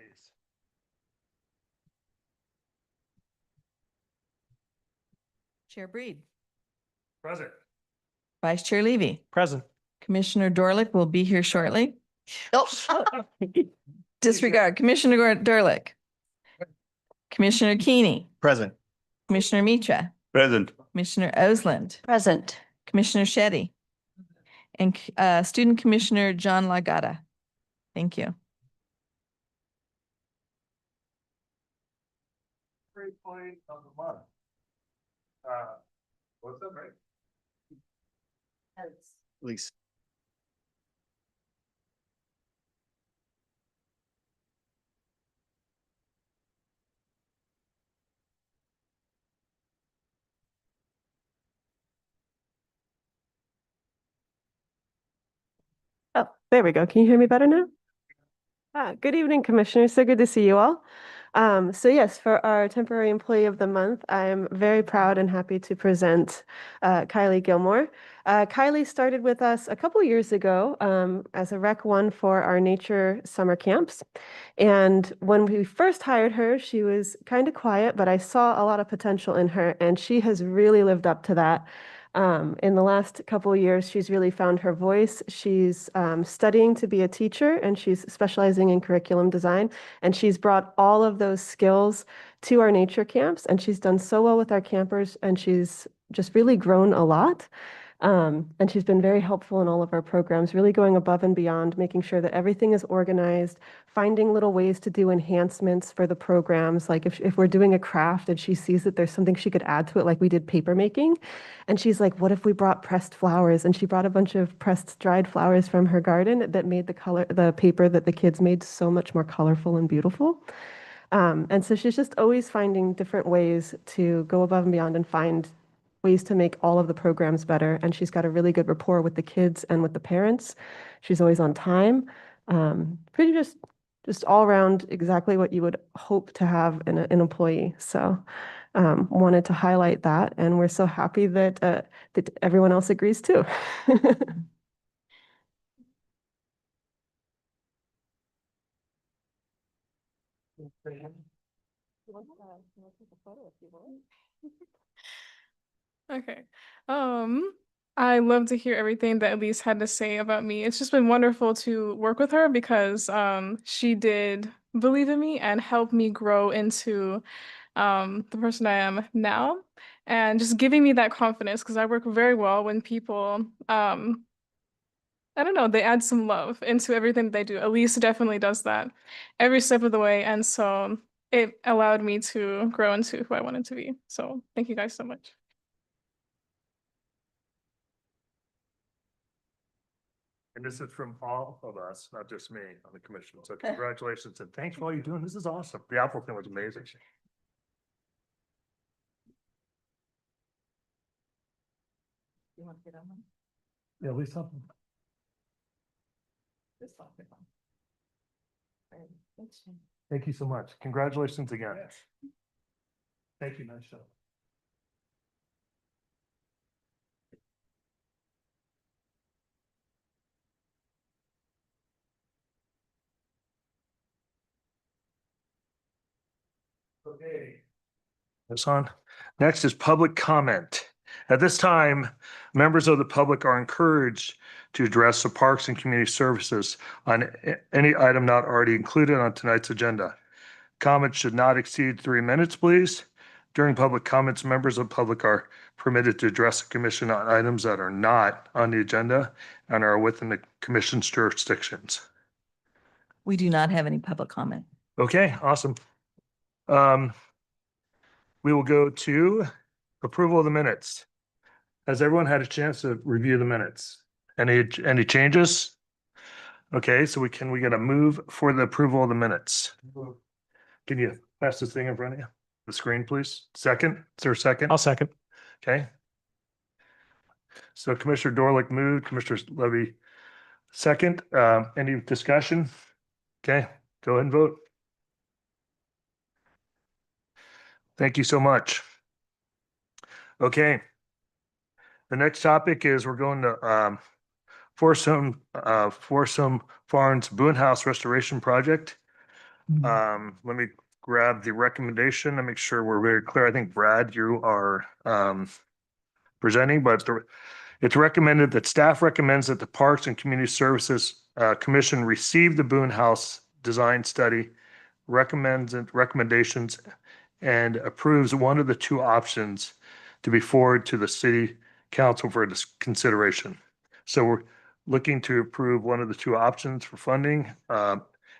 please. Chair Breed, Present. Vice Chair Levy, Present. Commissioner Dorlick will be here shortly. Oh, Disregard Commissioner Dorlick, Commissioner Keeney, Present. Commissioner Mitra, Present. Commissioner Osland, present. Commissioner Shetty, and Student Commissioner John Lagata. Thank you. Great point of the month. What's that, right? Lisa. Oh, there we go. Can you hear me better now? Good evening, Commissioners. So good to see you all. So yes, for our temporary employee of the month, I am very proud and happy to present Kylie Gilmore. Kylie started with us a couple years ago as a Rec 1 for our nature summer camps. And when we first hired her, she was kind of quiet, but I saw a lot of potential in her, and she has really lived up to that. In the last couple of years, she's really found her voice. She's studying to be a teacher, and she's specializing in curriculum design. And she's brought all of those skills to our nature camps, and she's done so well with our campers, and she's just really grown a lot. And she's been very helpful in all of our programs, really going above and beyond, making sure that everything is organized, finding little ways to do enhancements for the programs. Like if we're doing a craft and she sees that there's something she could add to it, like we did paper making, and she's like, what if we brought pressed flowers? And she brought a bunch of pressed dried flowers from her garden that made the paper that the kids made so much more colorful and beautiful. And so she's just always finding different ways to go above and beyond and find ways to make all of the programs better. And she's got a really good rapport with the kids and with the parents. She's always on time. Pretty just all around exactly what you would hope to have in an employee. So wanted to highlight that. And we're so happy that that everyone else agrees too. Okay. I love to hear everything that Elise had to say about me. It's just been wonderful to work with her because she did believe in me and help me grow into the person I am now, and just giving me that confidence because I work very well when people I don't know, they add some love into everything that they do. Elise definitely does that every step of the way, and so it allowed me to grow into who I wanted to be. So thank you guys so much. And this is from all of us, not just me on the commission. So congratulations and thanks for all you're doing. This is awesome. The apple thing was amazing. You want to get on one? Yeah, Lisa. This one. Thanks. Thank you so much. Congratulations again. Thank you, nice show. Okay. This on. Next is public comment. At this time, members of the public are encouraged to address the Parks and Community Services on any item not already included on tonight's agenda. Comments should not exceed 3 minutes, please. During public comments, members of the public are permitted to address the commission on items that are not on the agenda and are within the commission's jurisdictions. We do not have any public comment. Okay, awesome. We will go to approval of the minutes. Has everyone had a chance to review the minutes? Any changes? Okay, so we get a move for the approval of the minutes. Can you pass this thing in front of you? The screen, please. Second, is there a second? I'll second. Okay. So Commissioner Dorlick moved, Commissioner Levy second. Any discussion? Okay, go ahead and vote. Thank you so much. Okay. The next topic is we're going to Foursome Farms Boone House Restoration Project. Let me grab the recommendation and make sure we're very clear. I think Brad, you are presenting, but it's recommended that staff recommends that the Parks and Community Services Commission receive the Boone House design study, recommendations, and approves one of the two options to be forwarded to the city council for consideration. So we're looking to approve one of the two options for funding.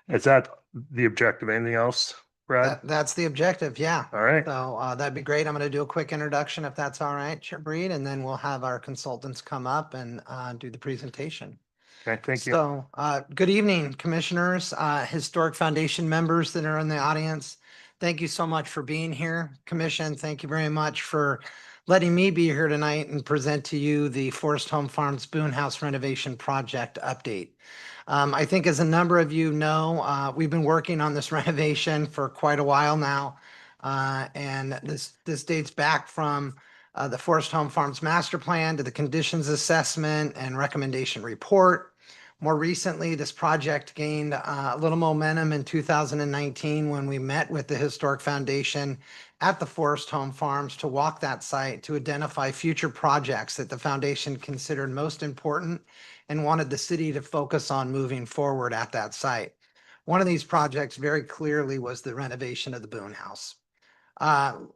Is that the objective? Anything else, Brad? That's the objective, yeah. All right. So that'd be great. I'm going to do a quick introduction if that's all right, Chair Breed, and then we'll have our consultants come up and do the presentation. Okay, thank you. So, good evening, commissioners, Historic Foundation members that are in the audience. Thank you so much for being here. Commission, thank you very much for letting me be here tonight and present to you the Forest Home Farms Boone House renovation project update. I think as a number of you know, we've been working on this renovation for quite a while now. And this dates back from the Forest Home Farms Master Plan to the conditions assessment and recommendation report. More recently, this project gained a little momentum in 2019 when we met with the Historic Foundation at the Forest Home Farms to walk that site to identify future projects that the foundation considered most important and wanted the city to focus on moving forward at that site. One of these projects very clearly was the renovation of the Boone House.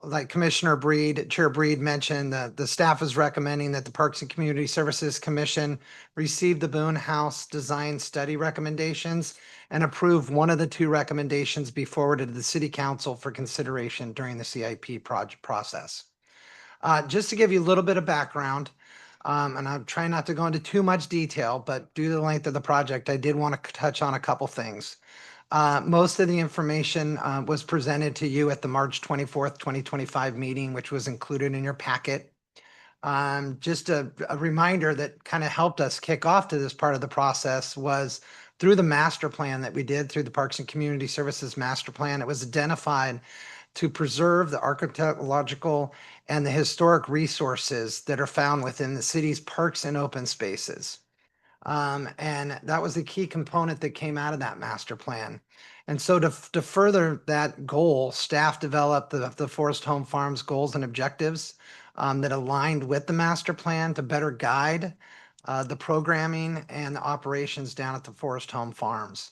Like Commissioner Breed, Chair Breed mentioned, the staff is recommending that the Parks and Community Services Commission receive the Boone House design study recommendations and approve one of the two recommendations be forwarded to the City Council for consideration during the CIP project process. Just to give you a little bit of background, and I'm trying not to go into too much detail, but due to the length of the project, I did want to touch on a couple things. Most of the information was presented to you at the March 24th, 2025 meeting, which was included in your packet. Just a reminder that kind of helped us kick off to this part of the process was through the master plan that we did through the Parks and Community Services Master Plan. It was identified to preserve the archaeological and the historic resources that are found within the city's parks and open spaces. And that was the key component that came out of that master plan. And so to further that goal, staff developed the Forest Home Farms goals and objectives that aligned with the master plan to better guide the programming and the operations down at the Forest Home Farms.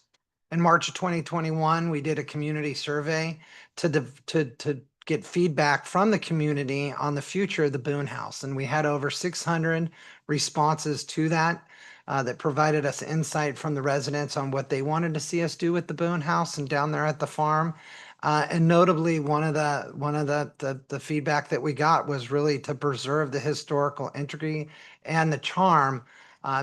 In March of 2021, we did a community survey to get feedback from the community on the future of the Boone House. And we had over 600 responses to that. That provided us insight from the residents on what they wanted to see us do with the Boone House and down there at the farm. And notably, one of the feedback that we got was really to preserve the historical integrity and the charm,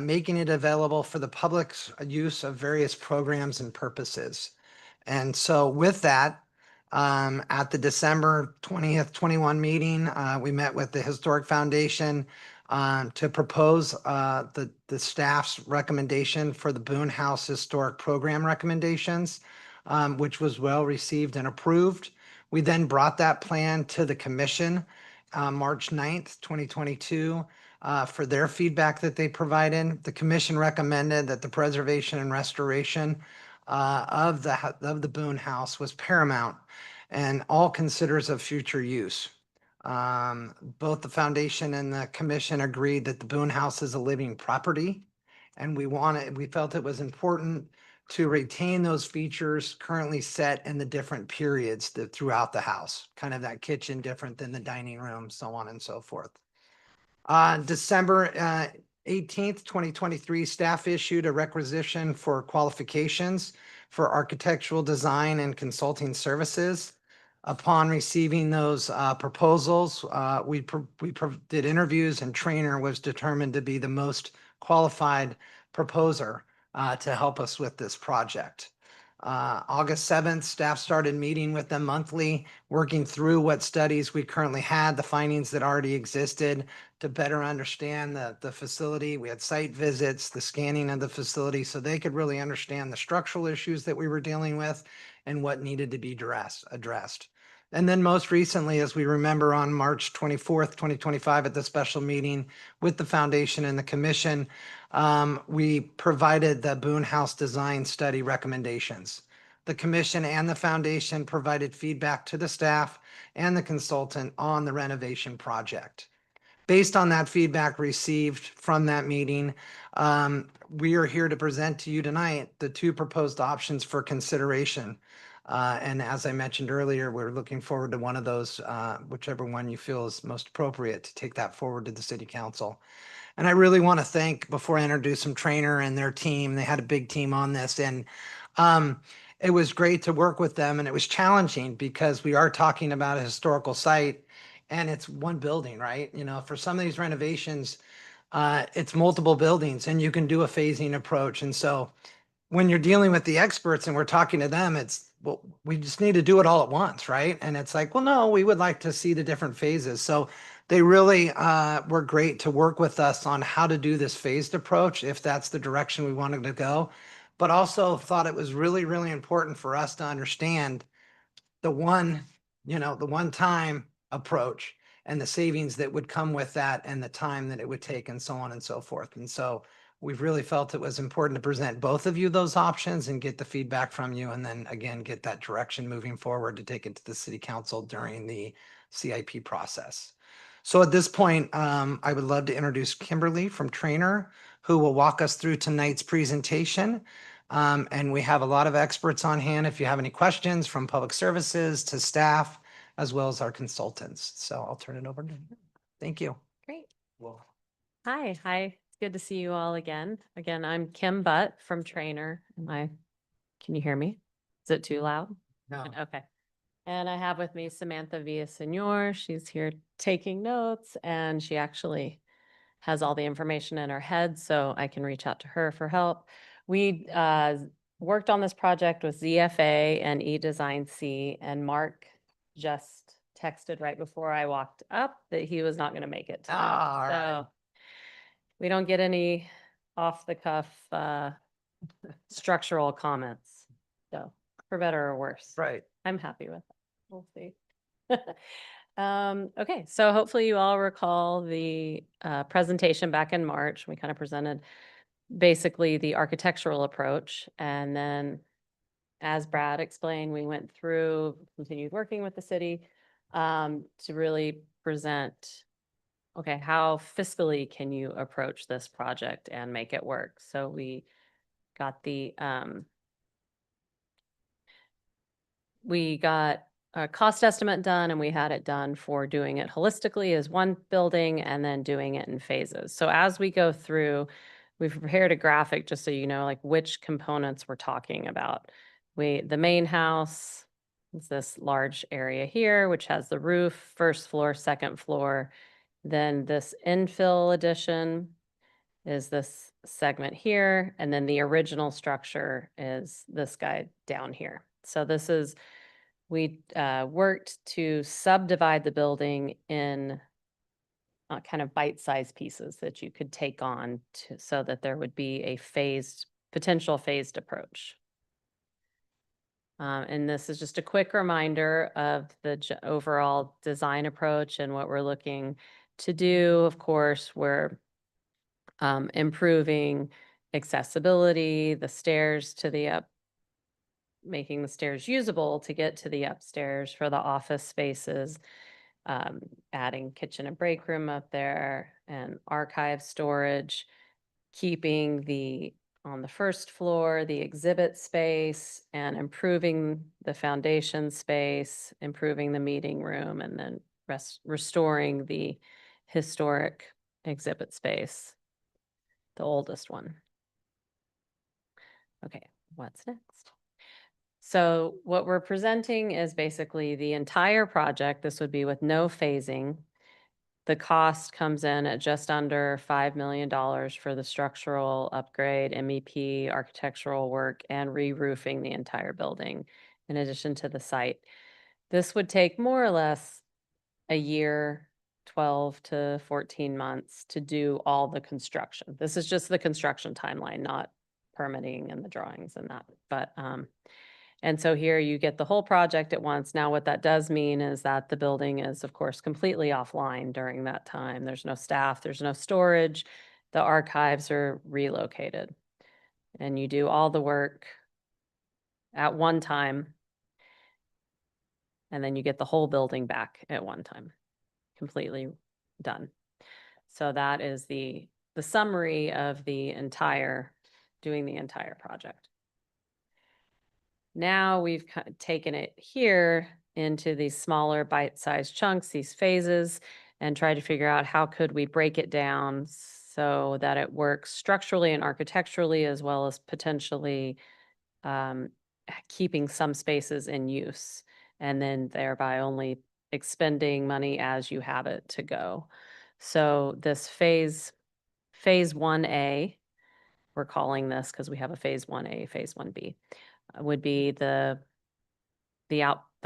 making it available for the public's use of various programs and purposes. And so with that, at the December 20th, 21 meeting, we met with the Historic Foundation to propose the staff's recommendation for the Boone House Historic Program recommendations, which was well received and approved. We then brought that plan to the commission March 9th, 2022 for their feedback that they provided. The commission recommended that the preservation and restoration of the Boone House was paramount and all considers of future use. Both the foundation and the commission agreed that the Boone House is a living property, and we felt it was important to retain those features currently set in the different periods throughout the house, kind of that kitchen different than the dining room, so on and so forth. December 18th, 2023, staff issued a requisition for qualifications for architectural design and consulting services. Upon receiving those proposals, we did interviews, and Trainer was determined to be the most qualified proposer to help us with this project. August 7th, staff started meeting with them monthly, working through what studies we currently had, the findings that already existed to better understand the facility. We had site visits, the scanning of the facility, so they could really understand the structural issues that we were dealing with and what needed to be addressed. And then most recently, as we remember, on March 24th, 2025, at the special meeting with the foundation and the commission, we provided the Boone House design study recommendations. the commission and the foundation provided feedback to the staff and the consultant on the renovation project. Based on that feedback received from that meeting, we are here to present to you tonight the two proposed options for consideration. And as I mentioned earlier, we're looking forward to one of those, whichever one you feel is most appropriate to take that forward to the city council. And I really want to thank, before I introduce some Trainer and their team, they had a big team on this. And it was great to work with them, and it was challenging because we are talking about a historical site and it's one building, right? You know, for some of these renovations, it's multiple buildings and you can do a phasing approach. And so when you're dealing with the experts and we're talking to them, it's, well, we just need to do it all at once, right? And it's like, well, no, we would like to see the different phases. So they really were great to work with us on how to do this phased approach, if that's the direction we wanted to go. But also thought it was really, really important for us to understand the one-time approach and the savings that would come with that and the time that it would take and so on and so forth. And so we've really felt it was important to present both of you those options and get the feedback from you, and then again, get that direction moving forward to take it to the city council during the CIP process. So at this point, I would love to introduce Kimberly from Trainer, who will walk us through tonight's presentation. And we have a lot of experts on hand if you have any questions, from public services to staff, as well as our consultants. So I'll turn it over to you. Thank you. Great. Hi. It's good to see you all again. Again, I'm Kim Butt from Trainer. Can you hear me? Is it too loud? No. Okay. And I have with me Samantha Villasenor. She's here taking notes, and she actually has all the information in her head, so I can reach out to her for help. We worked on this project with ZFA and eDesign C, and Mark just texted right before I walked up that he was not going to make it tonight. Ah, all right. So we don't get any off the cuff structural comments. So for better or worse. Right. I'm happy with it. We'll see. Okay, so hopefully you all recall the presentation back in March. We kind of presented basically the architectural approach. And then, as Brad explained, we went through, continued working with the city to really present, okay, how fiscally can you approach this project and make it work? So we got a cost estimate done, and we had it done for doing it holistically as one building and then doing it in phases. So as we go through, we've prepared a graphic just so you know, like, which components we're talking about. The main house is this large area here, which has the roof, first floor, second floor. Then this infill addition is this segment here. And then the original structure is this guy down here. So we worked to subdivide the building in kind of bite-sized pieces that you could take on so that there would be a potential phased approach. And this is just a quick reminder of the overall design approach and what we're looking to do. Of course, we're improving accessibility, the stairs to the making the stairs usable to get to the upstairs for the office spaces, adding kitchen and break room up there and archive storage, keeping on the first floor, the exhibit space, and improving the foundation space, improving the meeting room, and then restoring the historic exhibit space, the oldest one. Okay, what's next? So what we're presenting is basically the entire project. This would be with no phasing. The cost comes in at just under $5 million for the structural upgrade, MEP, architectural work, and re-roofing the entire building, in addition to the site. This would take more or less a year, 12 to 14 months to do all the construction. This is just the construction timeline, not permitting and the drawings and that. But and so here you get the whole project at once. Now, what that does mean is that the building is, of course, completely offline during that time. There's no staff, there's no storage. The archives are relocated. And you do all the work at one time. And then you get the whole building back at one time, completely done. So that is the summary of doing the entire project. Now we've taken it here into these smaller bite-sized chunks, these phases, and tried to figure out how could we break it down so that it works structurally and architecturally, as well as potentially keeping some spaces in use, and then thereby only expending money as you have it to go. So this phase 1A, we're calling this because we have a phase 1A, phase 1B, would be the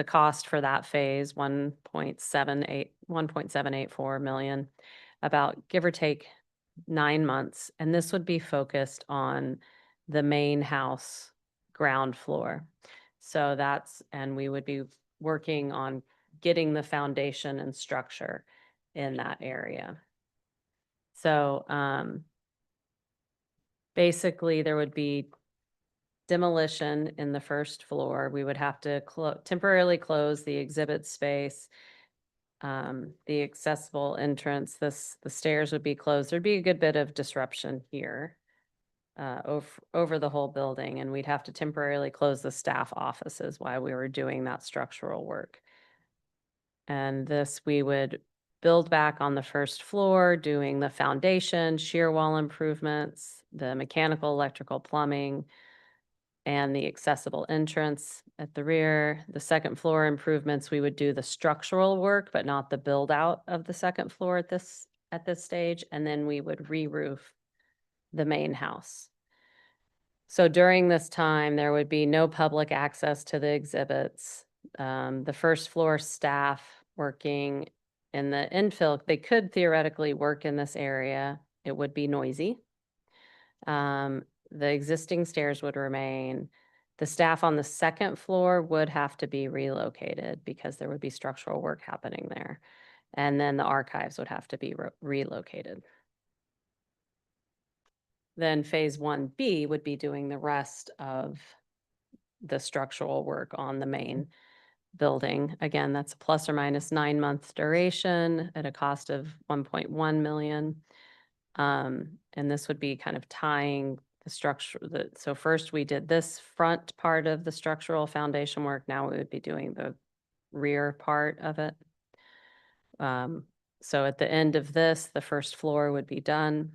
cost for that phase, 1.784 million, about give or take 9 months. And this would be focused on the main house ground floor. So and we would be working on getting the foundation and structure in that area. So basically there would be demolition in the first floor. We would have to temporarily close the exhibit space, the accessible entrance. The stairs would be closed. There'd be a good bit of disruption here over the whole building, and we'd have to temporarily close the staff offices while we were doing that structural work. And this we would build back on the first floor, doing the foundation, shear wall improvements, the mechanical, electrical, plumbing, and the accessible entrance at the rear. The second floor improvements, we would do the structural work, but not the build out of the second floor at this stage. And then we would re-roof the main house. So during this time, there would be no public access to the exhibits. The first floor staff working in the infill, they could theoretically work in this area. It would be noisy. The existing stairs would remain. The staff on the second floor would have to be relocated because there would be structural work happening there. And then the archives would have to be relocated. Then phase 1B would be doing the rest of the structural work on the main building. Again, that's a plus or minus 9 month duration at a cost of 1.1 million. And this would be kind of tying the structure. So first we did this front part of the structural foundation work. Now we would be doing the rear part of it. So at the end of this, the first floor would be done.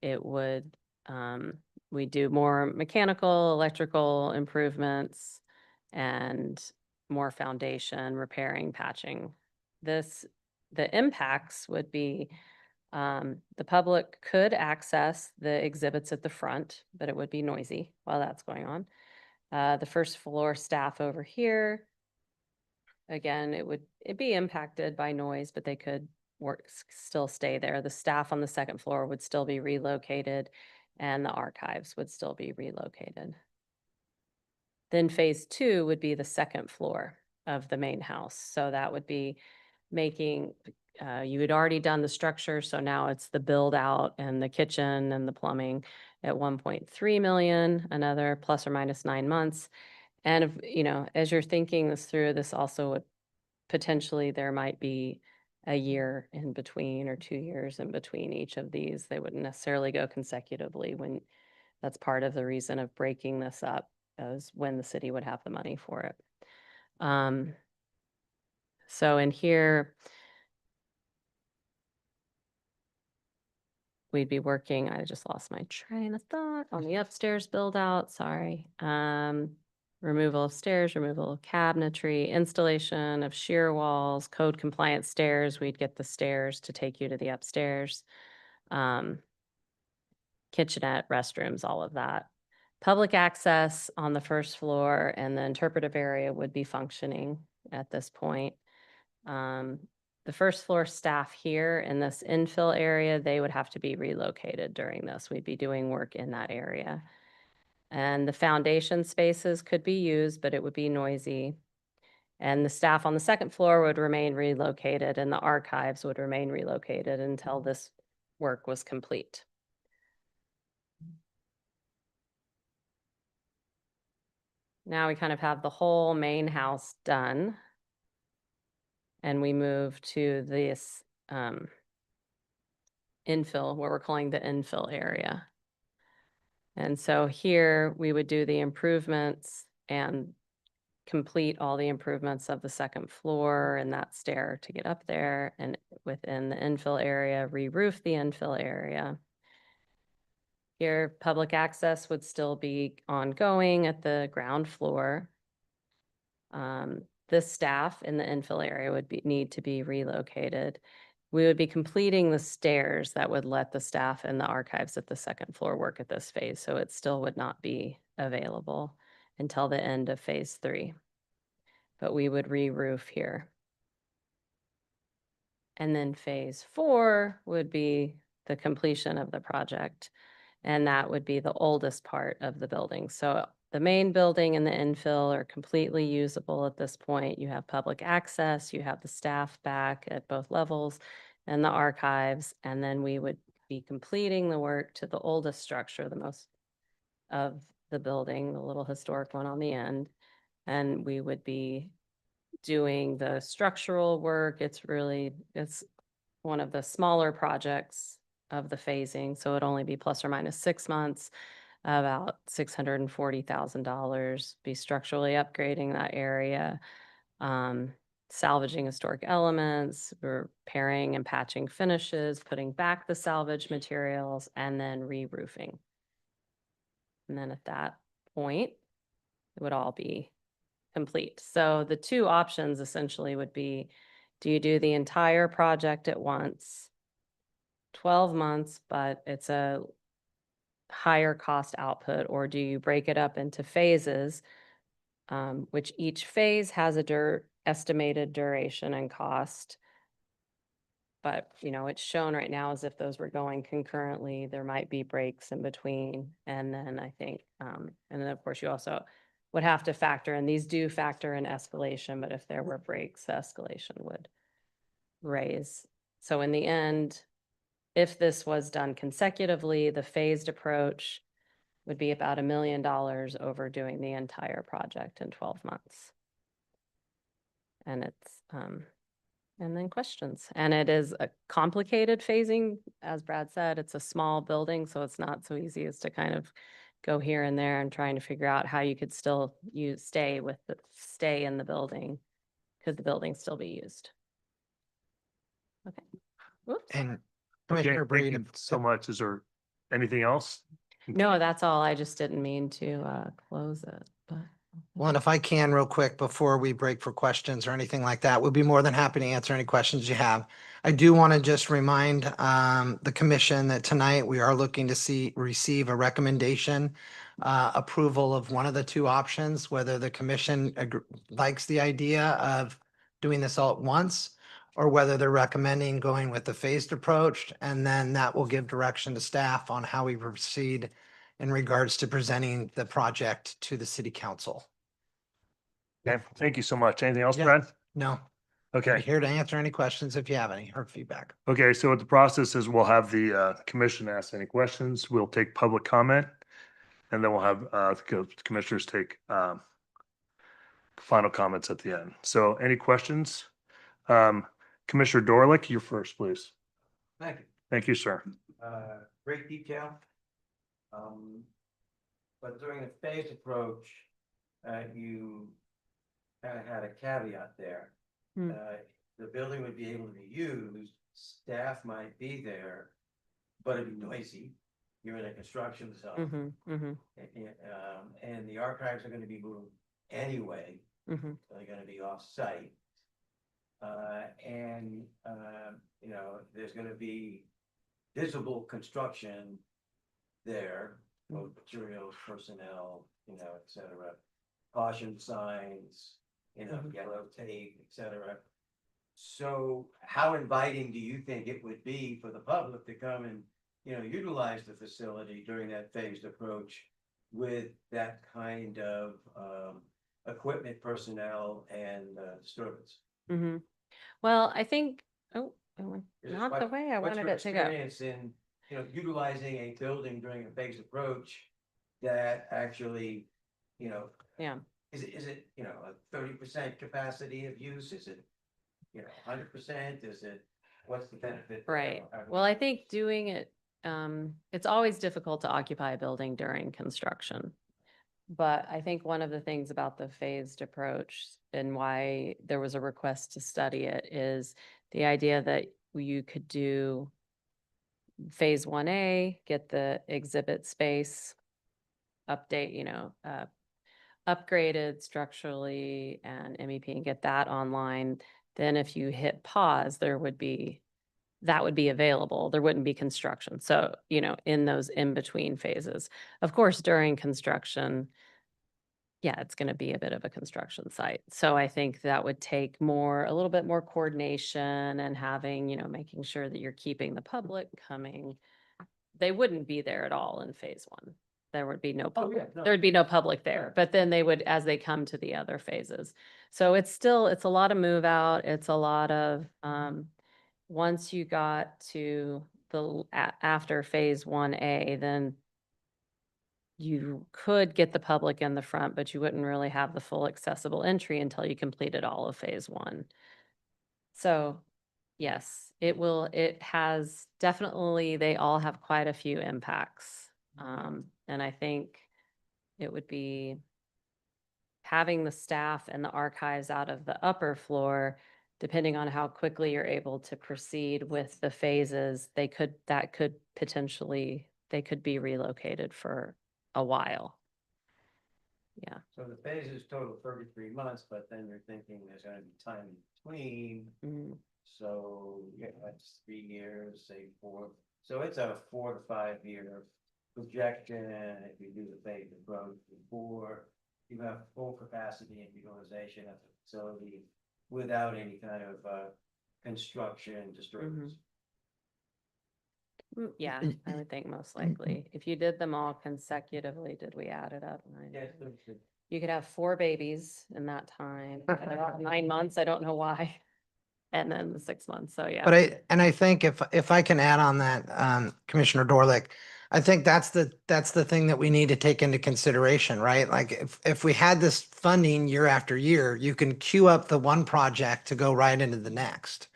It would, we do more mechanical, electrical improvements and more foundation, repairing, patching. The impacts would be, the public could access the exhibits at the front, but it would be noisy while that's going on. The first floor staff over here, again, it'd be impacted by noise, but they could still stay there. The staff on the second floor would still be relocated, and the archives would still be relocated. Then phase 2 would be the second floor of the main house. So that would be making, you had already done the structure, so now it's the build out and the kitchen and the plumbing at 1.3 million, another plus or minus 9 months. And if, as you're thinking this through, this also would potentially, there might be a year in between or 2 years in between each of these. They wouldn't necessarily go consecutively. When that's part of the reason of breaking this up, as when the city would have the money for it. So in here, we'd be working, I just lost my train of thought, on the upstairs build out, sorry. Removal of stairs, removal of cabinetry, installation of shear walls, code compliant stairs. We'd get the stairs to take you to the upstairs. Kitchenette, restrooms, all of that. Public access on the first floor, and the interpretive area would be functioning at this point. The first floor staff here in this infill area, they would have to be relocated during this. We'd be doing work in that area. And the foundation spaces could be used, but it would be noisy. And the staff on the second floor would remain relocated, and the archives would remain relocated until this work was complete. now we kind of have the whole main house done. And we move to this infill, what we're calling the infill area. And so here we would do the improvements and complete all the improvements of the second floor and that stair to get up there, and within the infill area, re-roof the infill area. Here, public access would still be ongoing at the ground floor. The staff in the infill area would need to be relocated. We would be completing the stairs that would let the staff and the archives at the second floor work at this phase, so it still would not be available until the end of phase 3. But we would re-roof here. And then phase 4 would be the completion of the project. And that would be the oldest part of the building. So the main building and the infill are completely usable at this point. You have public access, you have the staff back at both levels and the archives. And then we would be completing the work to the oldest structure, the most of the building, the little historic one on the end. And we would be doing the structural work. It's one of the smaller projects of the phasing. So it'd only be plus or minus 6 months, about $640,000, be structurally upgrading that area, salvaging historic elements, repairing and patching finishes, putting back the salvage materials, and then re-roofing. And then at that point, it would all be complete. So the two options essentially would be, do you do the entire project at once, 12 months, but it's a higher cost output, or do you break it up into phases, which each phase has a estimated duration and cost. But, it's shown right now as if those were going concurrently. There might be breaks in between. And then I think, and then of course you also would have to factor in, these do factor in escalation, but if there were breaks, the escalation would raise. So in the end, if this was done consecutively, the phased approach would be about $1 million over doing the entire project in 12 months. And it's, and then questions. And it is a complicated phasing. As Brad said, it's a small building, so it's not so easy as to kind of go here and there and trying to figure out how you could still stay in the building. Could the building still be used? Okay. Whoops. And Okay, Commissioner thank Brady. you so much. Is there anything else? No, that's all. I just didn't mean to close it, but. Well, and if I can real quick before we break for questions or anything like that, we'd be more than happy to answer any questions you have. I do want to just remind the commission that tonight we are looking to receive a recommendation approval of one of the two options, whether the commission likes the idea of doing this all at once, or whether they're recommending going with the phased approach, and then that will give direction to staff on how we proceed in regards to presenting the project to the city council. Okay, thank you so much. Anything else, Yeah. Brad? No, I'm Okay, here to answer any questions if you have any or feedback. okay, so what the process is, we'll have the commission ask any questions. We'll take public comment. And then we'll have commissioners take final comments at the end. So any questions? Commissioner Dorlick, you're first, please. Thank you. Thank you, sir. Great detail. But during the phased approach, you kind of had a caveat there. Hmm. The building would be able to be used, staff might be there, but it'd be noisy. You're in a construction zone. And the archives are gonna be moved anyway, they're gonna be off-site. There's gonna be visible construction there, both materials, personnel, et cetera. Caution signs, yellow tape, et cetera. So how inviting do you think it would be for the public to come and, utilize the facility during that phased approach with that kind of equipment, personnel, and disturbance? Well, I think, it went Is not the what- way I what's wanted your it to go. experience in, utilizing a building during a phased approach that actually, Yeah. is it, you know, a 30% capacity of use? Is it, you know, 100%? Is it, what's the benefit? Right. Well, I think doing it, it's always difficult to occupy a building during construction. But I think one of the things about the phased approach and why there was a request to study it is the idea that you could do phase 1A, get the exhibit space update, upgraded structurally and MEP and get that online. Then if you hit pause, that would be available. There wouldn't be construction. So, in those in-between phases. Of course, during construction, yeah, it's going to be a bit of a construction site. So I think that would take a little bit more coordination and having, making sure that you're keeping the public coming. They wouldn't be there at all in phase 1. There would be no Oh, public. yeah, no. There'd be no public there, but then they would as they come to the other phases. So it's a lot of move out. It's a lot of, once you got to after phase 1A, then you could get the public in the front, but you wouldn't really have the full accessible entry until you completed all of phase 1. So yes, it has definitely, they all have quite a few impacts. And I think it would be having the staff and the archives out of the upper floor, depending on how quickly you're able to proceed with the phases, they could be relocated for a while. Yeah. So the phases total 33 months, but then you're thinking there's gonna be time in between. Mhm. So, yeah, that's 3 years, say 4. So it's a 4 to 5 year projection if you do the phased approach before you have full capacity and utilization of the facility without any kind of construction disturbance. Yeah, I would think most likely. If you did them all consecutively, did we add it up? Yes, You could have 4 babies in that time. About 9 months, I don't know why. And then the 6 months, so yeah. But I think if I can add on that, Commissioner Dorlick, I think that's the thing that we need to take into consideration, right? Like if we had this funding year after year, you can queue up the one project to go right into the next.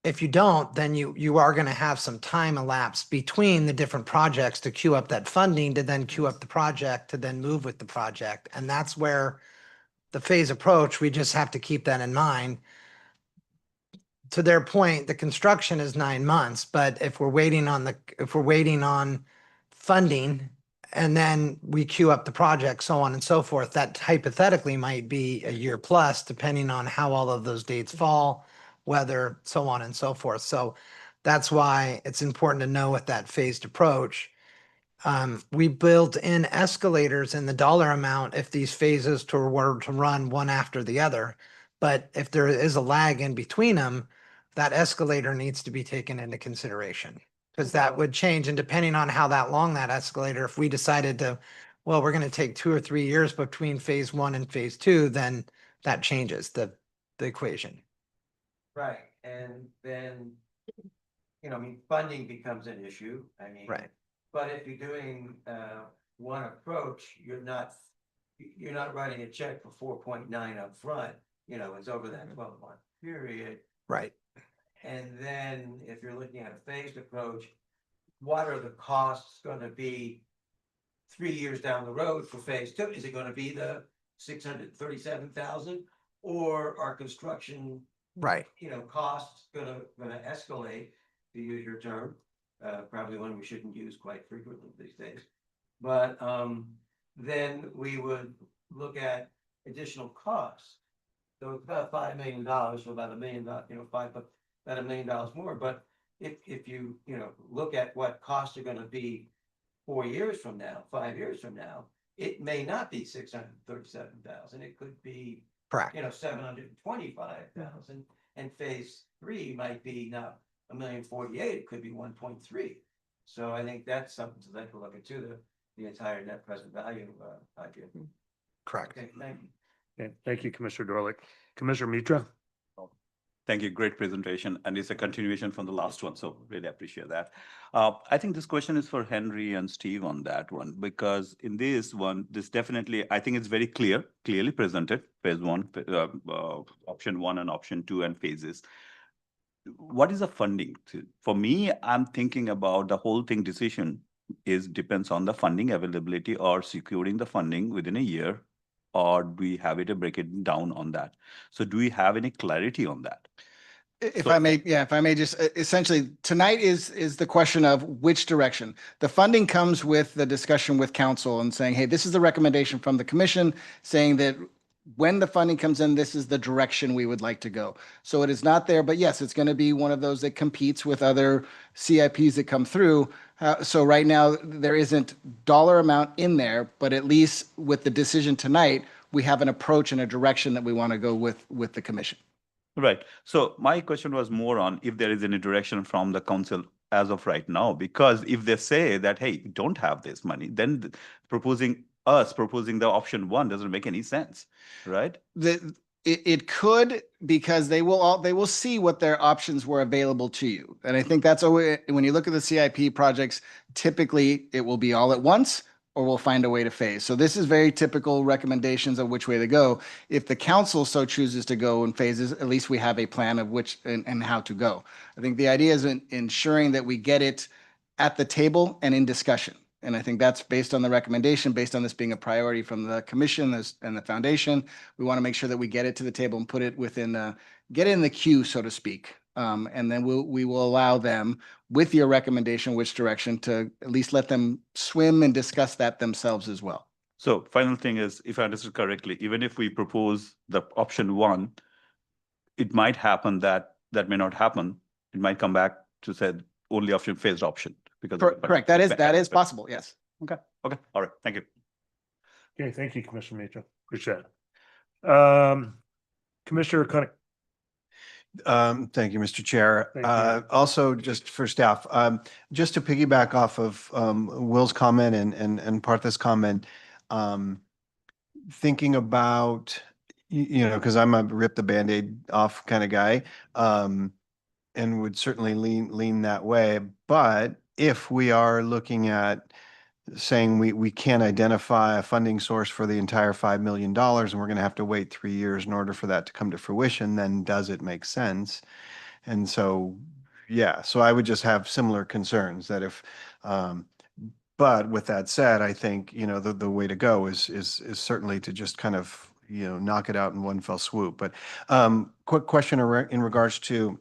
If you don't, then you are going to have some time elapsed between the different projects to queue up that funding, to then queue up the project, to then move with the project. And that's where the phase approach, we just have to keep that in mind. To their point, the construction is 9 months, but if we're waiting on funding and then we queue up the project, so on and so forth, that hypothetically might be a year plus, depending on how all of those dates fall, weather, so on and so forth. So that's why it's important to know with that phased approach. We built in escalators in the dollar amount if these phases were to run one after the other. But if there is a lag in between them, that escalator needs to be taken into consideration. Because that would change, and depending on how long that escalator, if we decided to, well, we're going to take 2 or 3 years between phase 1 and phase 2, then that changes the equation. right, and then, I mean, funding becomes an issue, I mean. Right. But if you're doing one approach, you're not writing a check for 4.9 up front, it's over that 12-month period. Right. And then if you're looking at a phased approach, what are the costs gonna be 3 years down the road for phase 2? Is it gonna be the 637,000? Or are construction, Right. costs gonna escalate, to use your term? Probably one we shouldn't use quite frequently these days. But then we would look at additional costs. So it's about $5 million, so about $1 million, about $1 million more. But if you, look at what costs are gonna be 4 years from now, 5 years from now, it may not be 637,000. It could be, Correct. 725,000. And phase 3 might be not $1,048,000, it could be 1.3. So I think that's something to take a look at too, the entire net present value idea. Correct. Okay, thank you. Okay, thank you, Commissioner Dorlick. Commissioner Mitra? Thank you. Great presentation. And it's a continuation from the last one. So really appreciate that. I think this question is for Henry and Steve on that one, because in this one, this definitely, I think it's very clearly presented, phase one, option one and option two and phases. What is the funding? For me, I'm thinking about the whole thing decision depends on the funding availability or securing the funding within a year, or do we have it to break it down on that? So do we have any clarity on that? If So- I may, yeah, if I may just essentially, tonight is the question of which direction. The funding comes with the discussion with council and saying, hey, this is the recommendation from the commission saying that when the funding comes in, this is the direction we would like to go. So it is not there, but yes, it's going to be one of those that competes with other CIPs that come through. So right now, there isn't dollar amount in there, but at least with the decision tonight, we have an approach and a direction that we want to go with the commission. Right. So my question was more on if there is any direction from the council as of right now, because if they say that, hey, we don't have this money, then proposing the option one doesn't make any sense, right? It could, because they will see what their options were available to you. And I think that's always, when you look at the CIP projects, typically it will be all at once or we'll find a way to phase. So this is very typical recommendations of which way to go. If the council so chooses to go in phases, at least we have a plan of which and how to go. I think the idea is ensuring that we get it at the table and in discussion. And I think that's based on the recommendation, based on this being a priority from the commission and the foundation. We want to make sure that we get it to the table and put it get it in the queue, so to speak. And then we will allow them, with your recommendation, which direction to at least let them swim and discuss that themselves as well. So final thing is, if I understood correctly, even if we propose the option one, it might happen that may not happen. It might come back to say only option phased option. Because Correct. That is possible. Yes. Okay. All right. Thank you. Okay, thank you, Commissioner Mitra. Appreciate it. Commissioner Koenig. Thank you, Mr. Chair. Thank you. Also, just for staff, just to piggyback off of Will's comment and Partha's comment, thinking about, because I'm a rip the Band-Aid off kind of guy, and would certainly lean that way. But if we are looking at saying we can't identify a funding source for the entire $5 million and we're going to have to wait 3 years in order for that to come to fruition, then does it make sense? And so, yeah, so I would just have similar concerns that if, but with that said, I think, the way to go is certainly to just kind of, knock it out in one fell swoop. But quick question in regards to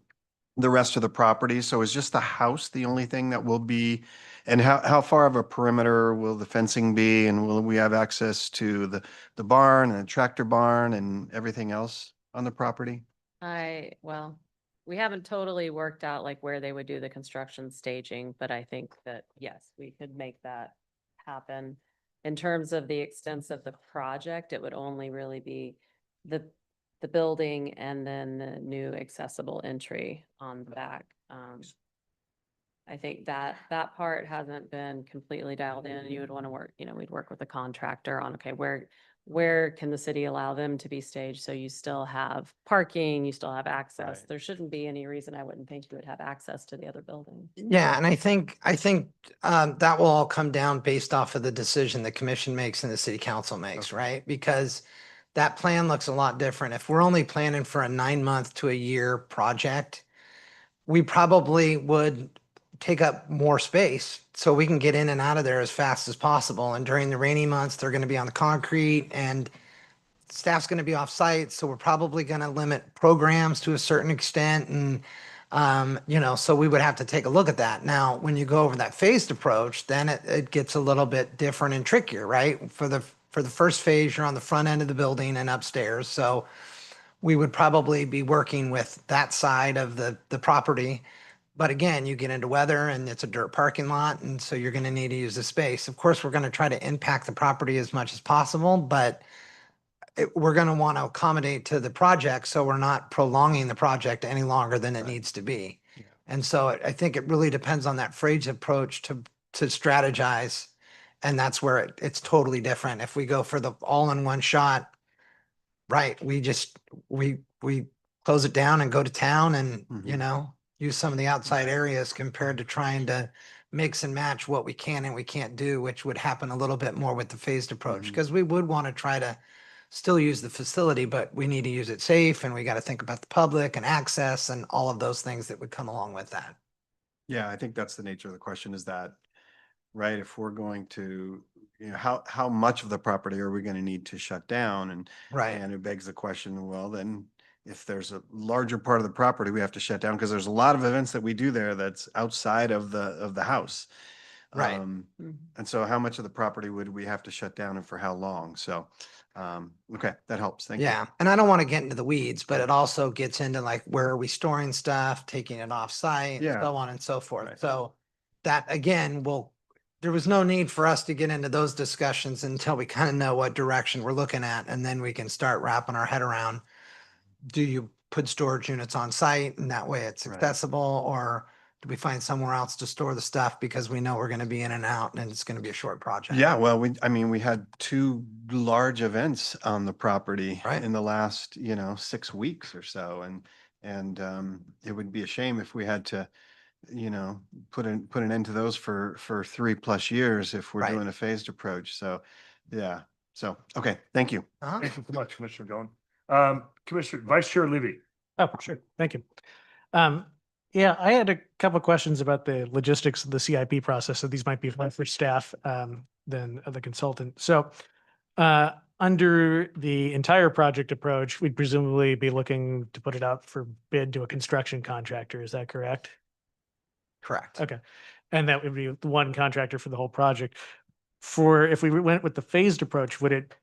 the rest of the property. So is just the house the only thing that will be, and how far of a perimeter will the fencing be? And will we have access to the barn and the tractor barn and everything else on the property? Well, we haven't totally worked out like where they would do the construction staging, but I think that, yes, we could make that happen. In terms of the extents of the project, it would only really be the building and then the new accessible entry on the back. I think that part hasn't been completely dialed in. You would want to work, we'd work with the contractor on, okay, where can the city allow them to be staged? So you still have parking, you still have access. Right. There shouldn't be any reason I wouldn't think you would have access to the other building. Yeah, and I think that will all come down based off of the decision the commission makes and the city council makes, right? Because that plan looks a lot different. If we're only planning for a 9-month to a year project, we probably would take up more space so we can get in and out of there as fast as possible. And during the rainy months, they're going to be on the concrete and staff's going to be off site. So we're probably going to limit programs to a certain extent. And, so we would have to take a look at that. Now, when you go over that phased approach, then it gets a little bit different and trickier, right? For the first phase, you're on the front end of the building and upstairs. So we would probably be working with that side of the property. But again, you get into weather and it's a dirt parking lot. And so you're going to need to use the space. Of course, we're going to try to impact the property as much as possible, but we're going to want to accommodate to the project. So we're not prolonging the project any longer than it needs to be. Yeah. And so I think it really depends on that phased approach to strategize. And that's where it's totally different. If we go for the all in one shot, right, we close it down and go to town and, you Mhm. know, use some of the outside areas compared to trying to mix and match what we can and we can't do, which would happen a little bit more with the phased approach. Mhm. Because we would want to try to still use the facility, but we need to use it safe and we got to think about the public and access and all of those things that would come along with that. Yeah, I think that's the nature of the question is that, right, if we're going to, how much of the property are we going to need to shut down? And Right. it begs the question, well, then if there's a larger part of the property we have to shut down, because there's a lot of events that we do there that's outside of the house. Right. And so how much of the property would we have to shut down and for how long? So, okay, that helps. Thank you. Yeah, and I don't want to get into the weeds, but it also gets into like, where are we storing stuff, taking it off site, Yeah. so on and so forth. Right. So that again, there was no need for us to get into those discussions until we kind of know what direction we're looking at, and then we can start wrapping our head around. Do you put storage units on site and that way it's Right. accessible, or do we find somewhere else to store the stuff because we know we're going to be in and out and it's going to be a short project? Yeah, well, we had 2 large events on the property Right. in the last, 6 weeks or so. And it would be a shame if we had to, put an end to those for 3+ years if we're Right. doing a phased approach. So, yeah. So, okay, thank you. Uh-huh. Thank you so much, Commissioner Dolan. Commissioner, Vice Chair Levy. Oh, sure. Thank you. Yeah, I had a couple questions about the logistics of the CIP process. So these might be more for staff than the consultant. So under the entire project approach, we'd presumably be looking to put it out for bid to a construction contractor. Is that correct? Correct. Okay. And that would be one contractor for the whole project. If we went with the phased approach, would it,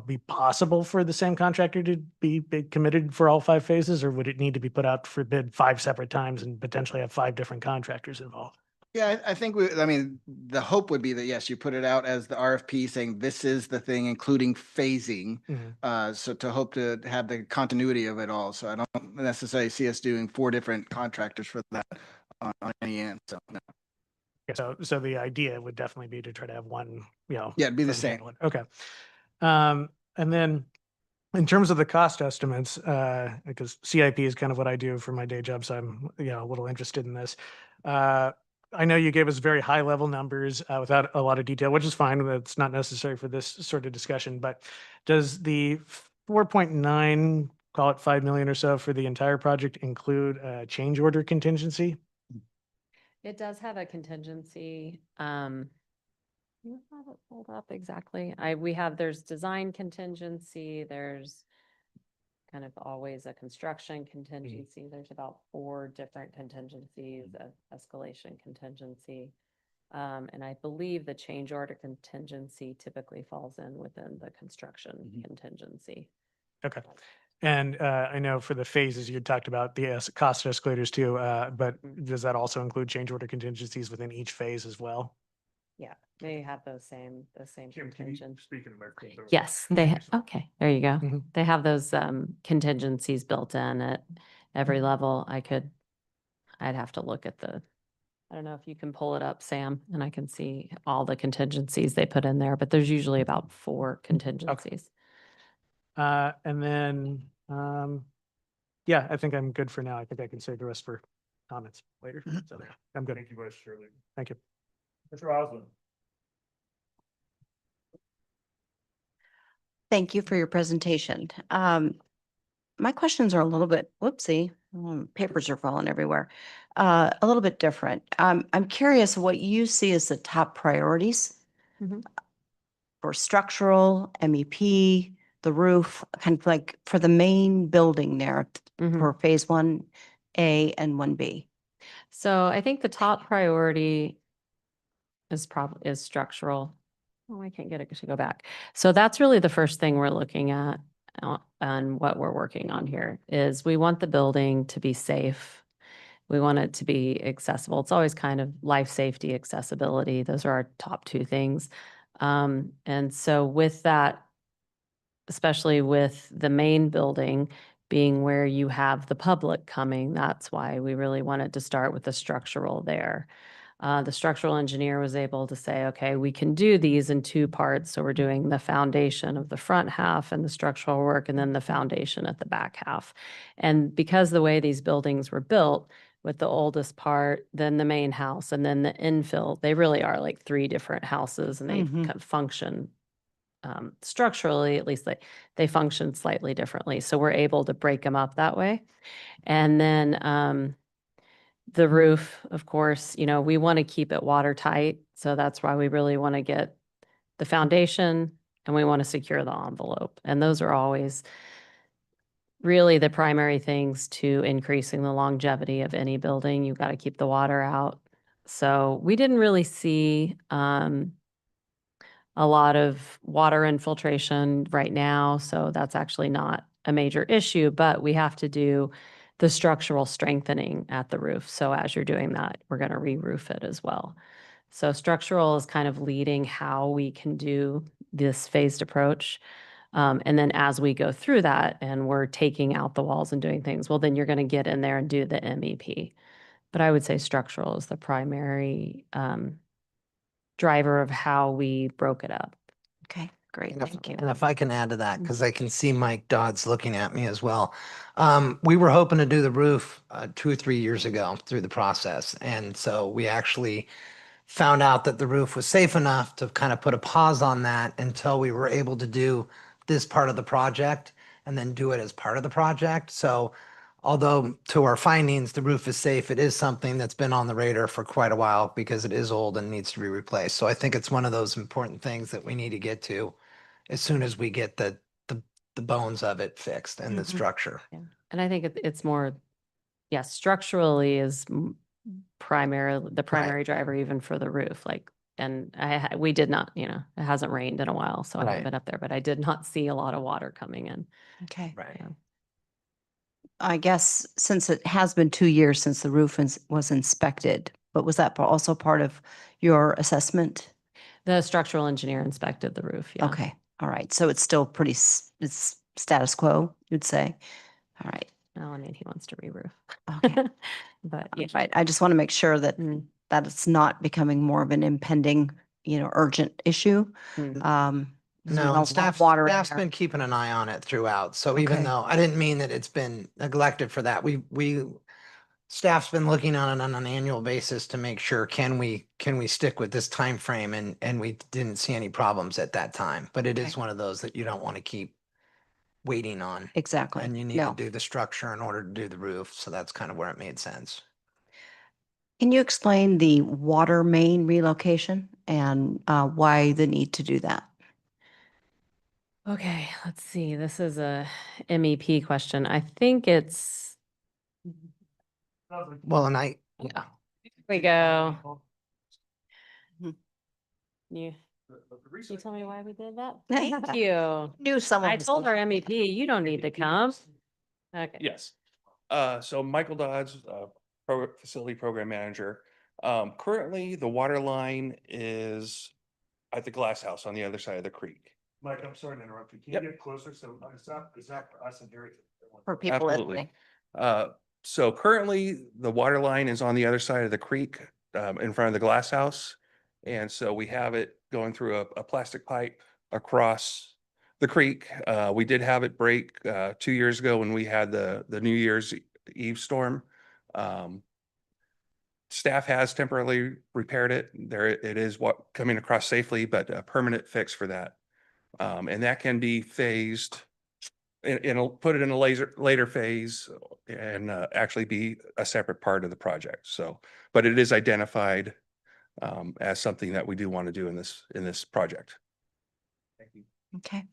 be possible for the same contractor to be committed for all 5 phases, or would it need to be put out for bid 5 separate times and potentially have 5 different contractors involved? Yeah, I think the hope would be that, yes, you put it out as the RFP saying this is the thing, including phasing. Mhm. So to hope to have the continuity of it all. So I don't necessarily see us doing 4 different contractors for that on any end. So no. So the idea would definitely be to try to have one, Yeah, it'd be the firm same. handle it. Okay. And then in terms of the cost estimates, because CIP is kind of what I do for my day job, so I'm, a little interested in this. I know you gave us very high level numbers without a lot of detail, which is fine. That's not necessary for this sort of discussion, but does the 4.9, call it 5 million or so for the entire project include a change order contingency? It does have a contingency. You have it pulled up exactly. There's design contingency, there's kind of always a construction contingency. There's about 4 different contingencies, escalation contingency. And I believe the change order contingency typically falls within the construction contingency. Okay. And I know for the phases, you talked about the cost escalators too, but does that also include change order contingencies within each phase as well? Yeah, they have the same Kim, can you contingent. speak in the microphone? Yes, okay, there you go. Mhm. They have those contingencies built in at every level. I'd have to look at I don't know if you can pull it up, Sam, and I can see all the contingencies they put in there, but there's usually about 4 contingencies. And then, yeah, I think I'm good for now. I think I can save the rest for comments later. So I'm good. Thank you, Vice Chair Levy. Thank you. Mr. Osmond. Thank you for your presentation. My questions are a little bit, whoopsie, papers are falling everywhere. A little bit different. I'm curious what you see as the top priorities Mhm. for structural, MEP, the roof, kind of like for the main building there Mhm. for phase 1A and 1B. So I think the top priority is structural. Oh, I can't get it to go back. So that's really the first thing we're looking at and what we're working on here is we want the building to be safe. We want it to be accessible. It's always kind of life safety, accessibility. Those are our top 2 things. And so with that, especially with the main building being where you have the public coming, that's why we really wanted to start with the structural there. The structural engineer was able to say, okay, we can do these in two parts. So we're doing the foundation of the front half and the structural work, and then the foundation at the back half. And because the way these buildings were built, with the oldest part, then the main house, and then the infill, they really are like three different houses, and they Mhm. kind of function structurally, at least they function slightly differently. So we're able to break them up that way. And then the roof, of course, you know, we want to keep it watertight. So that's why we really want to get the foundation and we want to secure the envelope. And those are always really the primary things to increasing the longevity of any building. You've got to keep the water out. So we didn't really see a lot of water infiltration right now. So that's actually not a major issue, but we have to do the structural strengthening at the roof. So as you're doing that, we're going to re-roof it as well. So structural is kind of leading how we can do this phased approach. And then as we go through that and we're taking out the walls and doing things, well, then you're going to get in there and do the MEP. But I would say structural is the primary driver of how we broke it up. Okay, great. And if- Thank you. And if I can add to that, because I can see Mike Dodds looking at me as well. We were hoping to do the roof 2 or 3 years ago through the process. And so we actually found out that the roof was safe enough to kind of put a pause on that until we were able to do this part of the project and then do it as part of the project. So although to our findings, the roof is safe, it is something that's been on the radar for quite a while because it is old and needs to be replaced. So I think it's one of those important things that we need to get to as soon as we get the bones of it fixed and the Mhm. structure. Yeah. And I think it's more, yes, structurally is primarily the primary driver even for the roof. Like, and we did not, you know, it hasn't rained in a while, so I haven't Right. been up there, but I did not see a lot of water coming in. Okay. Right. Yeah. I guess since it has been 2 years since the roof was inspected, but was that also part of your assessment? The structural engineer inspected the roof. Yeah. Okay, all right. So it's still pretty, it's status quo, you'd say? All right, Well, I mean, he wants to re-roof. okay. But yeah. Right, I just want to make sure that, Mm. that it's not becoming more of an impending, urgent issue. Mm. 'Cause we No, don't and want staff's water in staff's there. been keeping an eye on it throughout. So even Okay. though I didn't mean that it's been neglected for that, staff's been looking on it on an annual basis to make sure, can we stick with this time frame? And we didn't see any problems at that time, but it is Okay. one of those that you don't want to keep waiting on. Exactly. And you need to No. do the structure in order to do the roof. So that's kind of where it made sense. Can you explain the water main relocation and why the need to do that? Okay, let's see. This is a MEP question. I think it's, Well, and yeah. here we go. You, you tell me why we did that? Thank you. Knew someone I was told our gonna- MEP, you don't need to come. Okay. Yes. So Michael Dodds, facility program manager. Currently, the water line is at the glass house on the other side of the creek. Mike, I'm sorry to interrupt you. Can Yep. you get closer? So is that for us and Harry? For people Absolutely. listening. So currently, the water line is on the other side of the creek, in front of the glass house. And so we have it going through a plastic pipe across the creek. We did have it break 2 years ago when we had the New Year's Eve storm. Staff has temporarily repaired it. There it is, what coming across safely, but a permanent fix for that. And that can be phased put it in a later phase and actually be a separate part of the project. So, but it is identified as something that we do want to do in this project. Thank you. Okay.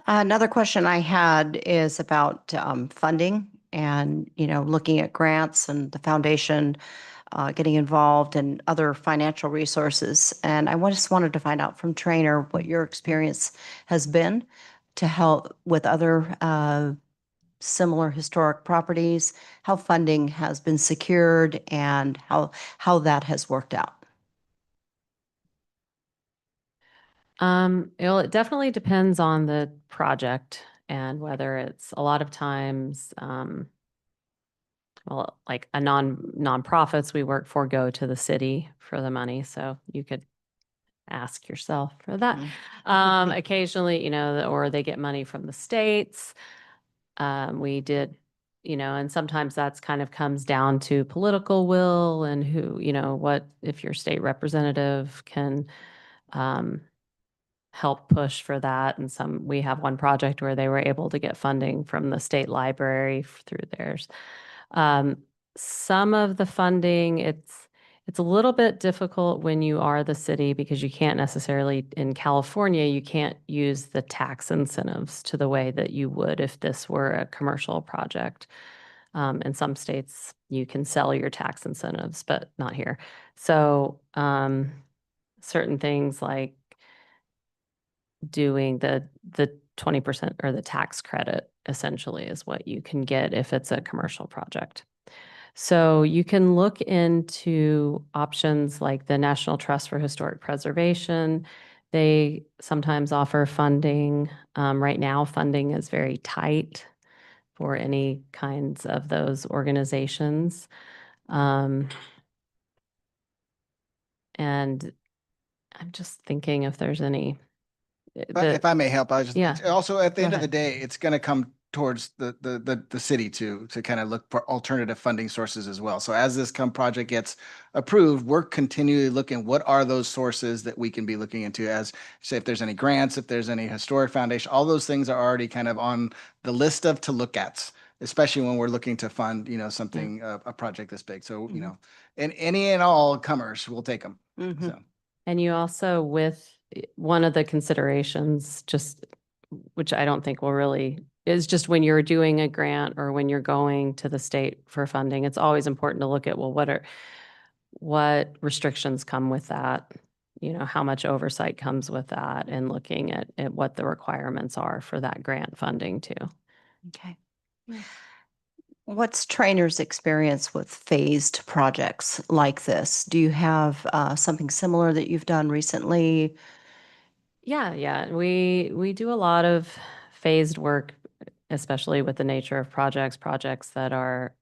Another question I had is about funding and, looking at grants and the foundation getting involved and other financial resources. And I just wanted to find out from Trainer what your experience has been to help with other similar historic properties, how funding has been secured and how that has worked out. Well, it definitely depends on the project and whether it's a lot of times, well, like a nonprofits we work for go to the city for the money. So you could ask yourself for that. Occasionally, or they get money from the states. We did, and sometimes that's kind of comes down to political will and who, what if your state representative can help push for that. And we have one project where they were able to get funding from the state library through theirs. Some of the funding, it's a little bit difficult when you are the city because you can't necessarily, in California, you can't use the tax incentives to the way that you would if this were a commercial project. In some states, you can sell your tax incentives, but not here. So certain things like doing the 20% or the tax credit essentially is what you can get if it's a commercial project. So you can look into options like the National Trust for Historic Preservation. They sometimes offer funding. Right now, funding is very tight for any kinds of those organizations. And I'm just thinking if there's any. If I may help, I was Yeah. just, also at the Go end of the ahead. day, it's gonna come towards the city to kind of look for alternative funding sources as well. So as this project gets approved, we're continually looking, what are those sources that we can be looking into as, say, if there's any grants, if there's any historic foundation, all those things are already kind of on the list of to look at, especially when we're looking to fund, something, a project this big. So, and any and all comers, we'll take them. So. And you also, with one of the considerations, just which I don't think will really, is just when you're doing a grant or when you're going to the state for funding, it's always important to look at, well, what restrictions come with that? How much oversight comes with that, and looking at what the requirements are for that grant funding too. Okay. What's Trainer's experience with phased projects like this? Do you have something similar that you've done recently? Yeah. We do a lot of phased work, especially with the nature of projects that are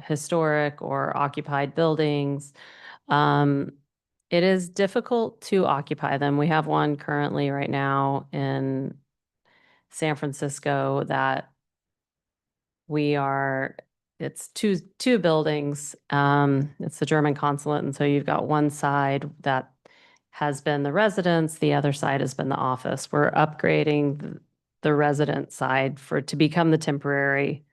historic or occupied buildings. It is difficult to occupy them. We have one currently right now in San Francisco that it's two buildings. It's the German consulate. And so you've got one side that has been the residence, the other side has been the office. We're upgrading the resident side to become the temporary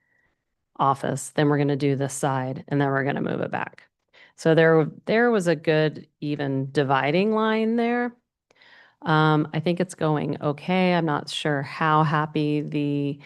office. Then we're going to do this side, and then we're going to move it back. So there was a good even dividing line there. I think it's going okay. I'm not sure how happy the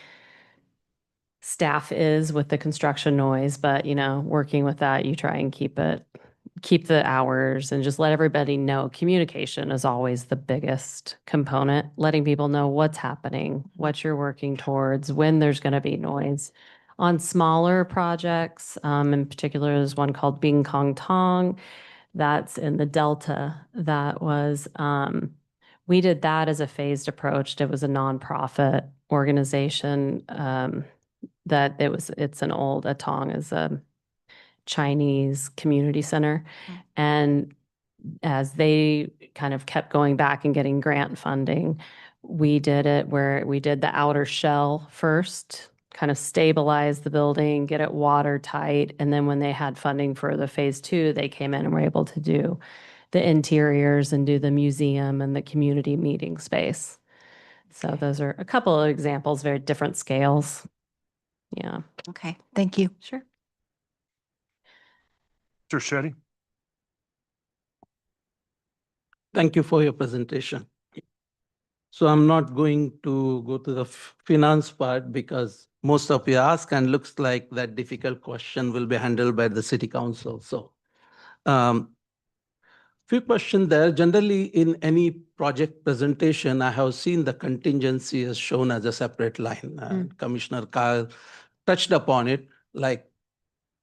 staff is with the construction noise, but working with that, you try and keep the hours and just let everybody know. Communication is always the biggest component, letting people know what's happening, what you're working towards, when there's going to be noise. On smaller projects, in particular, there's one called Bing Kong Tong that's in the Delta. That was, we did that as a phased approach. It was a nonprofit organization Atong is a Chinese community center. And as they kind of kept going back and getting grant funding, we did it where we did the outer shell first, kind of stabilize the building, get it watertight. And then when they had funding for the phase 2, they came in and were able to do the interiors and do the museum and the community meeting space. So those are a couple of examples, very different scales. Yeah. Okay, thank you. Sure. Mr. Shetty? Thank you for your presentation. So I'm not going to go to the finance part because most of you ask, and looks like that difficult question will be handled by the city council. So few questions there. Generally, in any project presentation, I have seen the contingency is shown as a separate line. And Commissioner Kyle touched upon it, like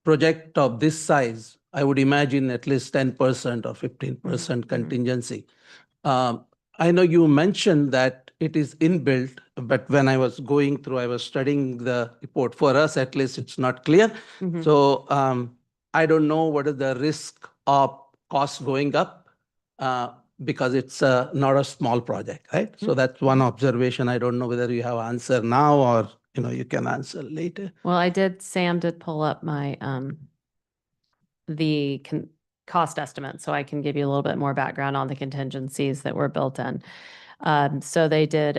project of this size, I would imagine at least 10% or 15% contingency. I know you mentioned that it is inbuilt but when I was going through, I was studying the report. For us, at least, it's not clear. Mhm. So I don't know what is the risk of costs going up because it's not a small project, right? So that's one observation. I don't know whether you have answer now or you can answer later. Well, Sam did pull up my, the cost estimate, so I can give you a little bit more background on the contingencies that were built in. So they did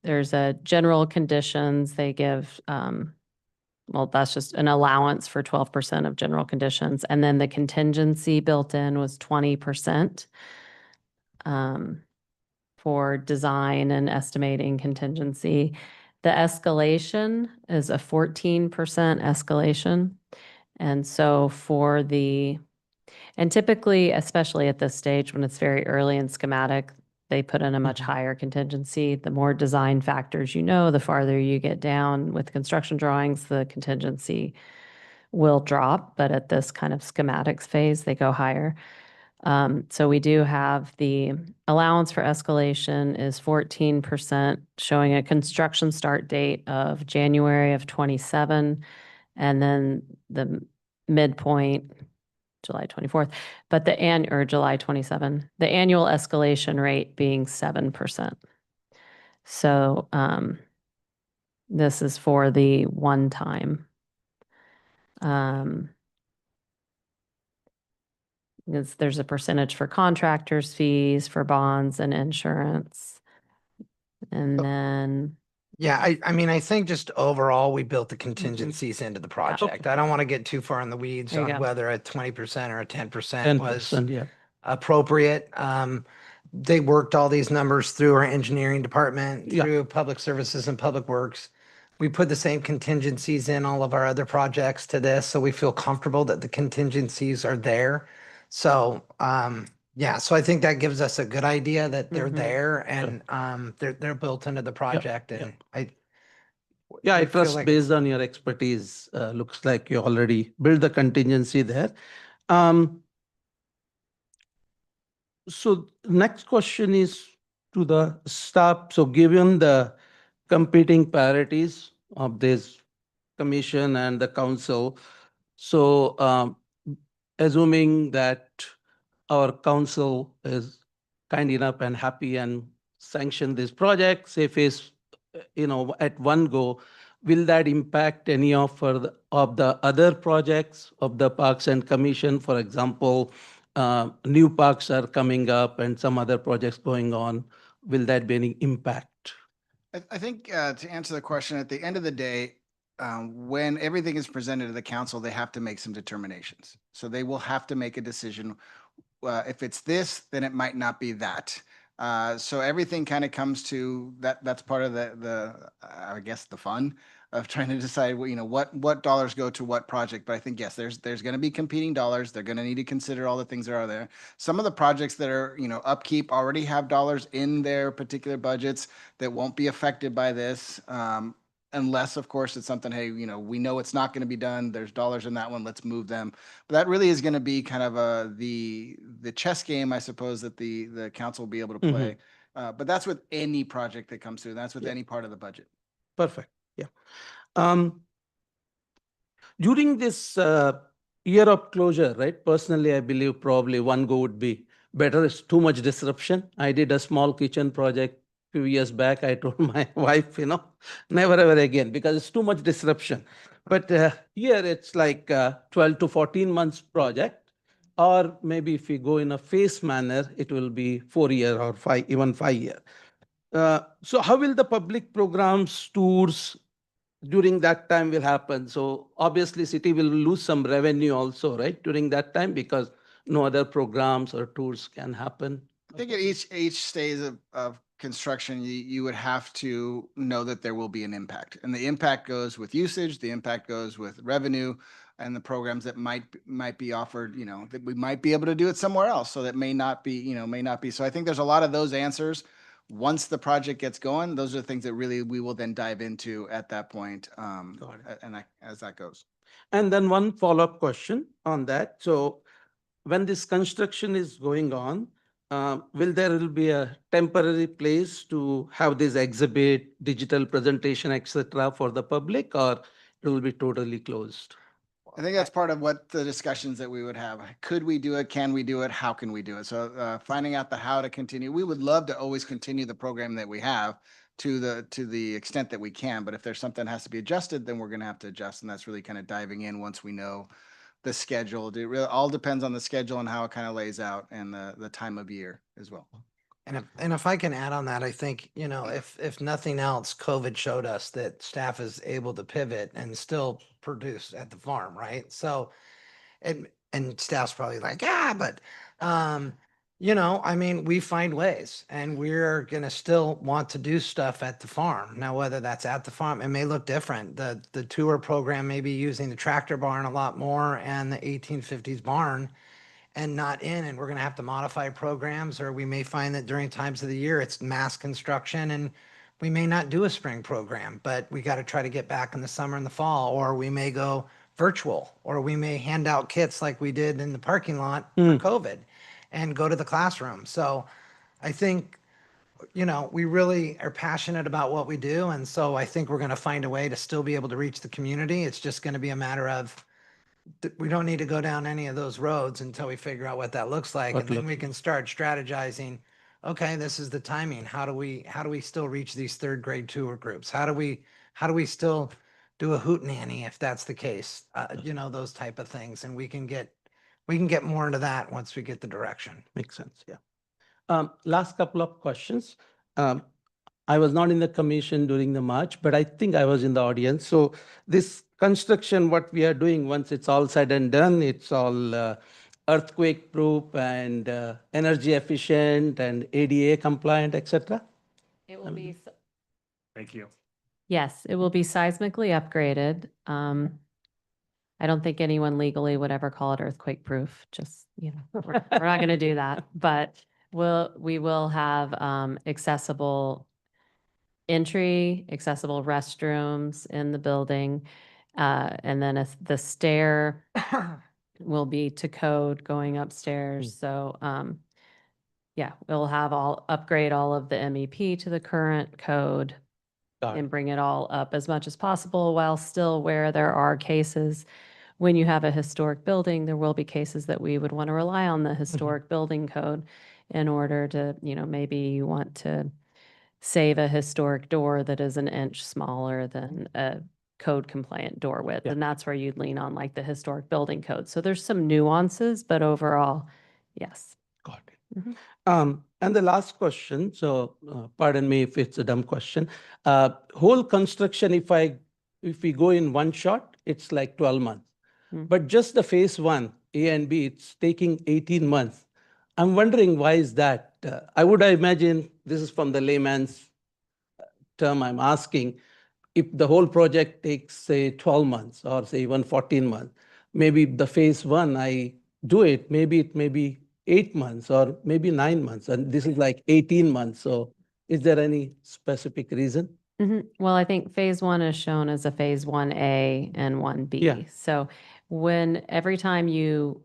there's a general conditions, they give, well, that's just an allowance for 12% of general conditions. And then the contingency built in was 20%. For design and estimating contingency. The escalation is a 14% escalation. And so and typically, especially at this stage when it's very early and schematic, they put in a much higher contingency. The more design factors the farther you get down with construction drawings, the contingency will drop. But at this kind of schematics phase, they go higher. So we do have the allowance for escalation is 14%, showing a construction start date of January of 27, and then the midpoint, July 24th, but July 27, the annual escalation rate being 7%. So this is for the one time. There's a percentage for contractors' fees, for bonds and insurance. And then, Yeah, I mean, I think just overall, we built the contingencies into the project. I don't want to get too far in the weeds There you on go. whether a 20% or a 10% was 10%, yeah. appropriate. They worked all these numbers through our engineering department, Yeah. through public services and public works. We put the same contingencies in all of our other projects to this, so we feel comfortable that the contingencies are there. So, yeah, so I think that gives us a good idea that they're Mhm. there and they're built into the project. yeah. And Yeah, I we feel trust like- based on your expertise, looks like you already built the contingency there. So next question is to the staff. So given the competing priorities of this commission and the council, so assuming that our council is kind enough and happy and sanction this project, say phase, at one go, will that impact any of the other projects of the Parks and Commission? For example, new parks are coming up and some other projects going on. Will that be any impact? I think to answer the question, at the end of the day, when everything is presented to the council, they have to make some determinations. So they will have to make a decision. If it's this, then it might not be that. So everything kind of comes to that. That's part of I guess the fun of trying to decide what dollars go to what project. But I think yes, there's going to be competing dollars. They're going to need to consider all the things that are there. Some of the projects that are upkeep already have dollars in their particular budgets that won't be affected by this. Unless, of course, it's something, hey, we know it's not going to be done. There's dollars in that one. Let's move them. But that really is going to be kind of the chess game, I suppose, that the council will be able to play. But that's with any project that comes through. That's with any part of the budget. Perfect. Yeah. During this year of closure, right? Personally, I believe probably one go would be better. It's too much disruption. I did a small kitchen project few years back. I told my wife, never ever again, because it's too much disruption. But here it's like 12 to 14 months project, or maybe if we go in a phase manner, it will be 4 year or even 5 year. So how will the public programs, tours during that time will happen? So obviously city will lose some revenue also, right? During that time, because no other programs or tours can happen. I think at each stage of construction, you would have to know that there will be an impact, and the impact goes with usage, the impact goes with revenue, and the programs that might be offered, that we might be able to do it somewhere else. So that may not be. So I think there's a lot of those answers. Once the project gets going, those are the things that really we will then dive into at that point, as that goes. And then one follow-up question on that. So when this construction is going on, will there will be a temporary place to have this exhibit, digital presentation, etc. for the public, or it will be totally closed? I think that's part of what the discussions that we would have. Could we do it? Can we do it? How can we do it? So finding out the how to continue. We would love to always continue the program that we have to the extent that we can. But if there's something that has to be adjusted, then we're going to have to adjust. And that's really kind of diving in once we know the schedule. It really all depends on the schedule and how it kind of lays out and the time of year as well. And if I can add on that, I think, you know, if nothing else, COVID showed us that staff is able to pivot and still produce at the farm, right? So, and staff's probably like, yeah, but, you know, I mean, we find ways and we're gonna still want to do stuff at the farm. Now, whether that's at the farm, it may look different. The tour program may be using the tractor barn a lot more and the 1850s barn and not in, and we're gonna have to modify programs, or we may find that during times of the year, it's mass construction and we may not do a spring program, but we gotta try to get back in the summer and the fall, or we may go virtual, or we may hand out kits like we did in the parking lot for COVID and go to the classroom. So I think, you know, we really are passionate about what we do. And so I think we're gonna find a way to still be able to reach the community. It's just gonna be a matter of we don't need to go down any of those roads until we figure out what that looks like. What And then look- we can start strategizing, okay, this is the timing. How do we still reach these third grade tour groups? How do we still do a hootenanny if that's the case? You know, those type of things. And we can get more into that once we get the direction. Makes sense, yeah. Last couple of questions. I was not in the commission during the march, but I think I was in the audience. So this construction, what we are doing, once it's all said and done, it's all earthquake proof and energy efficient and ADA compliant, etc. It will be, Thank you. yes, it will be seismically upgraded. I don't think anyone legally would ever call it earthquake proof, just, you know, we're not going to do that. But we will have accessible entry, accessible restrooms in the building. And then the stair will be to code going upstairs. So yeah, we'll have upgrade all of the MEP to the current code Got it. and bring it all up as much as possible, while still where there are cases. When you have a historic building, there will be cases that we would want to rely on the historic building code in order to, you know, maybe you want to save a historic door that is an inch smaller than a code compliant door width. Yeah. And that's where you'd lean on like the historic building code. So there's some nuances, but overall, yes. Got it. Mhm. And the last question, so pardon me if it's a dumb question. Whole construction, if we go in one shot, it's like 12 months. But just the phase 1, A and B, it's taking 18 months. I'm wondering why is that? I would imagine, this is from the layman's term I'm asking, if the whole project takes, say, 12 months or say even 14 months, maybe the phase 1, I do it, maybe it may be 8 months or maybe 9 months, and this is like 18 months. So is there any specific reason? Well, I think phase 1 is shown as a phase 1A and 1B. Yeah. So every time you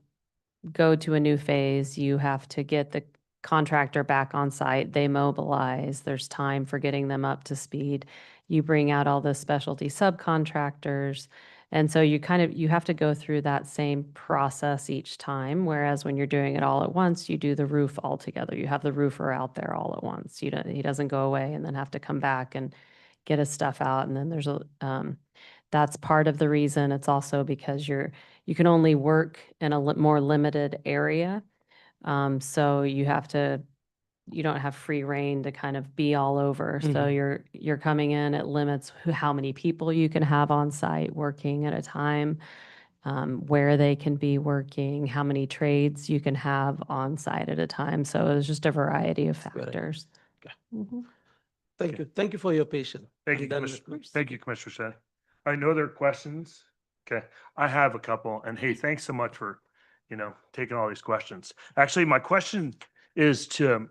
go to a new phase, you have to get the contractor back on site. They mobilize. There's time for getting them up to speed. You bring out all the specialty subcontractors. And so you have to go through that same process each time. Whereas when you're doing it all at once, you do the roof all together. You have the roofer out there all at once. He doesn't go away and then have to come back and get his stuff out. And then that's part of the reason. It's also because you can only work in a more limited area. So you don't have free reign to kind of be all over. So you're coming in, it limits how many people you can have on site working at a time, where they can be working, how many trades you can have on site at a time. So it's just a variety of factors. Okay. Mhm. Thank you. Thank you for your patience. Thank you, I'm done with Commissioner. this. Thank you, Commissioner Shen. I know there are questions. Okay, I have a couple, and hey, thanks so much for, taking all these questions. Actually, my question is to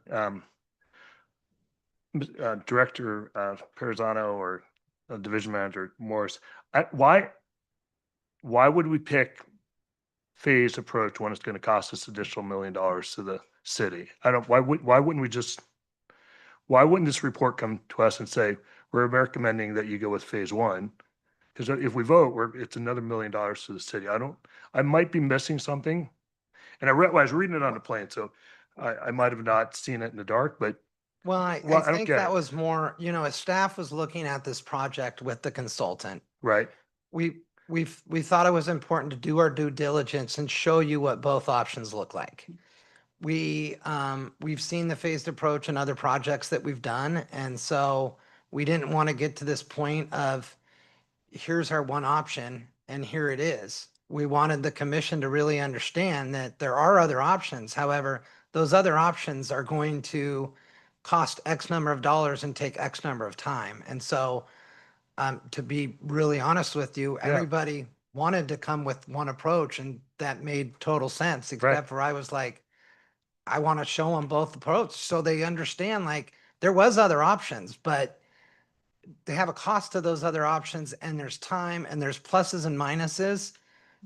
Director Perizano or Division Manager Morris. Why would we pick phased approach when it's going to cost us additional $1 million to the city. Why wouldn't we just, why wouldn't this report come to us and say, we're recommending that you go with phase one? Because if we vote, it's another $1 million to the city. I might be missing something. And I was reading it on the plane, so I might have not seen it in the dark, but Well, I Well, I don't think get that it. was more, as staff was looking at this project with the consultant, right, we thought it was important to do our due diligence and show you what both options look like. We've seen the phased approach in other projects that we've done, and so we didn't want to get to this point of here's our one option and here it is. We wanted the commission to really understand that there are other options. However, those other options are going to cost X number of dollars and take X number of time. And so, to be really honest with you, Yeah. everybody wanted to come with one approach, and that made total sense, except for I was like, I want to show them both approaches so they understand like there was other options, but they have a cost to those other options, and there's time and there's pluses and minuses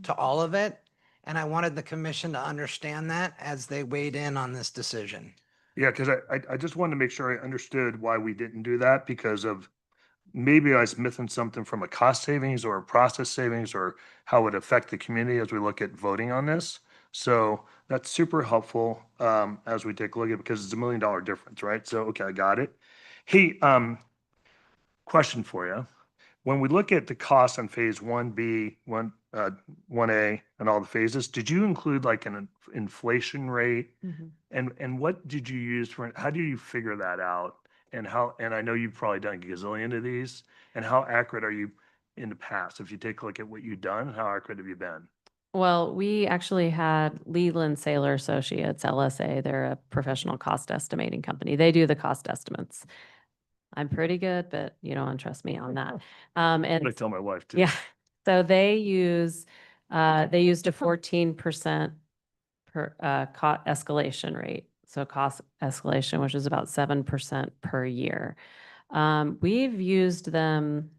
to all of it. And I wanted the commission to understand that as they weighed in on this decision. yeah, because I just wanted to make sure I understood why we didn't do that, because of maybe I was missing something from a cost savings or a process savings, or how it would affect the community as we look at voting on this. So that's super helpful as we take a look at it, because it's $1 million difference, right? So, okay, I got it. Hey, question for you. When we look at the costs on phase 1B, 1A and all the phases, did you include like an inflation rate? And what did you use for, how do you figure that out? And I know you've probably done a gazillion of these, and how accurate are you in the past? If you take a look at what you've done, how accurate have you been? Well, we actually had Leland Saylor Associates, LSA. They're a professional cost estimating company. They do the cost estimates. I'm pretty good, but you don't want to trust me on that. I And tell my wife too. yeah, so they used a 14% escalation rate. So cost escalation, which is about 7% per year. We've used them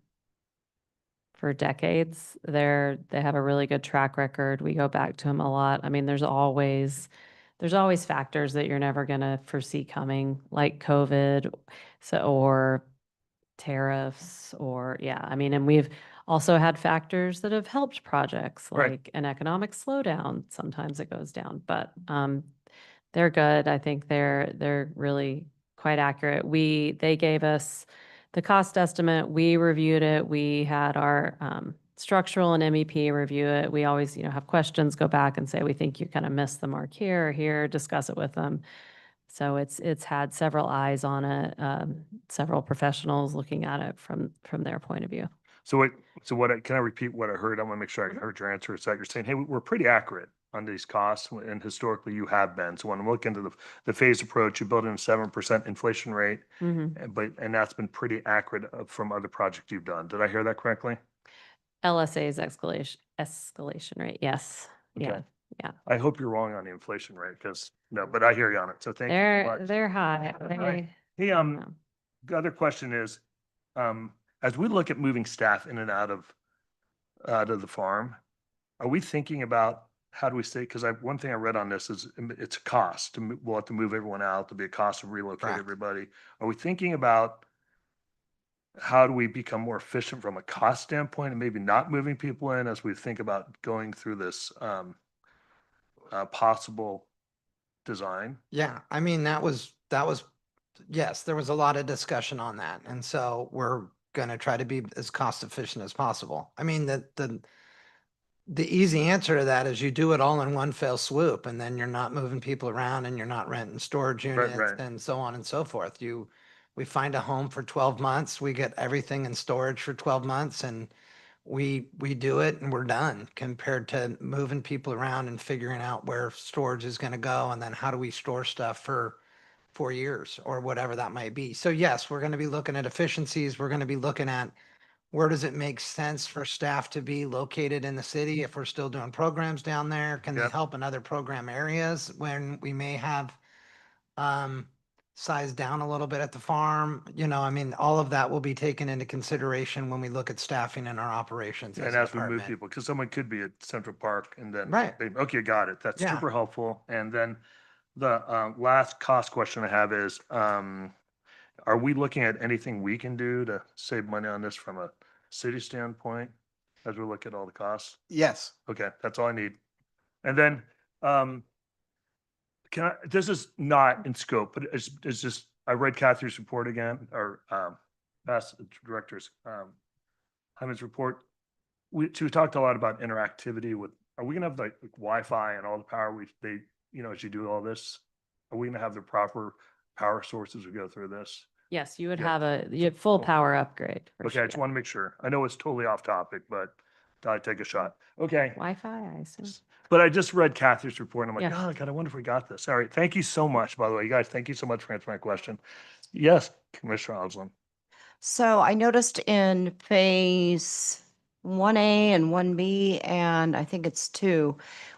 for decades. They have a really good track record. We go back to them a lot. I mean, there's always factors that you're never going to foresee coming, like COVID, or tariffs, or I mean, and we've also had factors that have helped projects, Right. like an economic slowdown. Sometimes it goes down, but they're good. I think they're really quite accurate. They gave us the cost estimate. We reviewed it. We had our structural and MEP review it. We always, have questions, go back and say, we think you kind of missed the mark here or here, discuss it with them. So it's had several eyes on it, several professionals looking at it from their point of view. So can I repeat what I heard? I want to make sure I heard your answer. It's that you're saying, hey, we're pretty accurate on these costs, and historically you have been. So when I'm looking into the phased approach, you build in a 7% inflation rate, and that's been pretty accurate from other projects you've done. Did I hear that correctly? LSA's escalation rate, yes. Okay. Yeah. I hope you're wrong on the inflation rate, but I hear you on it. So thank you so much. They're high. Right. Hey, the other question is, as we look at moving staff in and out of the farm, are we thinking about how do we stay? Because one thing I read on this is it's a cost we'll have to move everyone out. There'll be a cost to relocate Correct. everybody. Are we thinking about how do we become more efficient from a cost standpoint, and maybe not moving people in as we think about going through this possible design? Yeah, I mean, that was, yes, there was a lot of discussion on that. And so we're going to try to be as cost efficient as possible. I mean, the easy answer to that is you do it all in one fell swoop, and then you're not moving people around and you're not renting storage units right. and so on and so forth. We find a home for 12 months, we get everything in storage for 12 months, and we do it and we're done, compared to moving people around and figuring out where storage is going to go. And then how do we store stuff for 4 years or whatever that might be. So yes, we're going to be looking at efficiencies. We're going to be looking at where does it make sense for staff to be located in the city if we're still doing programs down there? Can they Yep. help in other program areas when we may have sized down a little bit at the farm? I mean, all of that will be taken into consideration when we look at staffing in our operations. And as a as we move department. people, because someone could be at Central Park and then, Right. okay, got it. That's Yeah. super helpful. And then The last cost question I have is, are we looking at anything we can do to save money on this from a city standpoint as we look at all the costs? Yes. Okay, that's all I need. And then, this is not in scope, but it's just, I read Kathy's report again, or, past directors, Hyman's report. We talked a lot about interactivity with, are we gonna have like Wi-Fi and all the power as you do all this? Are we gonna have the proper power sources we go through this? Yes, you would Yeah. have you have full Cool. power upgrade. for Okay, I just sure. want to make sure. I know it's totally off topic, but I'd take a shot. Okay. Wi-Fi, I assume. But I just read Kathy's report and I'm like, Yeah. oh God, I wonder if we got this. All right. Thank you so much, by the way. You guys, thank you so much for answering my question. Yes, Commissioner Osland. So I noticed in phase 1A and 1B, and I think it's 2,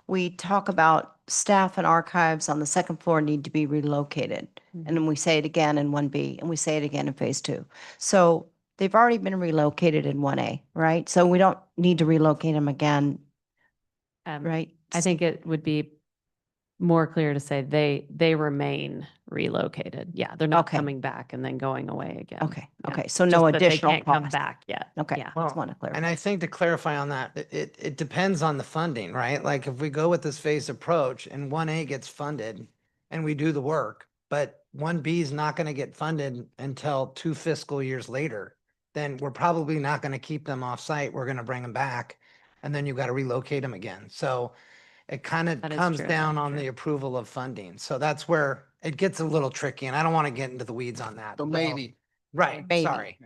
we talk about staff and archives on the second floor need to be relocated. And then we say it again in 1B, and we say it again in phase 2. So they've already been relocated in 1A, right? So we don't need to relocate them again, right? I think it would be more clear to say they remain relocated. Yeah, they're not Okay. coming back and then going away again. Okay, Yeah. okay, so Just no that they additional can't come cost. back yet. Okay, Yeah. just want to clarify. And I think to clarify on that, it depends on the funding, right? Like if we go with this phased approach and 1A gets funded and we do the work, but 1B is not going to get funded until 2 fiscal years later, then we're probably not going to keep them off site. We're going to bring them back and then you've got to relocate them again. So it kind of That is comes true, down that's on true. the approval of funding. So that's where it gets a little tricky and I don't want to get into the weeds on that. So maybe. Right, Maybe. sorry.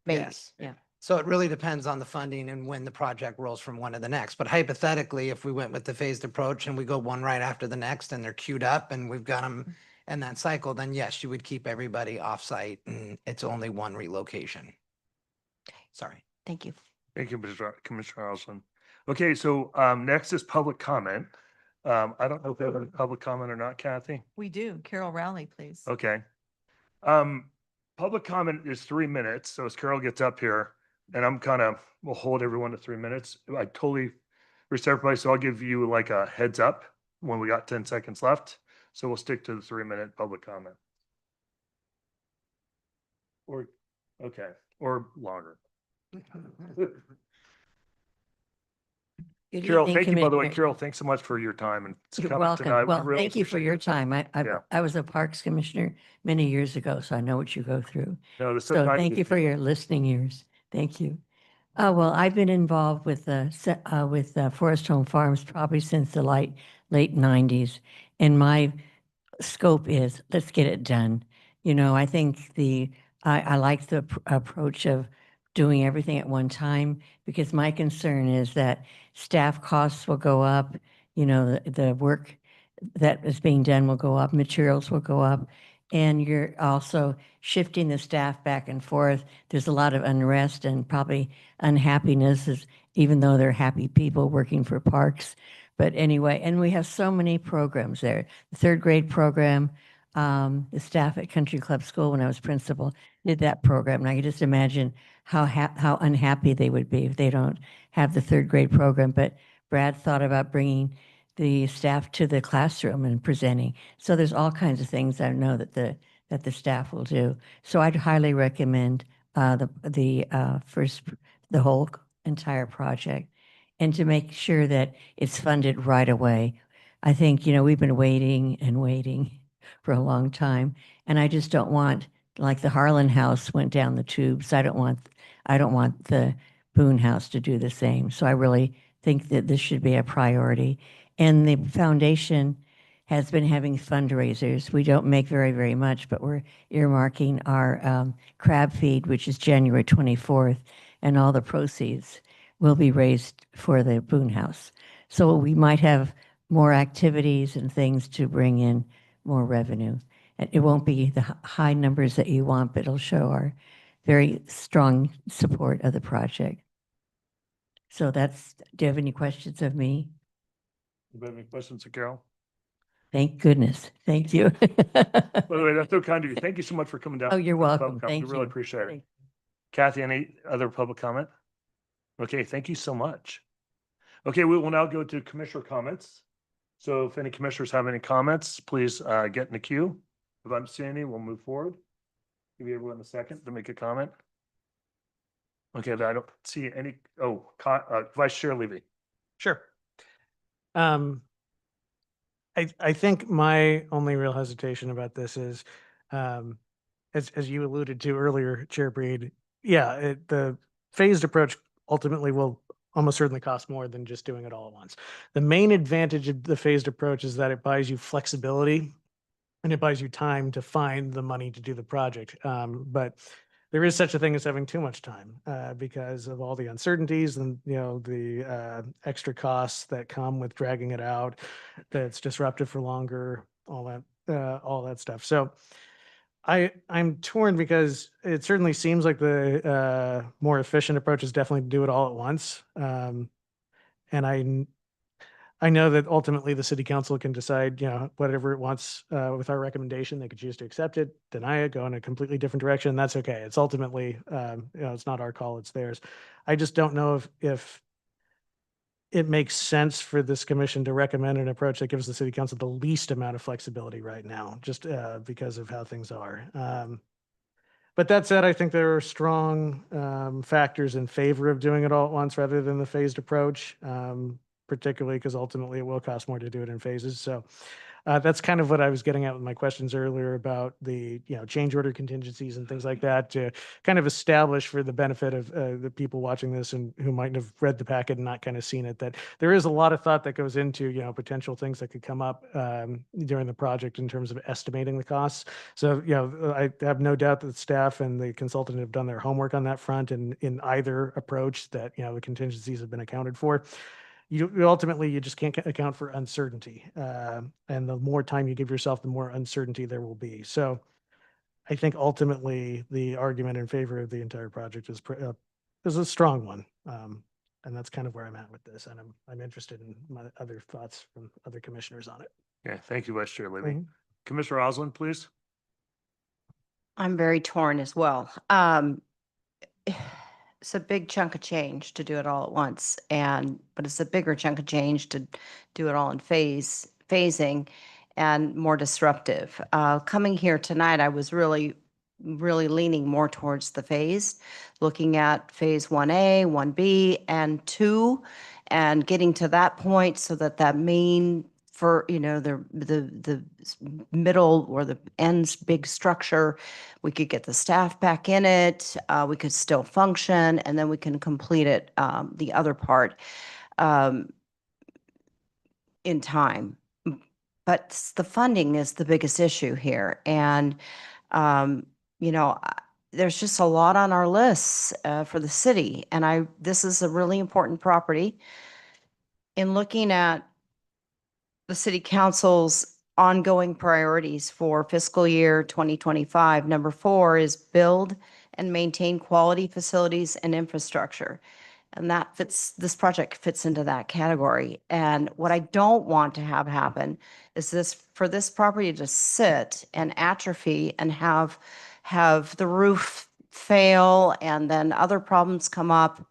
Maybe. Yes. Yeah. So it really depends on the funding and when the project rolls from one to the next. But hypothetically, if we went with the phased approach and we go one right after the next and they're queued up and we've got them in that cycle, then yes, you would keep everybody offsite and it's only one relocation. Sorry. Thank you. Thank you, Commissioner Osland. Okay, so next is public comment. I don't know if we have any public comment or not, Kathy. We do. Carol Rowley, please. Okay. Public comment is 3 minutes. So as Carol gets up here and we'll hold everyone to 3 minutes. I totally respect everybody. So I'll give you like a heads up when we got 10 seconds left. So we'll stick to the 3-minute public comment. Or longer. Good Carol, evening, thank you, by the way. Commissioner. Carol, thanks so much for your time and You're coming welcome. tonight. We Well, really thank you for appreciate your it. time. Yeah. I was a Parks Commissioner many years ago, so I know what you go through. No, this is So not thank easy. you for your listening ears. Thank you. Well, I've been involved with Forest Home Farms probably since the late 90s. And my scope is, let's get it done. You know, I think I like the approach of doing everything at one time, because my concern is that staff costs will go up, you know, the work that is being done will go up, materials will go up, and you're also shifting the staff back and forth. There's a lot of unrest and probably unhappiness, even though they're happy people working for parks. But anyway, and we have so many programs there. The 3rd grade program, the staff at Country Club School, when I was principal, did that program. And I could just imagine how unhappy they would be if they don't have the 3rd grade program. But Brad thought about bringing the staff to the classroom and presenting. So there's all kinds of things I know that the staff will do. So I'd highly recommend the whole entire project, and to make sure that it's funded right away. I think, you know, we've been waiting and waiting for a long time, and I just don't want, like the Harlan House went down the tubes. I don't want the Boone House to do the same. So I really think that this should be a priority. And the foundation has been having fundraisers. We don't make very, very much, but we're earmarking our crab feed, which is January 24th, and all the proceeds will be raised for the Boone House. So we might have more activities and things to bring in more revenue. And it won't be the high numbers that you want, but it'll show our very strong support of the project. So do you have any questions of me? You have any questions for Carol? Thank goodness. Thank you. By the way, that's so kind of you. Thank you so much for coming down. Oh, you're for the welcome. public comment. Thank We really you. appreciate it. Thank- Kathy, any other public comment? Okay, thank you so much. Okay, we will now go to commissioner comments. So if any commissioners have any comments, please get in the queue. If I'm seeing any, we'll move forward. Give everyone a second to make a comment. Okay, I don't see any, Vice Chair Levy. Sure. I think my only real hesitation about this is, as you alluded to earlier, Chair Breed, the phased approach ultimately will almost certainly cost more than just doing it all at once. The main advantage of the phased approach is that it buys you flexibility and it buys you time to find the money to do the project. But there is such a thing as having too much time because of all the uncertainties and the extra costs that come with dragging it out. That's disruptive for longer. All that stuff. So I'm torn because it certainly seems like the more efficient approach is definitely to do it all at once. And I know that ultimately the city council can decide, whatever it wants with our recommendation. They could choose to accept it, deny it, go in a completely different direction. That's okay. It's ultimately, it's not our call, it's theirs. I just don't know if it makes sense for this commission to recommend an approach that gives the city council the least amount of flexibility right now, just because of how things are. But that said, I think there are strong factors in favor of doing it all at once rather than the phased approach. Particularly because ultimately it will cost more to do it in phases. So that's kind of what I was getting at with my questions earlier about the change order contingencies and things like that, to kind of establish for the benefit of the people watching this and who might have read the packet and not kind of seen it, that there is a lot of thought that goes into potential things that could come up during the project in terms of estimating the costs. So I have no doubt that the staff and the consultant have done their homework on that front, and in either approach that the contingencies have been accounted for. You ultimately, you just can't account for uncertainty. And the more time you give yourself, the more uncertainty there will be. So I think ultimately the argument in favor of the entire project is a strong one. And that's kind of where I'm at with this. And I'm interested in my other thoughts from other commissioners on it. Okay, thank you, Vice Chair Levy. Mhm. Commissioner Osland, please. I'm very torn as well. It's a big chunk of change to do it all at once, but it's a bigger chunk of change to do it all in phasing and more disruptive. Coming here tonight, I was really leaning more towards the phased, looking at phase 1A, 1B, and 2, and getting to that point so that main for the middle or the ends big structure, we could get the staff back in it, we could still function, and then we can complete it, the other part in time. But the funding is the biggest issue here, and there's just a lot on our lists for the city, and this is a really important property. In looking at the city council's ongoing priorities for fiscal year 2025. Number 4 is build and maintain quality facilities and infrastructure. And this project fits into that category. And what I don't want to have happen is for this property to sit and atrophy and have the roof fail and then other problems come up.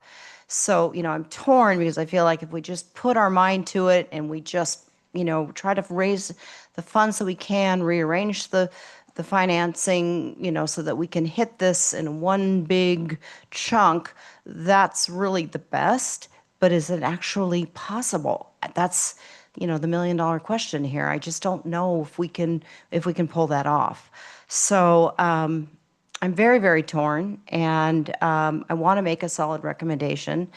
So, I'm torn because I feel like if we just put our mind to it and we just try to raise the funds so we can rearrange the financing, so that we can hit this in one big chunk, that's really the best. But is it actually possible? That's, the $1 million question here. I just don't know if we can pull that off. So, I'm very, very torn, and I want to make a solid recommendation.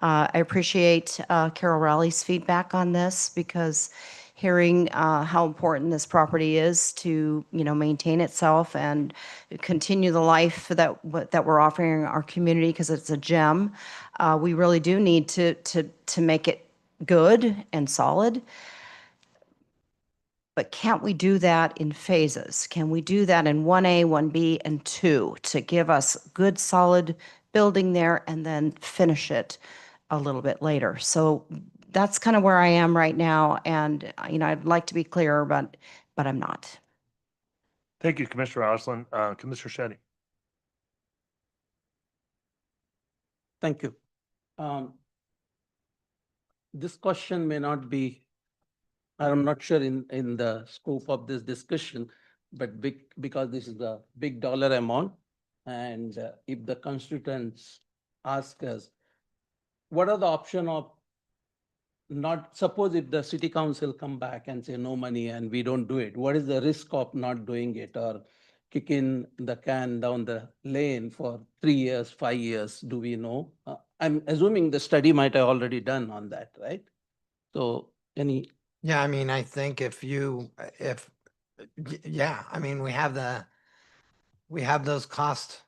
I appreciate Carol Rowley's feedback on this, because hearing how important this property is to maintain itself and continue the life that we're offering our community, because it's a gem. We really do need to make it good and solid. But can't we do that in phases? Can we do that in 1A, 1B, and 2 to give us good, solid building there and then finish it a little bit later? So that's kind of where I am right now. And, I'd like to be clearer, but I'm not. Thank you, Commissioner Osland. Commissioner Shetty. Thank you. This question may not be I'm not sure in the scope of this discussion, but because this is a big dollar amount. And if the constituents ask us, what are the option of not, suppose if the city council come back and say no money and we don't do it, what is the risk of not doing it or kicking the can down the lane for 3 years, 5 years? Do we know? I'm assuming the study might have already done on that, right? So any, Yeah, I mean, I think if yeah, I mean, we have those cost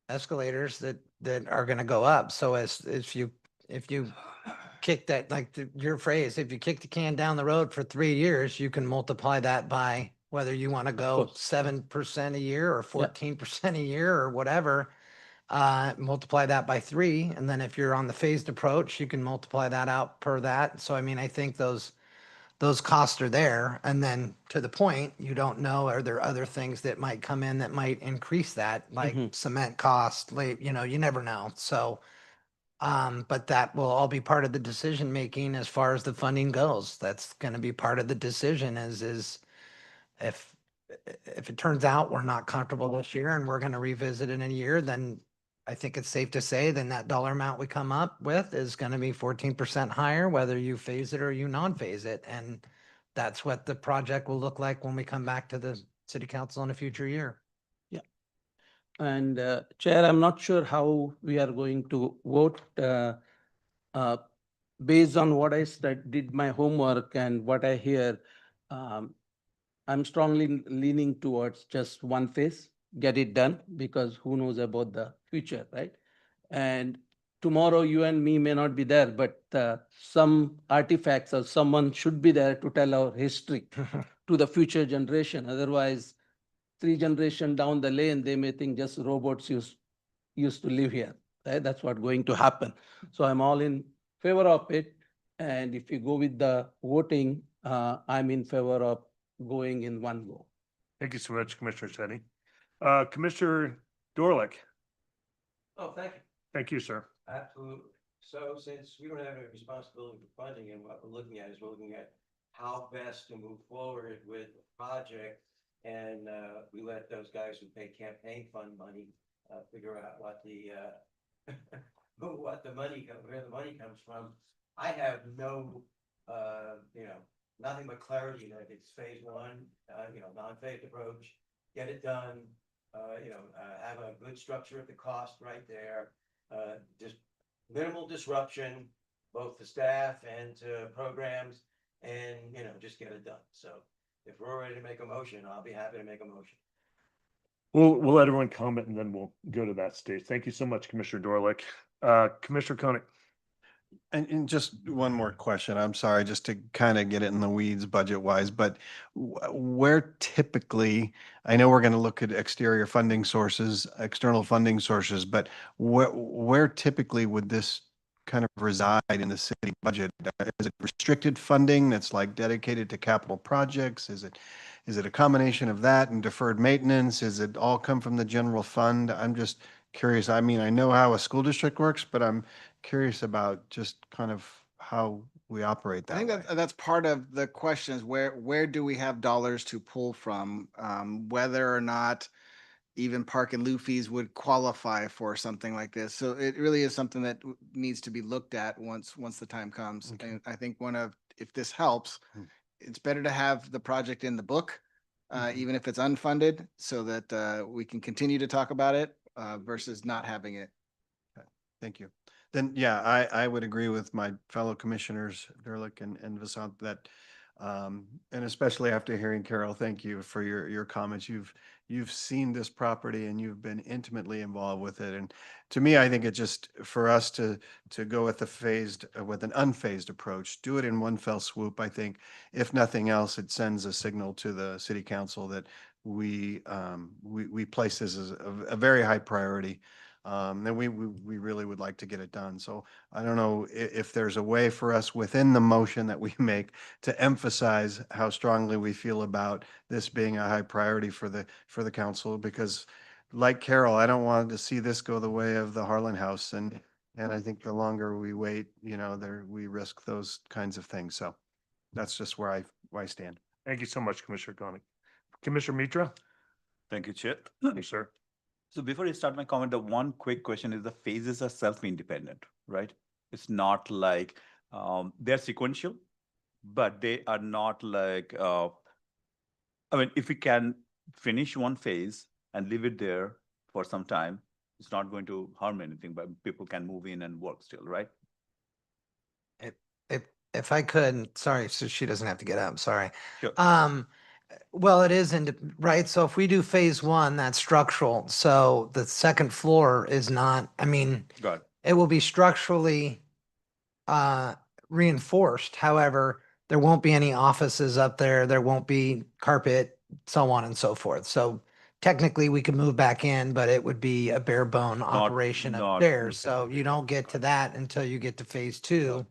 escalators that are gonna go up. So as if you kick that, like your phrase, if you kick the can down the road for 3 years, you can multiply that by whether you want to go course. 7% a year or Yeah. 14% a year or whatever. Multiply that by 3, and then if you're on the phased approach, you can multiply that out per that. So I mean, I think those costs are there. And then to the point, you don't know, are there other things that might come in that might increase that, like Mhm. cement cost, you never know. So, but that will all be part of the decision making as far as the funding goes. That's going to be part of the decision is if, if it turns out we're not comfortable this year and we're going to revisit it in a year, then I think it's safe to say then that dollar amount we come up with is going to be 14% higher, whether you phase it or you non-phase it. And that's what the project will look like when we come back to the city council in a future year. And Chair, I'm not sure how we are going to vote uh, based on what I did my homework and what I hear. I'm strongly leaning towards just one phase, get it done, because who knows about the future, right? And tomorrow you and me may not be there, but some artifacts or someone should be there to tell our history to the future generation. Otherwise, 3 generations down the lane, they may think just robots used to live here. Right? That's what going to happen. So I'm all in favor of it. And if you go with the voting, I'm in favor of going in one go. Thank you so much, Commissioner Teddy. Commissioner Dorlick, Oh, thank you. thank you, sir. Absolutely. So since we don't have a responsibility for funding, and what we're looking at is we're looking at how best to move forward with the project. And we let those guys who pay campaign fund money figure out what the where the money comes from. I have no nothing but clarity that it's phase 1, non-phased approach, get it done, have a good structure of the cost right there, just minimal disruption, both to staff and to programs, and, just get it done. So if we're ready to make a motion, I'll be happy to make a motion. We'll let everyone comment and then we'll go to that stage. Thank you so much, Commissioner Dorlick. Commissioner Koenig. And just one more question. I'm sorry, just to kind of get it in the weeds budget wise, but where typically, I know we're going to look at external funding sources, but where typically would this kind of reside in the city budget? Is it restricted funding that's like dedicated to capital projects? Is it a combination of that and deferred maintenance? Is it all come from the general fund? I'm just curious. I mean, I know how a school district works, but I'm curious about just kind of how we operate I that think way. that's part of the question is where do we have dollars to pull from? Whether or not even park and lieu fees would qualify for something like this. So it really is something that needs to be looked at once the time comes. Okay. And I think if this helps, it's better to have the project in the book, even if it's unfunded, so that we can continue to talk about it versus not having it. Thank you. Then, yeah, I would agree with my fellow commissioners, Derlick and Vasant, that, and especially after hearing Carol, thank you for your comments. You've seen this property and you've been intimately involved with it. And to me, I think it just, for us to go with with an unphased approach, do it in one fell swoop, I think, if nothing else, it sends a signal to the city council that we place this as a very high priority. Then we really would like to get it done. So I don't know if there's a way for us within the motion that we make to emphasize how strongly we feel about this being a high priority for the council, because like Carol, I don't want to see this go the way of the Harlan House. And I think the longer we wait, we risk those kinds of things. So that's just where why stand? Thank you so much, Commissioner Koenig. Commissioner Mitra? Thank you, Chair. Thank you, sir. So before I start my comment, the one quick question is the phases are self-independent, right? It's not like they're sequential, but they are not like, I mean, if we can finish one phase and leave it there for some time, it's not going to harm anything, but people can move in and work still, right? If I could, sorry, so she doesn't have to get up, sorry. Sure. Well, it is right? So if we do phase one, that's structural. So the second floor is not, I mean, Got it. it will be structurally reinforced. However, there won't be any offices up there. There won't be carpet, so on and so forth. So technically we could move back in, but it would be a bare bone operation not- upstairs. So you don't get to that until you get to phase two.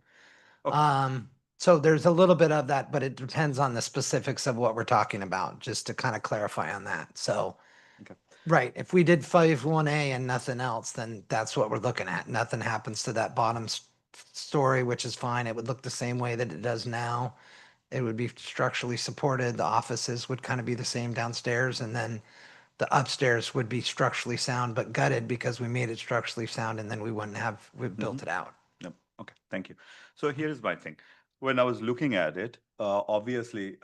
Okay. So there's a little bit of that, but it depends on the specifics of what we're talking about, just to kind of clarify on that. So, Okay. right, if we did phase 1A and nothing else, then that's what we're looking at. Nothing happens to that bottom story, which is fine. It would look the same way that it does now. It would be structurally supported. The offices would kind of be the same downstairs, and then the upstairs would be structurally sound, but gutted because we made it structurally sound, and then we built it out. Yep. Okay, thank you. So here's my thing. When I was looking at it, obviously,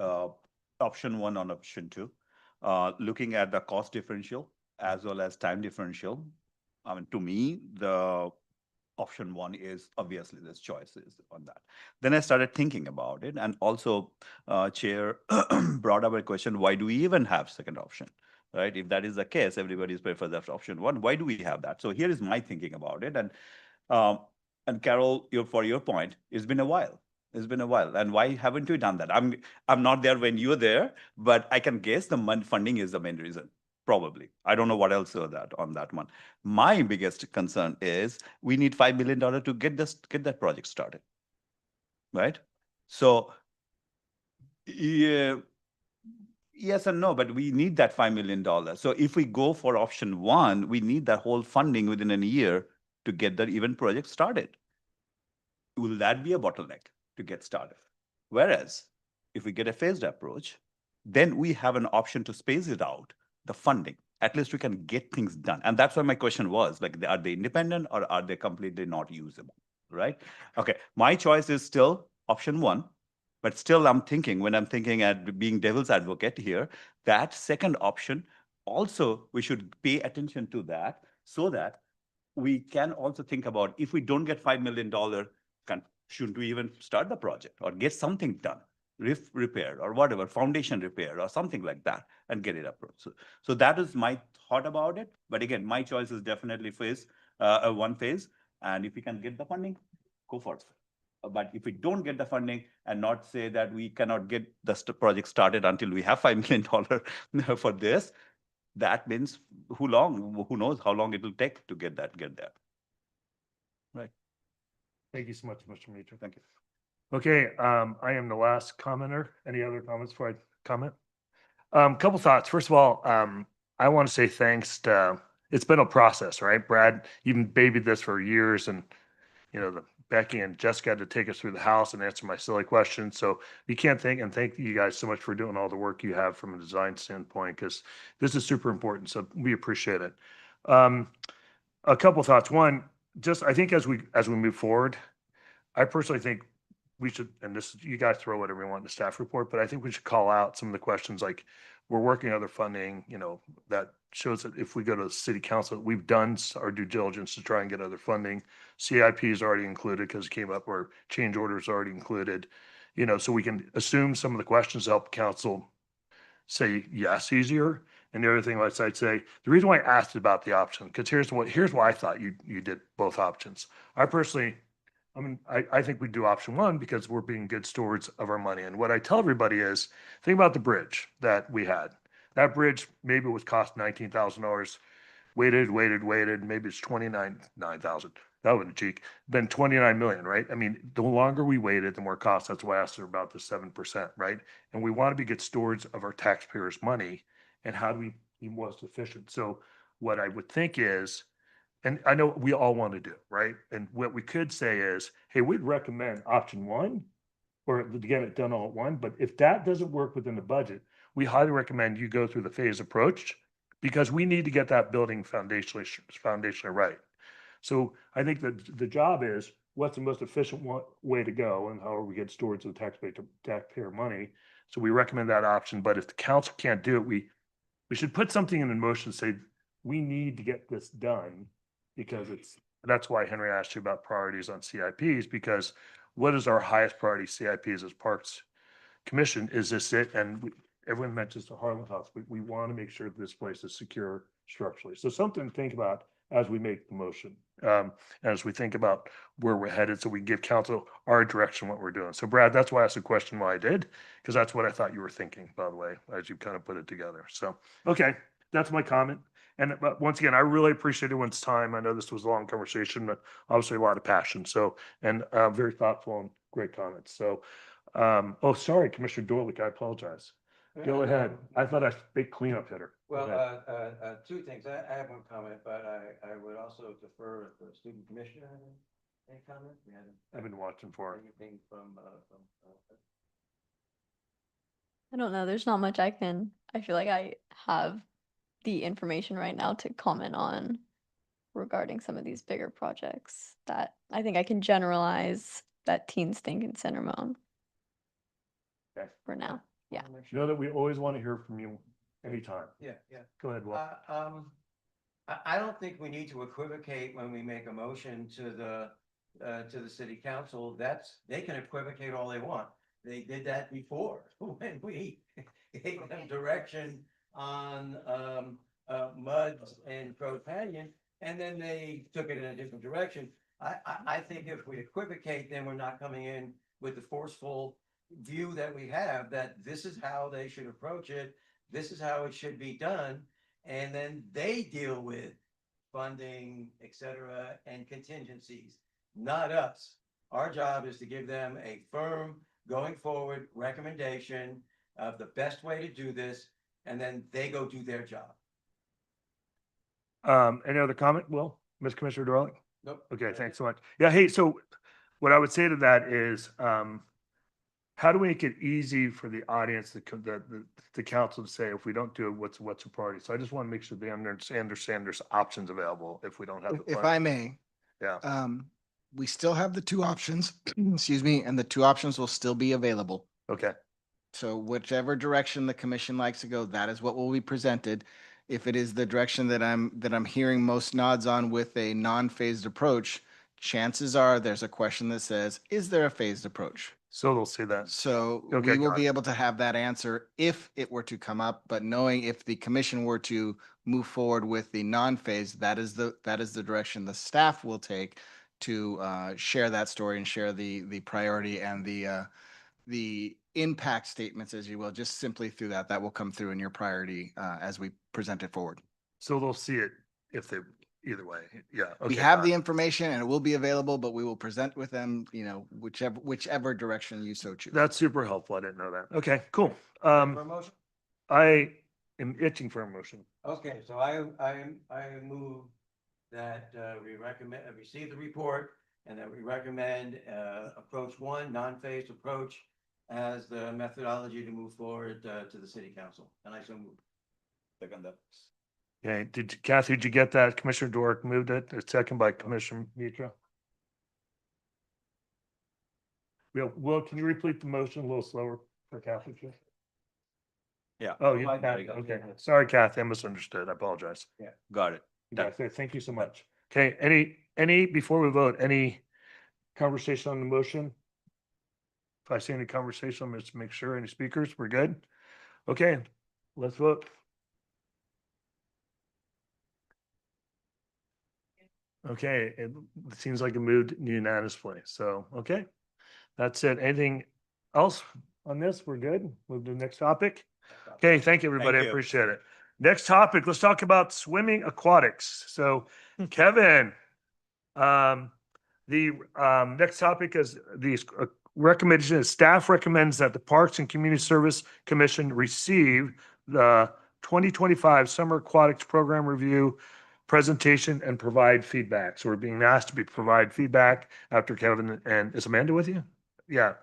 option one on option two, looking at the cost differential as well as time differential. I mean, to me, the option one is obviously there's choices on that. Then I started thinking about it, and also Chair brought up a question, why do we even have second option? Right? If that is the case, everybody's prefer that option one. Why do we have that? So here is my thinking about it. And Carol, for your point, it's been a while. It's been a while. And why haven't we done that? I'm not there when you're there, but I can guess the funding is the main reason. Probably. I don't know what else on that one. My biggest concern is we need $5 million to get that project started. Right? So yeah, yes and no, but we need that $5 million. So if we go for option one, we need that whole funding within a year to get that even project started. Will that be a bottleneck to get started? Whereas if we get a phased approach, then we have an option to space it out, the funding. At least we can get things done. And that's why my question was, like, are they independent or are they completely not usable, right? Okay, my choice is still option one, but still I'm thinking, when I'm thinking at being devil's advocate here, that second option, also we should pay attention to that so that we can also think about, if we don't get $5 million, shouldn't we even start the project or get something done, repaired or whatever, foundation repair or something like that, and get it approved. So that is my thought about it. But again, my choice is definitely one phase. And if we can get the funding, go for it. But if we don't get the funding and not say that we cannot get the project started until we have $5 million for this, that means who knows how long it will take to get there. Right. Thank you so much, Mr. Mitra. Thank you. Okay, I am the last commenter. Any other comments before I comment? Couple thoughts. First of all, I want to say thanks to, it's been a process, right? Brad, you've babied this for years, and Becky and Jessica had to take us through the house and answer my silly questions. So you can't thank you guys so much for doing all the work you have from a design standpoint, because this is super important. So we appreciate it. A couple thoughts. One, just I think as we move forward, I personally think we should, and this, you guys throw whatever you want in the staff report, but I think we should call out some of the questions, like we're working on other funding, that shows that if we go to the city council, we've done our due diligence to try and get other funding. CIP is already included because it came up, or change orders already included, so we can assume some of the questions to help council say yes easier. And the other thing I'd say, the reason why I asked about the option, because here's why I thought you did both options. I think we do option one because we're being good stewards of our money. And what I tell everybody is, think about the bridge that we had. That bridge, maybe it was cost $19,000, waited, maybe it's $29,000. That would have cheek. Then 29 million, right? I mean, the longer we waited, the more cost. That's why I asked her about the 7%, right? And we want to be good stewards of our taxpayers' money, and how do we be most efficient? So what I would think is, and I know we all want to do, right? And what we could say is, hey, we'd recommend option one, or to get it done all at one. But if that doesn't work within the budget, we highly recommend you go through the phase approach because we need to get that building foundationally right. So I think that the job is what's the most efficient way to go and however we get stewards of the taxpayer money. So we recommend that option. But if the council can't do it, we should put something in motion, say, we need to get this done because that's why Henry asked you about priorities on CIPs, because what is our highest priority CIPs as Parks Commission? Is this it? And everyone mentions the Harlan House. We want to make sure that this place is secure structurally. So something to think about as we make the motion, as we think about where we're headed, so we can give council our direction, what we're doing. So Brad, that's why I asked the question why I did, because that's what I thought you were thinking, by the way, as you kind of put it together. So, okay, that's my comment. And but once again, I really appreciate everyone's time. I know this was a long conversation, but obviously a lot of passion. So, and very thoughtful and great comments. So, oh, sorry, Commissioner Dorlick, I apologize. Go ahead. I thought I was a big cleanup hitter. Go Well, ahead. two things. I have one comment, but I would also defer to the student commissioner. Any comment? We haven't- I've been watching for it. Anything from. I don't know. There's not much I feel like I have the information right now to comment on regarding some of these bigger projects that I think I can generalize that teens think in Centermount Okay. for now. Yeah. You know that we always want to hear from you anytime. Yeah. Go ahead, Will. I don't think we need to equivocate when we make a motion to the city council. They can equivocate all they want. They did that before when we gave them direction on Muds and Crow Canyon, and then they took it in a different direction. I think if we equivocate, then we're not coming in with the forceful view that we have, that this is how they should approach it, this is how it should be done, and then they deal with funding, et cetera, and contingencies, not us. Our job is to give them a firm, going forward recommendation of the best way to do this, and then they go do their job. Any other comment, Will? Ms. Commissioner Dorlick? Nope. Okay, thanks so much. Yeah, hey, so what I would say to that is, how do we make it easy for the audience, the council to say, if we don't do it, what's a priority? So I just want to make sure they understand there's options available if we don't have. the If funds. I may, Yeah, we still have the two options, excuse me, and the two options will still be available. okay. So whichever direction the commission likes to go, that is what will be presented. If it is the direction that I'm hearing most nods on with a non-phased approach, chances are there's a question that says, is there a phased approach? So they'll see that. So Okay, we will got be it. able to have that answer if it were to come up, but knowing if the commission were to move forward with the non-phased, that is the direction the staff will take to share that story and share the priority and the impact statements, as you will, just simply through that will come through in your priority as we present it forward. So they'll see it if they, either way. Yeah. We okay, have got the it. information and it will be available, but we will present with them, whichever direction you so choose. That's super helpful. I didn't know that. Okay, cool. For a motion? I am itching for a motion. Okay, so I move that we receive the report and that we recommend approach one, non-phased approach as the methodology to move forward to the city council. And I so move. Second that. Okay, Kathy, did you get that? Commissioner Dorick moved it. It's second by Commissioner Mitra. Will, can you repeat the motion a little slower for Kathy? please? Yeah. Oh, you, I got Kathy, it. okay. Sorry, Kathy, I misunderstood. I apologize. Got it. Yeah, thank you so much. Okay, any, before we vote, any conversation on the motion? If I see any conversation, let's make sure. Any speakers? We're good? Okay, let's vote. Okay, it seems like it moved unanimously. So, okay, that's it. Anything else on this? We're good. Move to the next topic. Okay, thank you, everybody. I you. appreciate it. Next topic, let's talk about swimming aquatics. So, Kevin, the next topic is the recommendation is staff recommends that the Parks and Community Service Commission receive the 2025 Summer Aquatics Program Review presentation and provide feedback. So we're being asked to provide feedback after Kevin, and is Amanda with you? Yeah,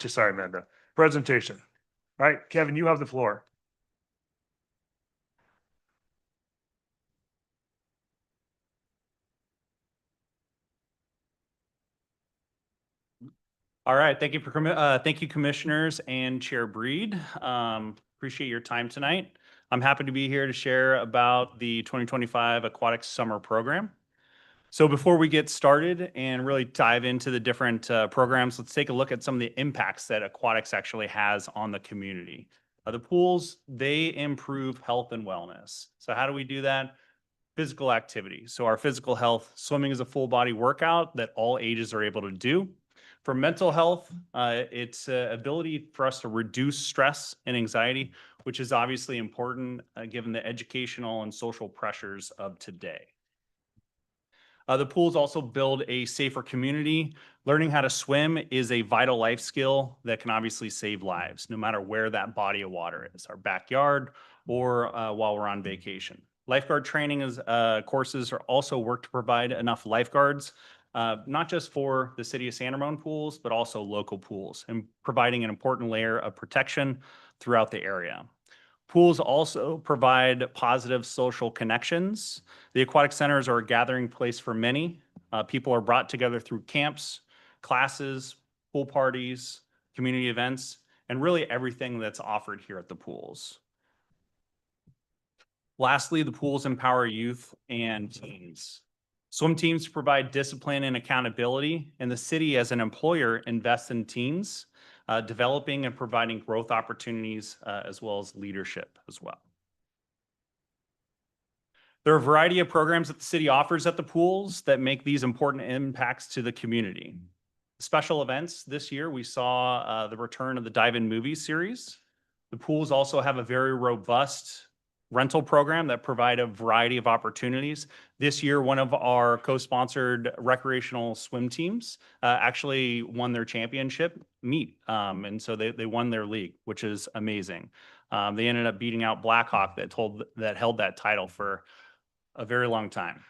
sorry, Amanda. Presentation. All right, Kevin, you have the floor. All right, thank you commissioners and Chair Breed. Appreciate your time tonight. I'm happy to be here to share about the 2025 Aquatic Summer Program. So before we get started and really dive into the different programs, let's take a look at some of the impacts that aquatics actually has on the community. The pools, they improve health and wellness. So how do we do that? Physical activity. So our physical health, swimming is a full body workout that all ages are able to do. For mental health, it's ability for us to reduce stress and anxiety, which is obviously important given the educational and social pressures of today. The pools also build a safer community. Learning how to swim is a vital life skill that can obviously save lives, no matter where that body of water is, our backyard or while we're on vacation. Lifeguard training courses are also work to provide enough lifeguards, not just for the city of San Ramon pools, but also local pools, and providing an important layer of protection throughout the area. Pools also provide positive social connections. The aquatic centers are a gathering place for many. People are brought together through camps, classes, pool parties, community events, and really everything that's offered here at the pools. Lastly, the pools empower youth and teens. Swim teams provide discipline and accountability, and the city as an employer invests in teens, developing and providing growth opportunities as well as leadership as well. There are a variety of programs that the city offers at the pools that make these important impacts to the community. Special events this year, we saw the return of the Dive-In Movie series. The pools also have a very robust rental program that provide a variety of opportunities. This year, one of our co-sponsored recreational swim teams actually won their championship meet. And so they won their league, which is amazing. They ended up beating out Blackhawk that held that title for a very long time.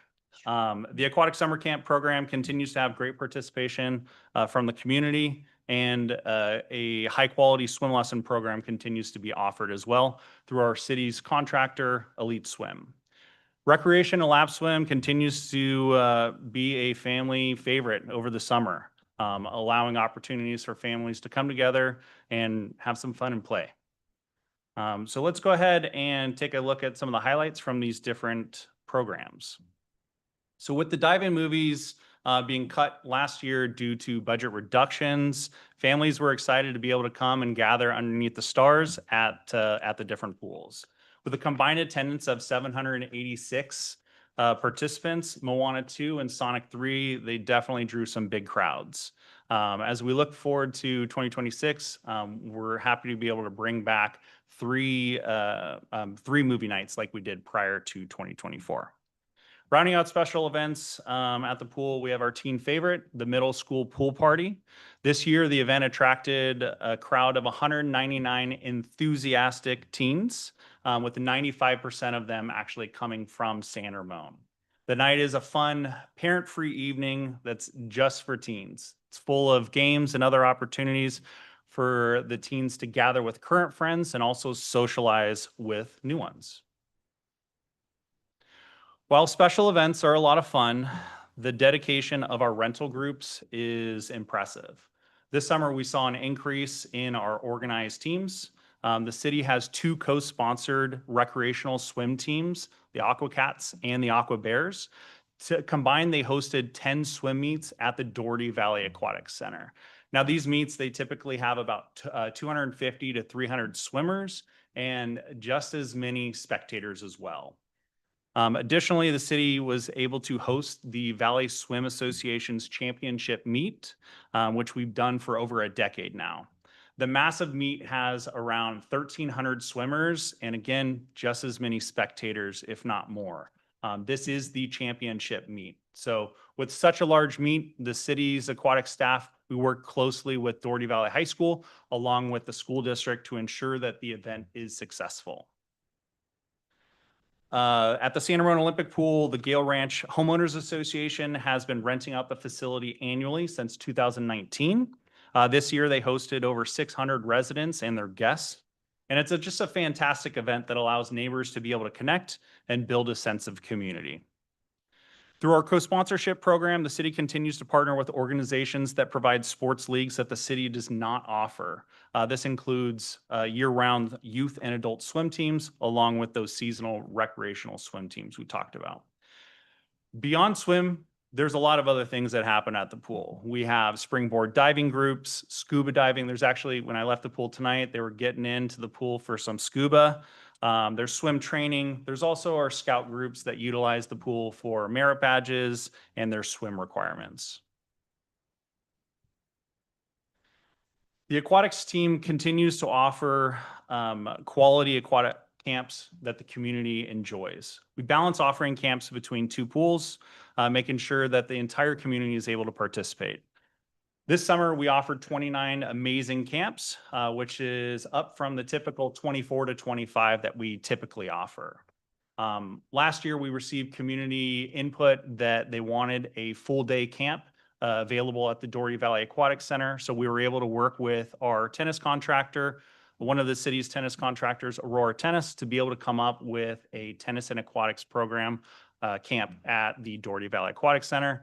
The Aquatic Summer Camp program continues to have great participation from the community, and a high-quality swim lesson program continues to be offered as well through our city's contractor, Elite Swim. Recreation and lap swim continues to be a family favorite over the summer, allowing opportunities for families to come together and have some fun and play. So let's go ahead and take a look at some of the highlights from these different programs. So with the Dive-In Movies being cut last year due to budget reductions, families were excited to be able to come and gather underneath the stars at the different pools. With a combined attendance of 786 participants, Moana 2 and Sonic 3, they definitely drew some big crowds. As we look forward to 2026, we're happy to be able to bring back three movie nights like we did prior to 2024. Rounding out special events at the pool, we have our teen favorite, the middle school pool party. This year, the event attracted a crowd of 199 enthusiastic teens, with 95% of them actually coming from San Ramon. The night is a fun, parent-free evening that's just for teens. It's full of games and other opportunities for the teens to gather with current friends and also socialize with new ones. While special events are a lot of fun, the dedication of our rental groups is impressive. This summer, we saw an increase in our organized teams. The city has 2 co-sponsored recreational swim teams, the Aqua Cats and the Aqua Bears. Combined, they hosted 10 swim meets at the Doherty Valley Aquatic Center. Now, these meets, they typically have about 250 to 300 swimmers and just as many spectators as well. Additionally, the city was able to host the Valley Swim Association's championship meet, which we've done for over a decade now. The massive meet has around 1,300 swimmers and again, just as many spectators, if not more. This is the championship meet. So with such a large meet, the city's aquatic staff, we work closely with Doherty Valley High School, along with the school district to ensure that the event is successful. At the San Ramon Olympic Pool, the Gale Ranch Homeowners Association has been renting out the facility annually since 2019. This year, they hosted over 600 residents and their guests. And it's just a fantastic event that allows neighbors to be able to connect and build a sense of community. Through our co-sponsorship program, the city continues to partner with organizations that provide sports leagues that the city does not offer. This includes year-round youth and adult swim teams, along with those seasonal recreational swim teams we talked about. Beyond swim, there's a lot of other things that happen at the pool. We have springboard diving groups, scuba diving. There's actually, when I left the pool tonight, they were getting into the pool for some scuba. There's swim training. There's also our scout groups that utilize the pool for merit badges and their swim requirements. The aquatics team continues to offer quality aquatic camps that the community enjoys. We balance offering camps between two pools, making sure that the entire community is able to participate. This summer, we offered 29 amazing camps, which is up from the typical 24 to 25 that we typically offer. Last year, we received community input that they wanted a full day camp available at the Doherty Valley Aquatic Center. So we were able to work with our tennis contractor, one of the city's tennis contractors, Aurora Tennis, to be able to come up with a tennis and aquatics program camp at the Doherty Valley Aquatic Center.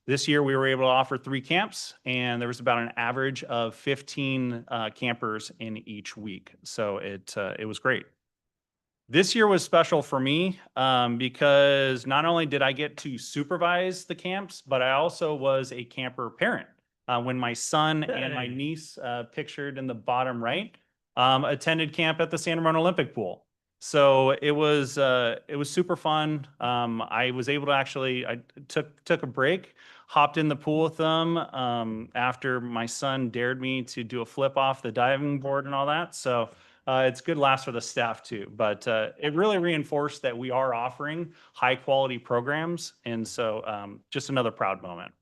This year, we were able to offer 3 camps, and there was about an average of 15 campers in each week. So it was great. This year was special for me because not only did I get to supervise the camps, but I also was a camper parent. When my son and my niece, pictured in the bottom right, attended camp at the San Ramon Olympic Pool. So it was super fun. I was able to I took a break, hopped in the pool with them after my son dared me to do a flip off the diving board and all that. So it's good laughs for the staff too. But it really reinforced that we are offering high quality programs. And so just another proud moment.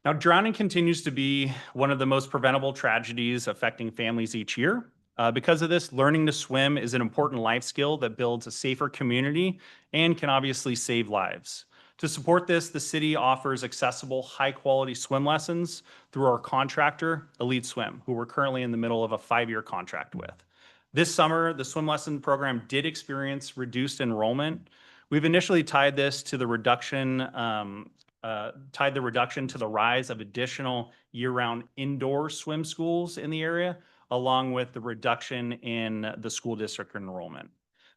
Now, drowning continues to be one of the most preventable tragedies affecting families each year. Because of this, learning to swim is an important life skill that builds a safer community and can obviously save lives. To support this, the city offers accessible, high-quality swim lessons through our contractor, Elite Swim, who we're currently in the middle of a 5-year contract with. This summer, the swim lesson program did experience reduced enrollment. We've initially tied this to the reduction to the rise of additional year-round indoor swim schools in the area, along with the reduction in the school district enrollment.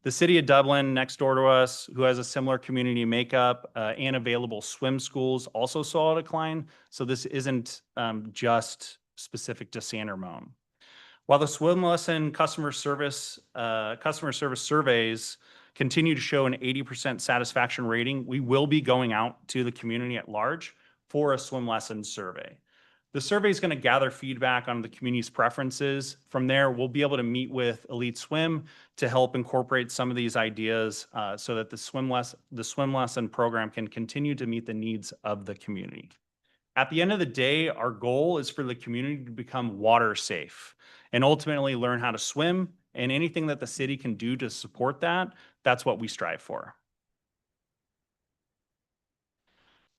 The city of Dublin, next door to us, who has a similar community makeup and available swim schools, also saw a decline. So this isn't just specific to San Ramon. While the swim lesson customer service surveys continue to show an 80% satisfaction rating, we will be going out to the community at large for a swim lesson survey. The survey is going to gather feedback on the community's preferences. From there, we'll be able to meet with Elite Swim to help incorporate some of these ideas so that the swim lesson program can continue to meet the needs of the community. At the end of the day, our goal is for the community to become water safe and ultimately learn how to swim, and anything that the city can do to support that, that's what we strive for.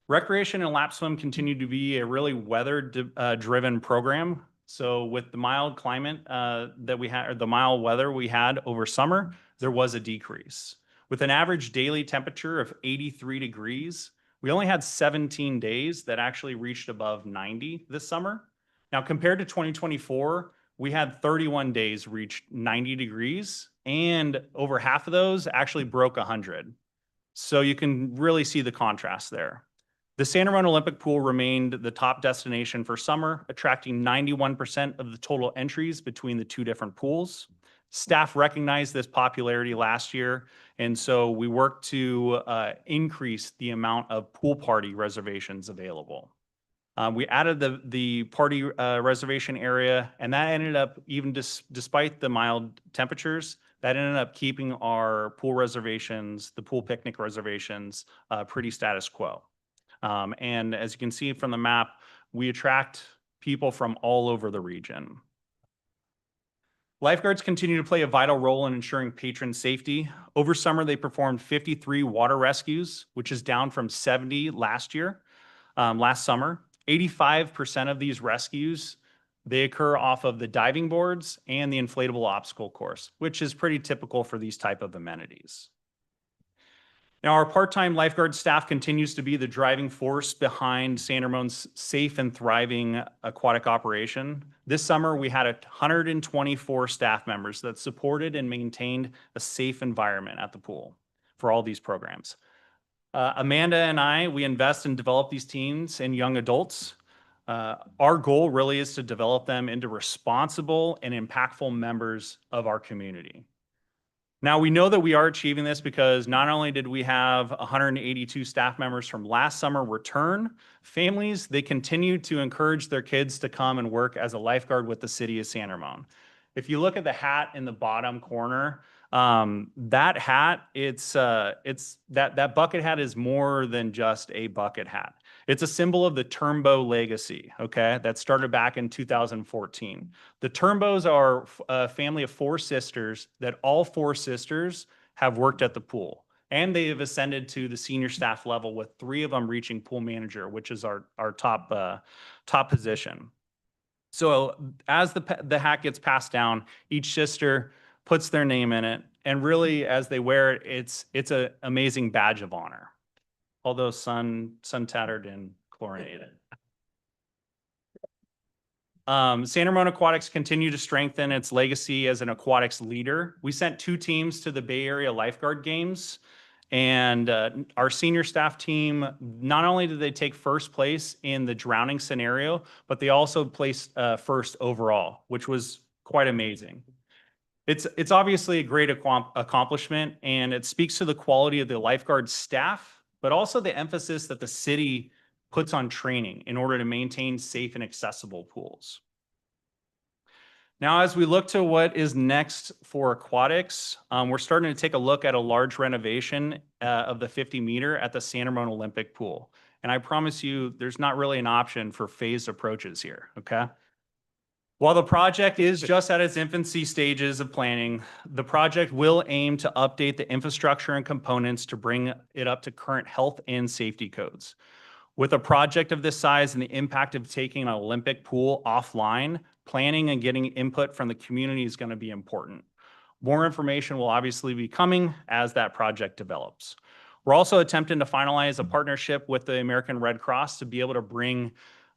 Recreation and lap swim continue to be a really weather-driven program. So with the mild climate that we had, or the mild weather we had over summer, there was a decrease. With an average daily temperature of 83 degrees, we only had 17 days that actually reached above 90 this summer. Now, compared to 2024, we had 31 days reach 90 degrees, and over half of those actually broke 100. So you can really see the contrast there. The San Ramon Olympic Pool remained the top destination for summer, attracting 91% of the total entries between the two different pools. Staff recognized this popularity last year, and so we worked to increase the amount of pool party reservations available. We added the party reservation area, and that ended up, even despite the mild temperatures, that ended up keeping our pool reservations, the pool picnic reservations, pretty status quo. And as you can see from the map, we attract people from all over the region. Lifeguards continue to play a vital role in ensuring patron safety. Over summer, they performed 53 water rescues, which is down from 70 last summer. 85% of these rescues, they occur off of the diving boards and the inflatable obstacle course, which is pretty typical for these type of amenities. Now, our part-time lifeguard staff continues to be the driving force behind San Ramon's safe and thriving aquatic operation. This summer, we had 124 staff members that supported and maintained a safe environment at the pool for all these programs. Amanda and I, we invest and develop these teens and young adults. Our goal really is to develop them into responsible and impactful members of our community. Now, we know that we are achieving this because not only did we have 182 staff members from last summer return, families, they continue to encourage their kids to come and work as a lifeguard with the city of San Ramon. If you look at the hat in the bottom corner, that hat, that bucket hat is more than just a bucket hat. It's a symbol of the Turnbow legacy, okay, that started back in 2014. The Turnbows are a family of 4 sisters that all 4 sisters have worked at the pool. And they have ascended to the senior staff level with 3 of them reaching pool manager, which is our top position. So as the hat gets passed down, each sister puts their name in it. And really, as they wear it, it's an amazing badge of honor. Although sun-tattered and chlorinated. San Ramon Aquatics continue to strengthen its legacy as an aquatics leader. We sent 2 teams to the Bay Area Lifeguard Games, and our senior staff team, not only did they take first place in the drowning scenario, but they also placed first overall, which was quite amazing. It's obviously a great accomplishment, and it speaks to the quality of the lifeguard staff, but also the emphasis that the city puts on training in order to maintain safe and accessible pools. Now, as we look to what is next for aquatics, we're starting to take a look at a large renovation of the 50-meter at the San Ramon Olympic Pool. And I promise you, there's not really an option for phased approaches here, okay? While the project is just at its infancy stages of planning, the project will aim to update the infrastructure and components to bring it up to current health and safety codes. With a project of this size and the impact of taking an Olympic pool offline, planning and getting input from the community is going to be important. More information will obviously be coming as that project develops. We're also attempting to finalize a partnership with the American Red Cross to be able to bring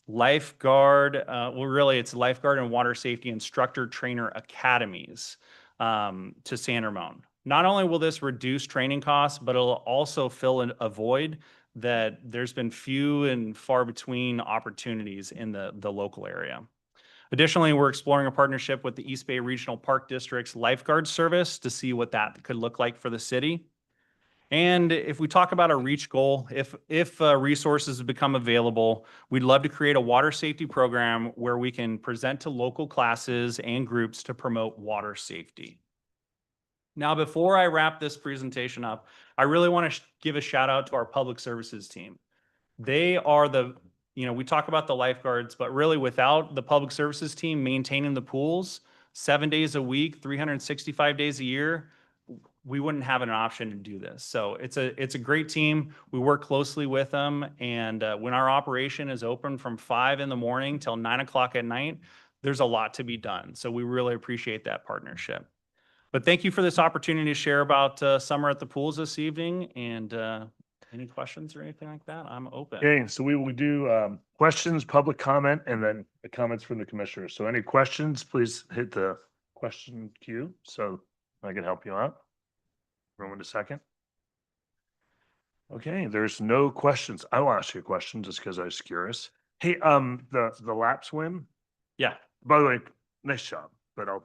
lifeguard, it's lifeguard and water safety instructor trainer academies to San Ramon. Not only will this reduce training costs, but it'll also fill a void that there's been few and far between opportunities in the local area. Additionally, we're exploring a partnership with the East Bay Regional Park District's lifeguard service to see what that could look like for the city. And if we talk about a reach goal, if resources become available, we'd love to create a water safety program where we can present to local classes and groups to promote water safety. Now, before I wrap this presentation up, I really want to give a shout out to our public services team. They are we talk about the lifeguards, but really without the public services team maintaining the pools 7 days a week, 365 days a year, we wouldn't have an option to do this. So it's a great team. We work closely with them. And when our operation is open from 5 in the morning till 9 o'clock at night, there's a lot to be done. So we really appreciate that partnership. But thank you for this opportunity to share about summer at the pools this evening. And any questions or anything like that, I'm open. Okay, so we will do questions, public comment, and then the comments from the commissioners. So any questions, please hit the question queue so I can help you out. Room a second. Okay, there's no questions. I will ask you a question just because I was curious. Hey, the lap swim. Yeah. By the way, nice job. But I'll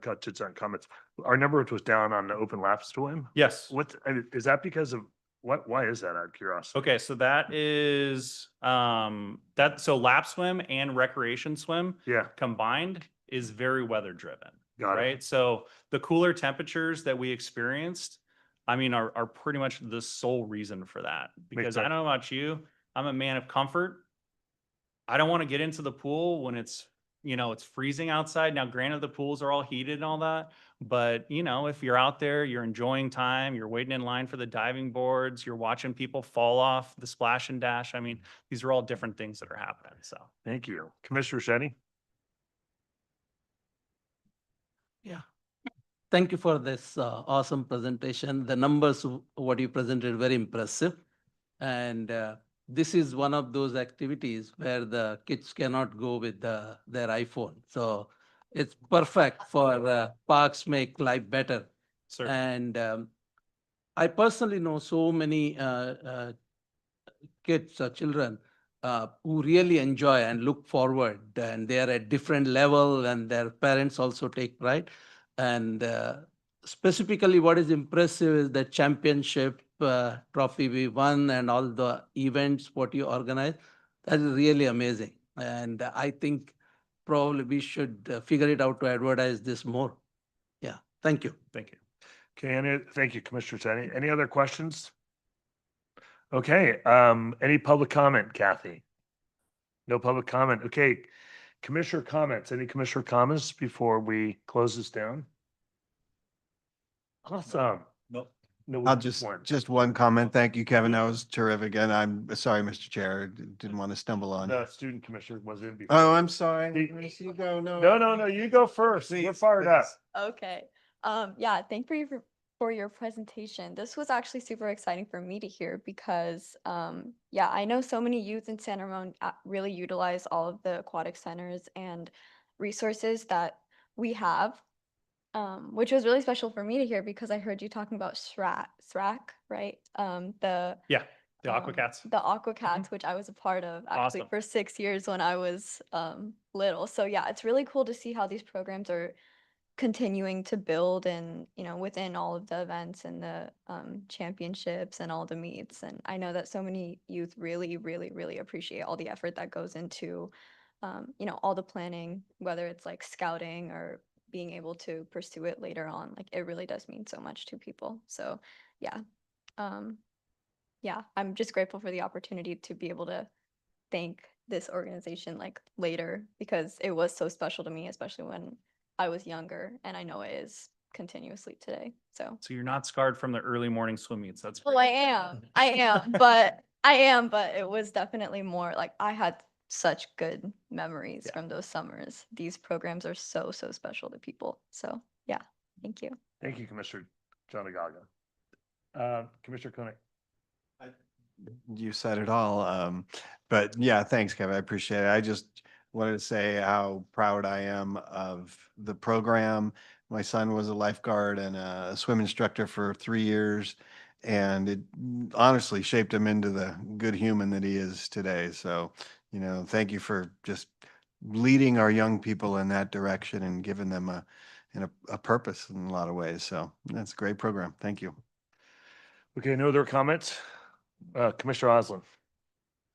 cut to some comments. Our number was down on the open lap swim. Yes. What is that because of what? Why is that? Out of curiosity. Okay, so that is so lap swim and recreation swim combined is very weather driven. Got it. Right. So the cooler temperatures that we experienced, I mean, are pretty much the sole reason for that. Because I don't know about you, I'm a man of comfort. I don't want to get into the pool when it's you know, it's freezing outside. Now, granted, the pools are all heated and all that, but you know, if you're out there, you're enjoying time, you're waiting in line for the diving boards, you're watching people fall off the splash and dash. I mean, these are all different things that are happening. So. Thank you. Commissioner Shetty? Yeah. Thank you for this awesome presentation. The numbers, what you presented, very impressive. And this is one of those activities where the kids cannot go with their iPhone. So it's perfect for parks make life better. Certainly. And I personally know so many kids or children who really enjoy and look forward, and they are at different level, and their parents also take pride. And specifically, what is impressive is the championship trophy we won and all the events what you organize. That is really amazing. And I think probably we should figure it out to advertise this more. Yeah, thank you. Thank you. Okay, thank you, Commissioner Shetty. Any other questions? Okay, any public comment, Kathy? No public comment. Okay, commissioner comments. Any commissioner comments before we close this down? Awesome. No. No, I'll just one comment. Thank you, Kevin. That was terrific. And I'm sorry, Mr. Chair, didn't want to stumble on. The student commissioner was in before. Oh, I'm sorry. You go. No, you go first. We're fired up. Okay. Yeah, thank you for your presentation. This was actually super exciting for me to hear because, yeah, I know so many youth in San Ramon really utilize all of the aquatic centers and resources that we have, which was really special for me to hear because I heard you talking about SRAC, right? The Aquacats. The Aquacats, which I was a part of actually Awesome. for 6 years when I was little. So yeah, it's really cool to see how these programs are continuing to build and, you know, within all of the events and the championships and all the meets. And I know that so many youth really, really, really appreciate all the effort that goes into, you know, all the planning, whether it's like scouting or being able to pursue it later on. Like it really does mean so much to people. So yeah. Yeah, I'm just grateful for the opportunity to be able to thank this organization like later because it was so special to me, especially when I was younger, and I know it is continuously today. So you're not scarred from the early morning swim meets. That's well, I am, but it was definitely more like I had such good memories from those summers. These programs are so special to people. So yeah, thank you. Thank you, Commissioner John Agaga. Commissioner Koenig. You said it all. But yeah, thanks, Kevin. I appreciate it. I just wanted to say how proud I am of the program. My son was a lifeguard and a swim instructor for 3 years, and it honestly shaped him into the good human that he is today. So, you know, thank you for just leading our young people in that direction and giving them a purpose in a lot of ways. So that's a great program. Thank you. Okay, no other comments? Commissioner Oslin.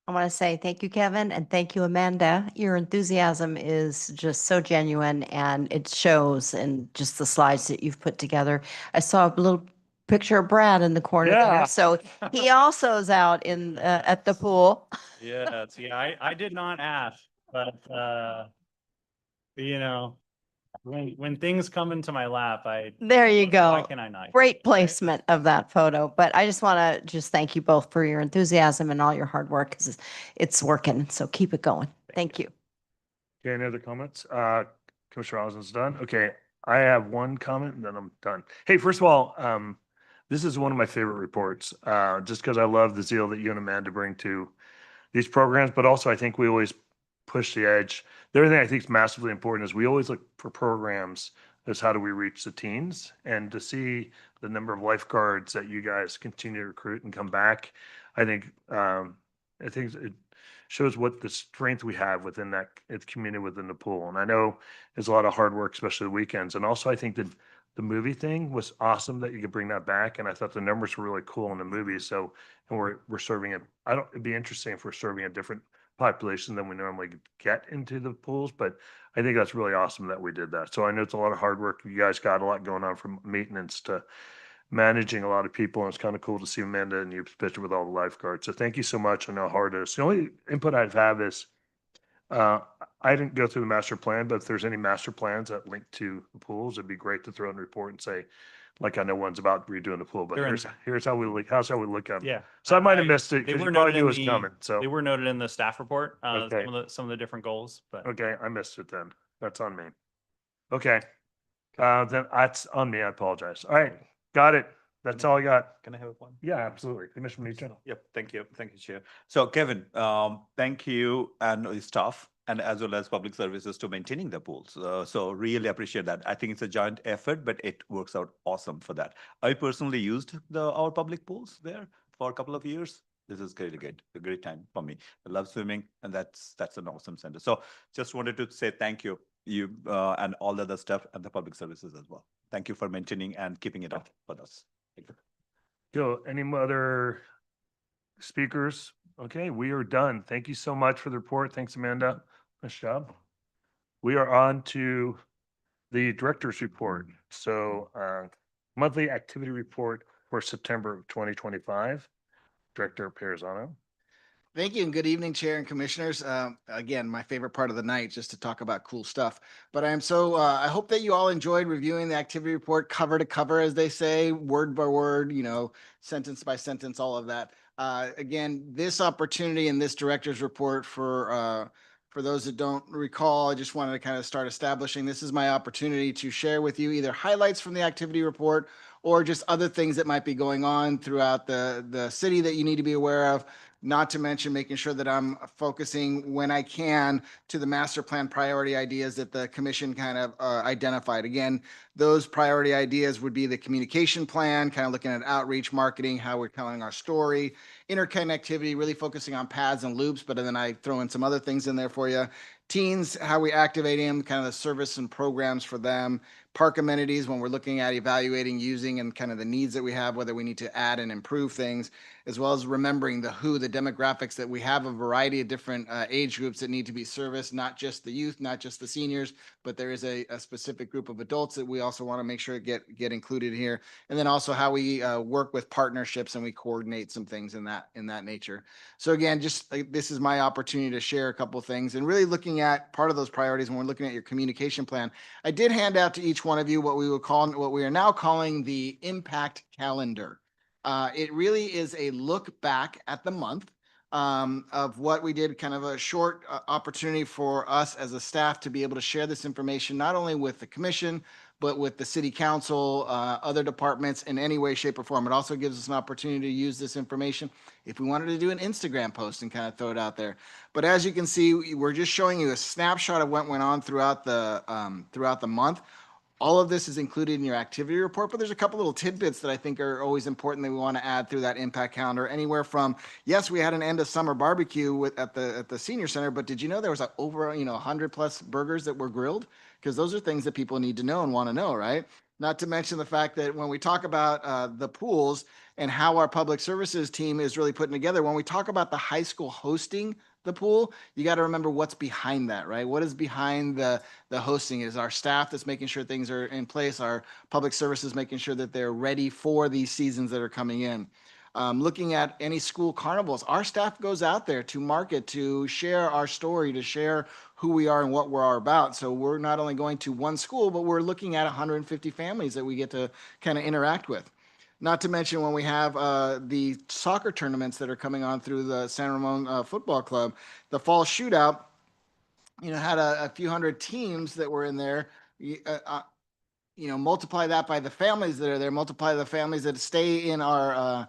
I want to say thank you, Kevin, and thank you, Amanda. Your enthusiasm is just so genuine and it shows in just the slides that you've put together. I saw a little picture of Brad in the corner Yeah. there. So he also is out in at the pool. Yeah, I did not ask, but you know, when things come into my lap, There you why go. can I not? Great placement of that photo. But I just want to just thank you both for your enthusiasm and all your hard work because it's working. So keep it going. Thank you. Okay, any other comments? Commissioner Oslin's done. Okay, I have one comment and then I'm done. Hey, first of all, this is one of my favorite reports, just because I love the zeal that you and Amanda bring to these programs, but also I think we always push the edge. The other thing I think is massively important is we always look for programs as how do we reach the teens, and to see the number of lifeguards that you guys continue to recruit and come back, I think it shows what the strength we have within that community within the pool. And I know there's a lot of hard work, especially the weekends. And also I think that the movie thing was awesome that you could bring that back. And I thought the numbers were really cool in the movie. So, and we're serving it. It'd be interesting if we're serving a different population than we normally get into the pools, but I think that's really awesome that we did that. So I know it's a lot of hard work. You guys got a lot going on from maintenance to managing a lot of people, and it's kind of cool to see Amanda and you, especially with all the lifeguards. So thank you so much. I know how hard it is. The only input I'd have is I didn't go through the master plan, but if there's any master plans that link to the pools, it'd be great to throw in a report and say, like, I know one's about redoing the pool, but They're in- here's how we look, how's how we look at them. Yeah. So I might have missed it They because were you probably noted knew in it was the, coming, so. they were noted in the staff report, Okay. some of the different goals, but. Okay, I missed it then. That's on me. Okay. Then that's on me. I apologize. All right, got it. That's all I got. Can I have one? Yeah, absolutely. Commissioner Mechan. Yep, thank you. Thank you, Chair. So Kevin, thank you and your staff and as well as public services to maintaining the pools. So really appreciate that. I think it's a giant effort, but it works out awesome for that. I personally used our public pools there for a couple of years. This is really good, a great time for me. I love swimming and that's an awesome center. So just wanted to say thank you, and all the other stuff and the public services as well. Thank you for maintaining and keeping it up for us. Thank you. Go. Any other speakers? Okay, we are done. Thank you so much for the report. Thanks, Amanda. Nice job. We are on to the director's report. So monthly activity report for September of 2025. Director Perizano. Thank you and good evening, Chair and Commissioners. Again, my favorite part of the night, just to talk about cool stuff. But I hope that you all enjoyed reviewing the activity report cover to cover, as they say, word by word, sentence by sentence, all of that. Again, this opportunity and this director's report for those that don't recall, I just wanted to kind of start establishing, this is my opportunity to share with you either highlights from the activity report or just other things that might be going on throughout the city that you need to be aware of. Not to mention making sure that I'm focusing when I can to the master plan priority ideas that the commission kind of identified. Again, those priority ideas would be the communication plan, kind of looking at outreach, marketing, how we're telling our story, interconnectivity, really focusing on paths and loops, but then I throw in some other things in there for you. Teens, how we activate them, kind of the service and programs for them. Park amenities, when we're looking at evaluating, using, and kind of the needs that we have, whether we need to add and improve things, as well as remembering the demographics, that we have a variety of different age groups that need to be serviced, not just the youth, not just the seniors, but there is a specific group of adults that we also want to make sure get included here. And then also how we work with partnerships and we coordinate some things in that nature. So again, just this is my opportunity to share a couple of things and really looking at part of those priorities when we're looking at your communication plan. I did hand out to each one of you what we are now calling the impact calendar. It really is a look back at the month of what we did, kind of a short opportunity for us as a staff to be able to share this information, not only with the commission, but with the city council, other departments in any way, shape, or form. It also gives us an opportunity to use this information if we wanted to do an Instagram post and kind of throw it out there. But as you can see, we're just showing you a snapshot of what went on throughout the month. All of this is included in your activity report, but there's a couple little tidbits that I think are always important that we want to add through that impact calendar. Anywhere from, yes, we had an end of summer barbecue at the senior center, but did you know there was over 100 plus burgers that were grilled? Because those are things that people need to know and want to know, right? Not to mention the fact that when we talk about the pools and how our public services team is really putting together, when we talk about the high school hosting the pool, you got to remember what's behind that, right? What is behind the hosting is our staff that's making sure things are in place, our public services making sure that they're ready for these seasons that are coming in. Looking at any school carnivals, our staff goes out there to market, to share our story, to share who we are and what we're about. So we're not only going to one school, but we're looking at 150 families that we get to kind of interact with. Not to mention when we have the soccer tournaments that are coming on through the San Ramon Football Club, the fall shootout, had a few hundred teams that were in there. Multiply that by the families that are there, multiply the families that stay in our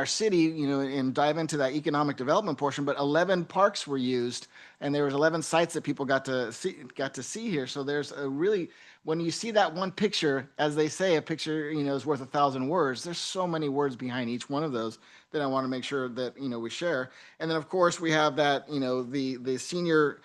city, and dive into that economic development portion. But 11 parks were used, and there was 11 sites that people got to see here. So there's a really, when you see that one picture, as they say, a picture, is worth 1,000 words. There's so many words behind each one of those that I want to make sure that, we share. And then of course we have that, the senior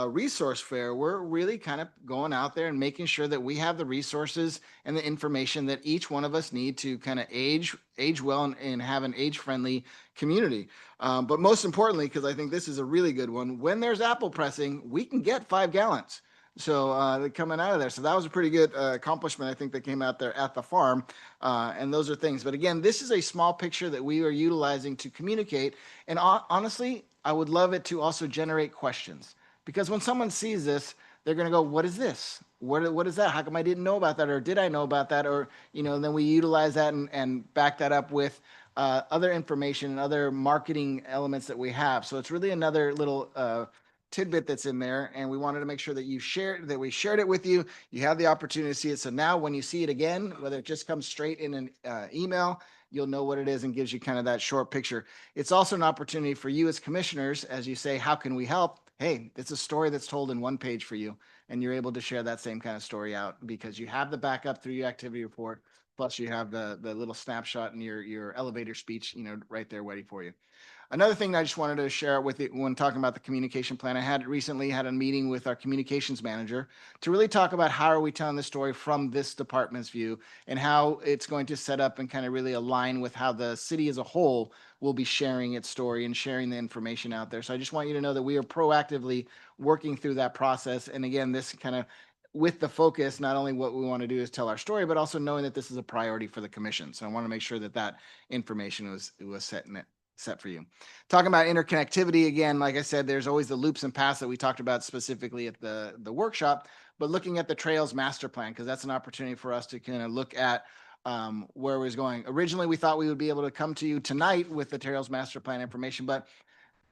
resource fair. We're really kind of going out there and making sure that we have the resources and the information that each one of us need to kind of age well and have an age-friendly community. But most importantly, because I think this is a really good one, when there's apple pressing, we can get 5 gallons. So coming out of there. So that was a pretty good accomplishment, I think, that came out there at the farm. And those are things. But again, this is a small picture that we are utilizing to communicate. And honestly, I would love it to also generate questions. Because when someone sees this, they're going to go, what is this? What is that? How come I didn't know about that? Or did I know about that? Or, and then we utilize that and back that up with other information and other marketing elements that we have. So it's really another little tidbit that's in there, and we wanted to make sure that we shared it with you. You have the opportunity to see it. So now when you see it again, whether it just comes straight in an email, you'll know what it is and gives you kind of that short picture. It's also an opportunity for you as commissioners, as you say, how can we help? Hey, it's a story that's told in one page for you, and you're able to share that same kind of story out because you have the backup through your activity report. Plus you have the little snapshot in your elevator speech, right there waiting for you. Another thing that I just wanted to share with you when talking about the communication plan, I recently had a meeting with our communications manager to really talk about how are we telling the story from this department's view and how it's going to set up and kind of really align with how the city as a whole will be sharing its story and sharing the information out there. So I just want you to know that we are proactively working through that process. And again, this kind of with the focus, not only what we want to do is tell our story, but also knowing that this is a priority for the commission. So I want to make sure that that information was set for you. Talking about interconnectivity, again, like I said, there's always the loops and paths that we talked about specifically at the workshop, but looking at the Trails Master Plan, because that's an opportunity for us to kind of look at where we was going. Originally, we thought we would be able to come to you tonight with the Trails Master Plan information, but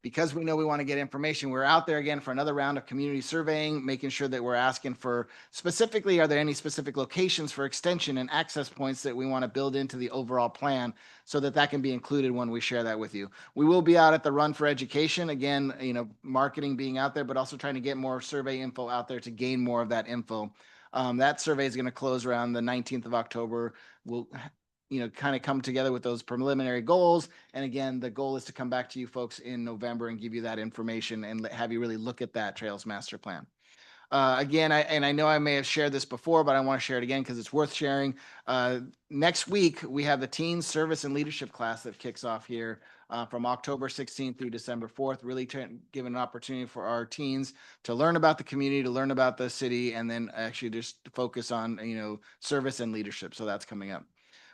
because we know we want to get information, we're out there again for another round of community surveying, making sure that we're asking for specifically, are there any specific locations for extension and access points that we want to build into the overall plan so that that can be included when we share that with you. We will be out at the Run for Education, again, marketing being out there, but also trying to get more survey info out there to gain more of that info. That survey is going to close around the 19th of October. We'll kind of come together with those preliminary goals. And again, the goal is to come back to you folks in November and give you that information and have you really look at that Trails Master Plan. Again, I know I may have shared this before, but I want to share it again because it's worth sharing. Next week, we have the Teen Service and Leadership class that kicks off here from October 16th through December 4th, really giving an opportunity for our teens to learn about the community, to learn about the city, and then actually just focus on, service and leadership. So that's coming up.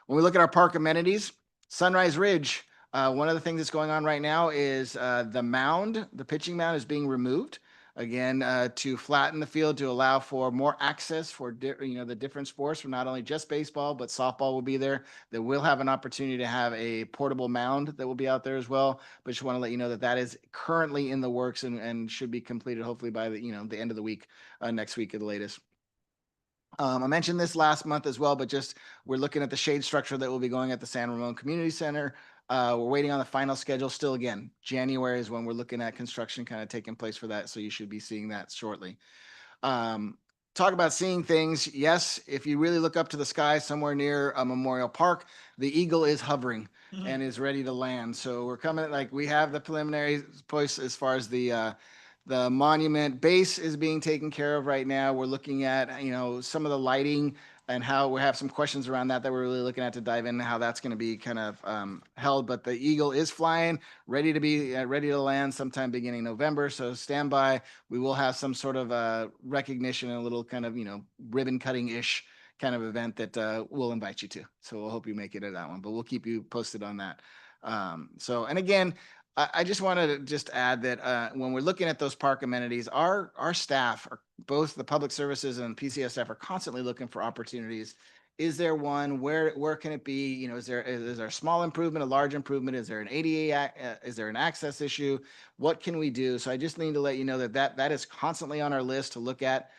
When we look at our park amenities, Sunrise Ridge, one of the things that's going on right now is the pitching mound is being removed. Again, to flatten the field, to allow for more access for the different sports, for not only just baseball, but softball will be there. That we'll have an opportunity to have a portable mound that will be out there as well. But just want to let you know that that is currently in the works and should be completed hopefully by the end of the week, next week at the latest. I mentioned this last month as well, but just we're looking at the shade structure that will be going at the San Ramon Community Center. We're waiting on the final schedule still. Again, January is when we're looking at construction kind of taking place for that. So you should be seeing that shortly. Talk about seeing things. Yes, if you really look up to the sky somewhere near a Memorial Park, the eagle is hovering and is ready to land. So we're coming, we have the preliminary place as far as the monument base is being taken care of right now. We're looking at, some of the lighting and how we have some questions around that we're really looking at to dive into how that's going to be kind of held. But the eagle is flying, ready to land sometime beginning November. So stand by. We will have some sort of recognition and a little kind of, ribbon cutting-ish kind of event that we'll invite you to. So we'll hope you make it to that one, but we'll keep you posted on that. And again, I just wanted to just add that when we're looking at those park amenities, our staff, both the public services and PCS staff, are constantly looking for opportunities. Is there one? Where can it be? Is there a small improvement, a large improvement? Is there an ADA? Is there an access issue? What can we do? So I just need to let you know that is constantly on our list to look at.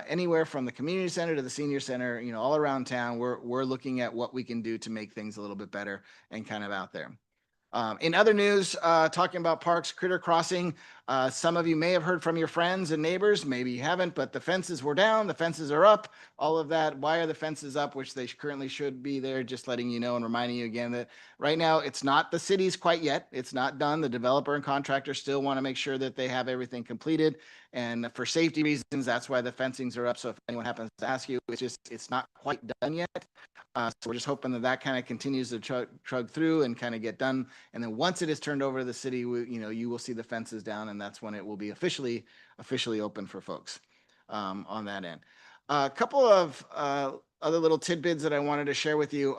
Anywhere from the community center to the senior center, all around town, we're looking at what we can do to make things a little bit better and kind of out there. In other news, talking about parks, Critter Crossing, some of you may have heard from your friends and neighbors, maybe you haven't, but the fences were down, the fences are up, all of that. Why are the fences up, which they currently should be there? Just letting you know and reminding you again that right now it's not the city's quite yet. It's not done. The developer and contractor still want to make sure that they have everything completed. And for safety reasons, that's why the fencings are up. So if anyone happens to ask you, it's not quite done yet. So we're just hoping that kind of continues to chug through and kind of get done. And then once it is turned over to the city, you will see the fences down, and that's when it will be officially open for folks on that end. A couple of other little tidbits that I wanted to share with you.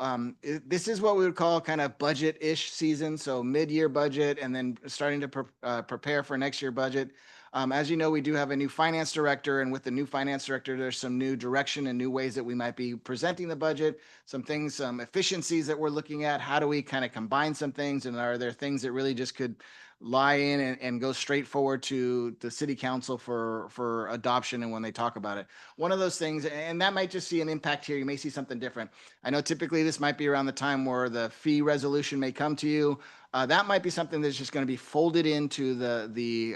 This is what we would call kind of budget-ish season. So mid-year budget and then starting to prepare for next year budget. As you know, we do have a new finance director, and with the new finance director, there's some new direction and new ways that we might be presenting the budget, some things, some efficiencies that we're looking at. How do we kind of combine some things? And are there things that really just could lie in and go straight forward to the city council for adoption and when they talk about it? One of those things, and that might just see an impact here. You may see something different. I know typically this might be around the time where the fee resolution may come to you. That might be something that's just going to be folded into the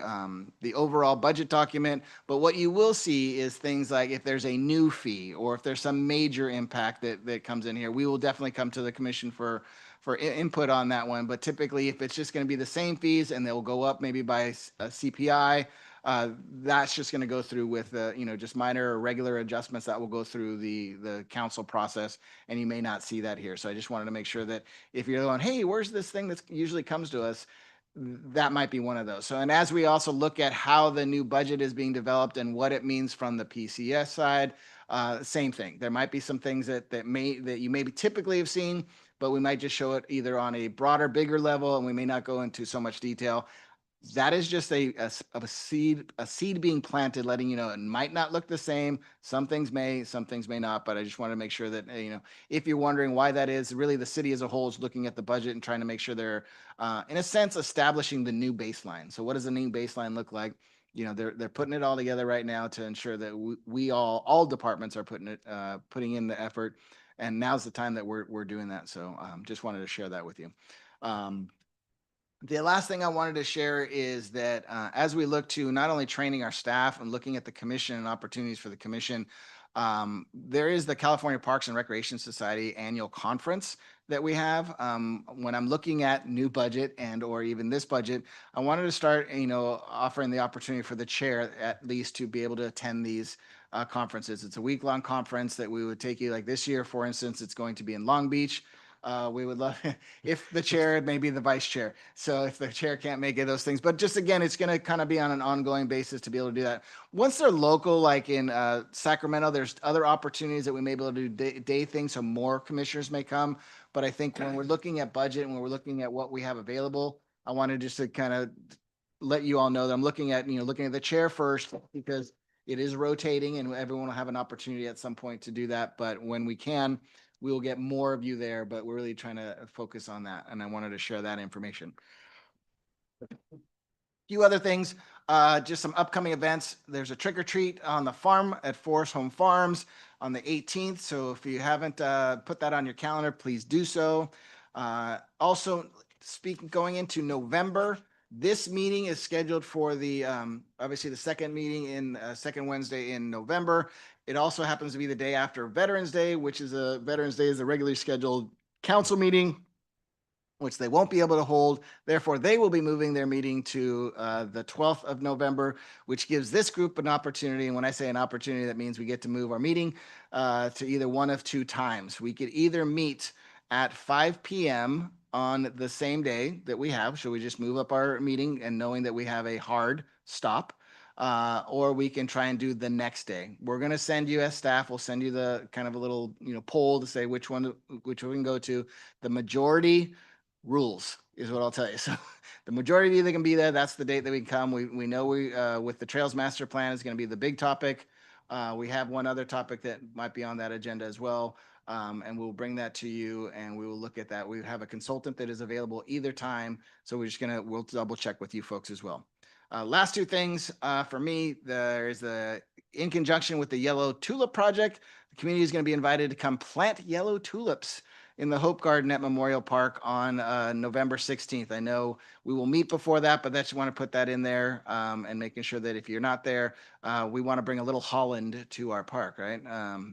overall budget document. But what you will see is things like if there's a new fee or if there's some major impact that comes in here, we will definitely come to the commission for input on that one. But typically, if it's just going to be the same fees and they'll go up maybe by a CPI, that's just going to go through with just minor or regular adjustments that will go through the council process, and you may not see that here. So I just wanted to make sure that if you're going, hey, where's this thing that usually comes to us, that might be one of those. So, and as we also look at how the new budget is being developed and what it means from the PCS side, same thing. There might be some things that you maybe typically have seen, but we might just show it either on a broader, bigger level, and we may not go into so much detail. That is just a seed being planted, letting you know it might not look the same. Some things may not, but I just want to make sure that, if you're wondering why that is, really the city as a whole is looking at the budget and trying to make sure they're, in a sense, establishing the new baseline. So what does the new baseline look like? They're putting it all together right now to ensure that we all departments are putting in the effort. And now's the time that we're doing that. So just wanted to share that with you. The last thing I wanted to share is that as we look to not only training our staff and looking at the commission and opportunities for the commission, there is the California Parks and Recreation Society annual conference that we have. When I'm looking at new budget and or even this budget, I wanted to start, offering the opportunity for the chair at least to be able to attend these conferences. It's a week-long conference that we would take you, like this year, for instance, it's going to be in Long Beach. We would love if the chair, maybe the vice chair. So if the chair can't make it, those things, but just again, it's going to kind of be on an ongoing basis to be able to do that. Once they're local, like in Sacramento, there's other opportunities that we may be able to do day things, so more commissioners may come. But I think when we're looking at budget and when we're looking at what we have available, I wanted just to kind of let you all know that I'm looking at the chair first, because it is rotating and everyone will have an opportunity at some point to do that. But when we can, we will get more of you there, but we're really trying to focus on that. And I wanted to share that information. A few other things, just some upcoming events. There's a trick or treat on the farm at Forest Home Farms on the 18th. So if you haven't put that on your calendar, please do so. Also, going into November, this meeting is scheduled for the obviously the second meeting in second Wednesday in November. It also happens to be the day after Veterans Day, which is Veterans Day is a regularly scheduled council meeting, which they won't be able to hold. Therefore, they will be moving their meeting to the 12th of November, which gives this group an opportunity. And when I say an opportunity, that means we get to move our meeting to either one of two times. We could either meet at 5 p.m. on the same day that we have. So we just move up our meeting and knowing that we have a hard stop. Or we can try and do the next day. We're going to send you as staff, we'll send you the kind of a little, poll to say which one we can go to. The majority rules is what I'll tell you. So the majority of you that can be there, that's the date that we can come. We know with the Trails Master Plan is going to be the big topic. We have one other topic that might be on that agenda as well. And we'll bring that to you and we will look at that. We have a consultant that is available either time. So we'll double check with you folks as well. Last two things for me, in conjunction with the Yellow Tulip Project, the community is going to be invited to come plant yellow tulips in the Hope Garden at Memorial Park on November 16th. I know we will meet before that, but I just want to put that in there and making sure that if you're not there, we want to bring a little Holland to our park, right?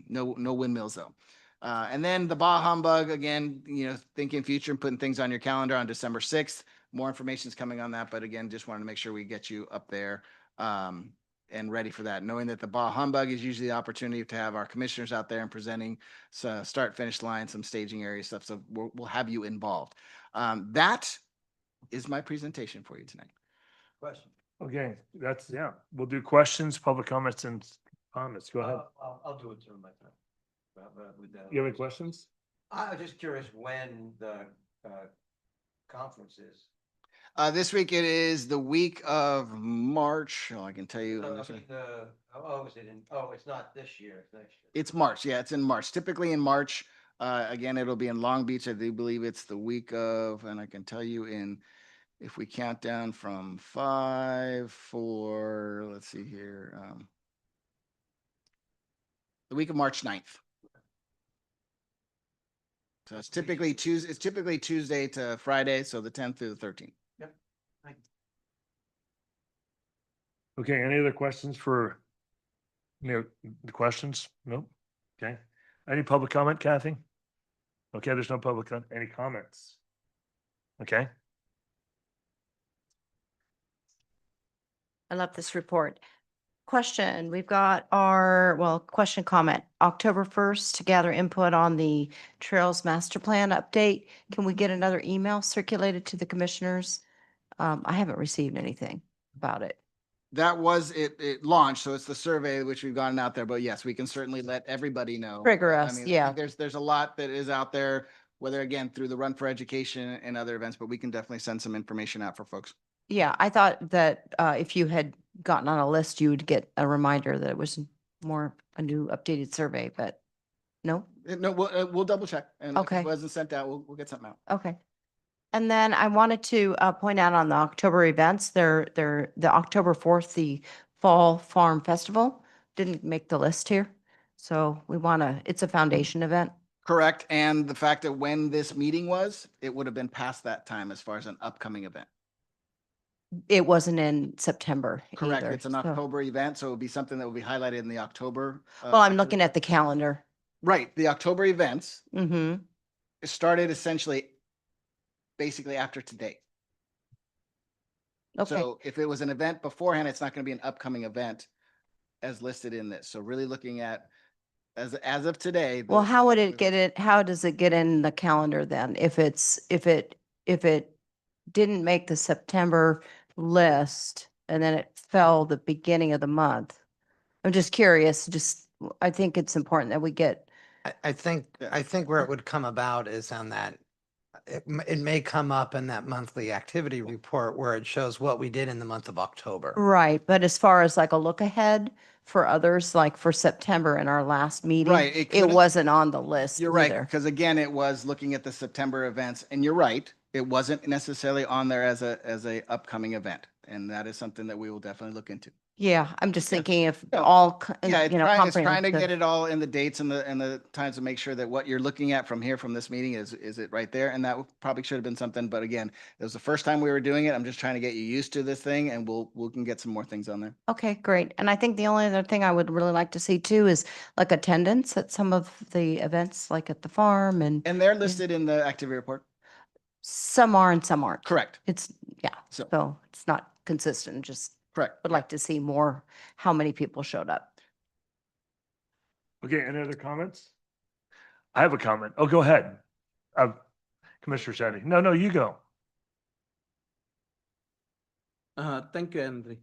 No windmills though. And then the Bah Humbug, again, thinking future and putting things on your calendar on December 6th. More information is coming on that, but again, just wanted to make sure we get you up there and ready for that. Knowing that the Bah Humbug is usually the opportunity to have our commissioners out there and presenting start finish line, some staging area stuff. So we'll have you involved. That is my presentation for you tonight. Question. Okay, we'll do questions, public comments and comments. Go ahead. I'll do it during my time. You have any questions? I was just curious when the conference is. This week it is the week of March. Oh, I can tell you. Is it it's not this year, it's next year. It's March. Yeah, it's in March. Typically in March. Again, it'll be in Long Beach. I do believe it's the week of, and I can tell you if we count down from 5, 4, let's see here. The week of March 9th. So it's typically Tuesday to Friday, so the 10th through the 13th. Okay, any other questions for, the questions? Nope. Okay. Any public comment, Kathy? Okay, there's no any comments? Okay. I love this report. Question, we've got question comment, October 1st to gather input on the Trails Master Plan update. Can we get another email circulated to the commissioners? I haven't received anything about it. That was it launched, so it's the survey which we've gotten out there, but yes, we can certainly let everybody know. Trigger I us, mean, I yeah. think there's a lot that is out there, whether again through the Run for Education and other events, but we can definitely send some information out for folks. Yeah, I thought that if you had gotten on a list, you would get a reminder that it was more a new updated survey, but no? No, we'll double check, and if Okay. it wasn't sent out, we'll get something out. Okay. And then I wanted to point out on the October events, the October 4th, the Fall Farm Festival didn't make the list here. So it's a foundation event. Correct, and the fact that when this meeting was, it would have been past that time as far as an upcoming event. It wasn't in September Correct, either, it's an so- October event, so it would be something that will be highlighted in the October. Well, I'm looking at the calendar. Right, the October events Mm-hmm. started essentially basically after today. Okay. So if it was an event beforehand, it's not going to be an upcoming event as listed in this. So really looking at as of today. Well, how would it get it? How does it get in the calendar then? If it didn't make the September list and then it fell the beginning of the month? I'm just curious, I think it's important that we get, I think where it would come about is on that, it may come up in that monthly activity report where it shows what we did in the month of October. right, but as far as like a look ahead for others, like for September in our last meeting, Right, it it could've- wasn't on the list You're right, either. because again, it was looking at the September events, and you're right, it wasn't necessarily on there as a upcoming event, and that is something that we will definitely look into. Yeah, I'm just thinking if No. all, Yeah, it's trying to comprehensive. get it all in the dates and the times to make sure that what you're looking at from this meeting is it right there, and that probably should have been something, but again, it was the first time we were doing it. I'm just trying to get you used to this thing, and we can get some more things on there. Okay, great. And I think the only other thing I would really like to see too is like attendance at some of the events, like at the farm and And they're listed in the activity report. some are and some aren't. Correct. It's, yeah, So- so it's not consistent, just Correct. would like to see more, how many people showed up. Okay, any other comments? I have a comment. Oh, go ahead. Commissioner Shetty. No, you go. Thank you, Henry.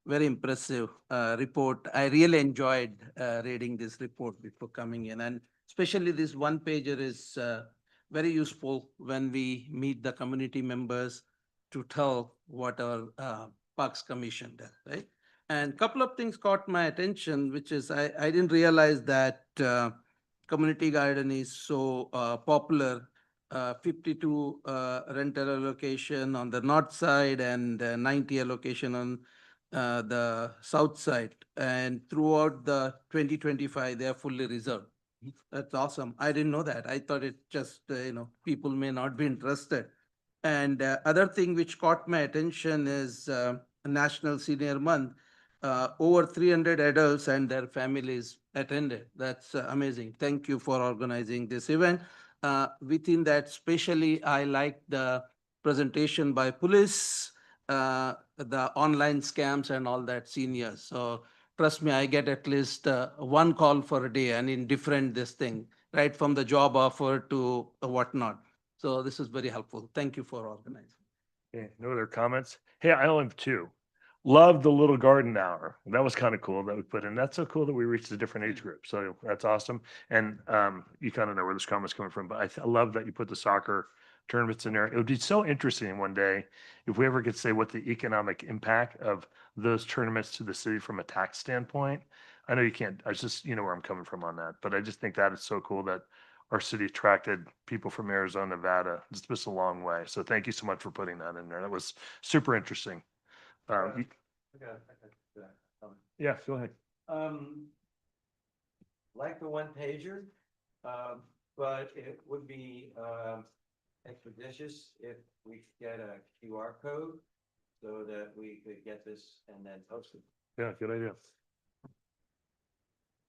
Very impressive report. I really enjoyed reading this report before coming in, and especially this one pager is very useful when we meet the community members to tell what our Parks Commission does, right? And couple of things caught my attention, which is I didn't realize that community garden is so popular. 52 rental allocation on the north side and 90 allocation on the south side. And throughout the 2025, they are fully reserved. That's awesome. I didn't know that. I thought it just, people may not be interested. And other thing which caught my attention is National Senior Month. Over 300 adults and their families attended. That's amazing. Thank you for organizing this event. Within that, especially, I like the presentation by police, the online scams and all that seniors. So trust me, I get at least one call for a day and in different this thing, right from the job offer to whatnot. So this is very helpful. Thank you for organizing. Okay, no other comments? Hey, I only have two. Love the little garden hour. That was kind of cool that we put in. That's so cool that we reached a different age group. So that's awesome. And you kind of know where this comment's coming from, but I love that you put the soccer tournaments in there. It would be so interesting one day if we ever could say what the economic impact of those tournaments to the city from a tax standpoint. I know you can't, I just, you know where I'm coming from on that, but I just think that is so cool that our city attracted people from Arizona, Nevada. It's just a long way. So thank you so much for putting that in there. That was super interesting. Yeah, go ahead. Like the one pager, but it would be expeditious if we could get a QR code so that we could get this and then post it. Yeah, good idea.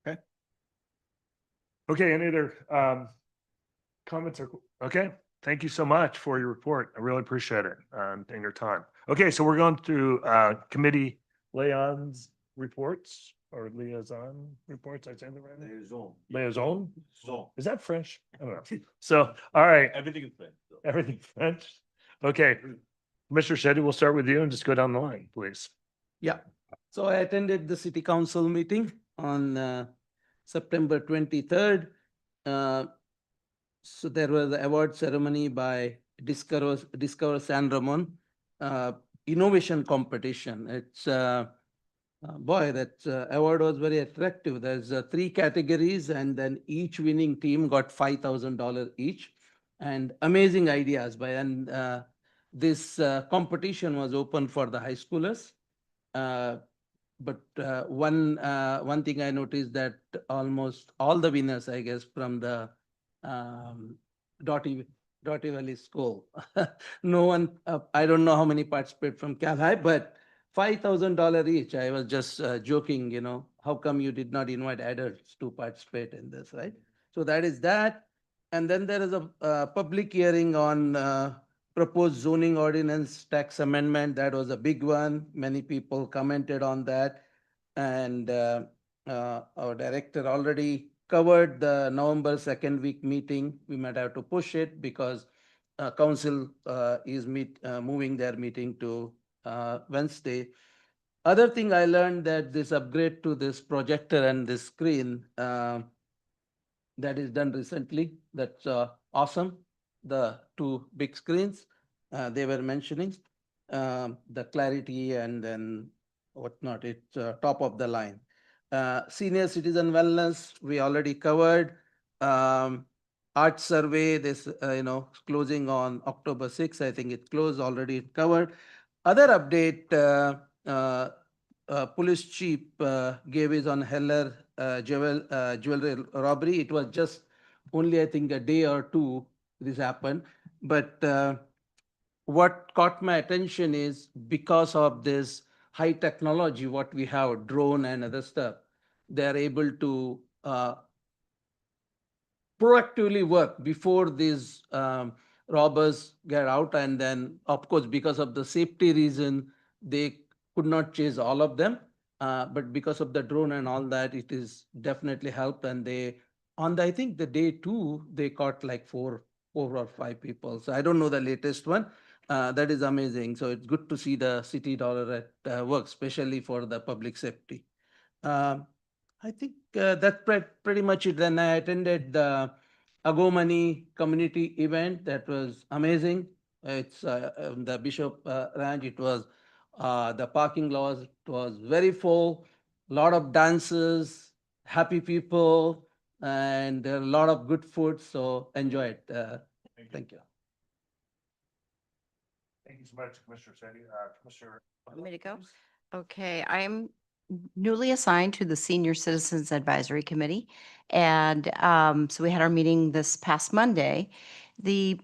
Okay. Okay, any other comments or, okay, thank you so much for your report. I really appreciate it and your time. Okay, so we're going to committee liaisons reports or liaison reports. I say that right? Liaison? Is that French? I don't know. So, all right. Everything is French. So. Everything French? Okay. Mr. Shetty, we'll start with you and just go down the line, please. Yeah. So I attended the city council meeting on September 23rd. So there was an award ceremony by Discover San Ramon innovation competition. It's boy, that award was very attractive. There's 3 categories, and then each winning team got $5,000 each, and amazing ideas by and this competition was open for the high schoolers. But one thing I noticed that almost all the winners, I guess, from the Dottie Valley School. No one, I don't know how many participate from Cal High, but $5,000 each. I was just joking, you know, how come you did not invite adults to participate in this, right? So that is that. And then there is a public hearing on proposed zoning ordinance tax amendment. That was a big one. Many people commented on that. And our director already covered the November 2nd week meeting. We might have to push it because council is moving their meeting to Wednesday. Other thing I learned that this upgrade to this projector and this screen that is done recently, that's awesome. The 2 big screens they were mentioning, the clarity and then whatnot, it's top of the line. Senior citizen wellness, we already covered. Art survey, this, closing on October 6th. I think it closed already, covered. Other update, police chief gave is on Heller jewelry robbery. It was just only, I think, a day or 2 this happened. But what caught my attention is because of this high technology, what we have, drone and other stuff, they're able to proactively work before these robbers get out. And then, of course, because of the safety reason, they could not chase all of them. But because of the drone and all that, it is definitely helped. And they, on the, I think the day 2, they caught like 4 or 5 people. So I don't know the latest one. That is amazing. So it's good to see the city dollar at work, especially for the public safety. I think that's pretty much it. Then I attended the Agomani community event. That was amazing. It's the Bishop Ranch. It was the parking lot. It was very full. A lot of dances, happy people, and a lot of good food. So enjoy it. Thank you. Thank you so much, Commissioner Sandy. Commissioner. Want me to go? Okay, I'm newly assigned to the Senior Citizens Advisory Committee. And so we had our meeting this past Monday. The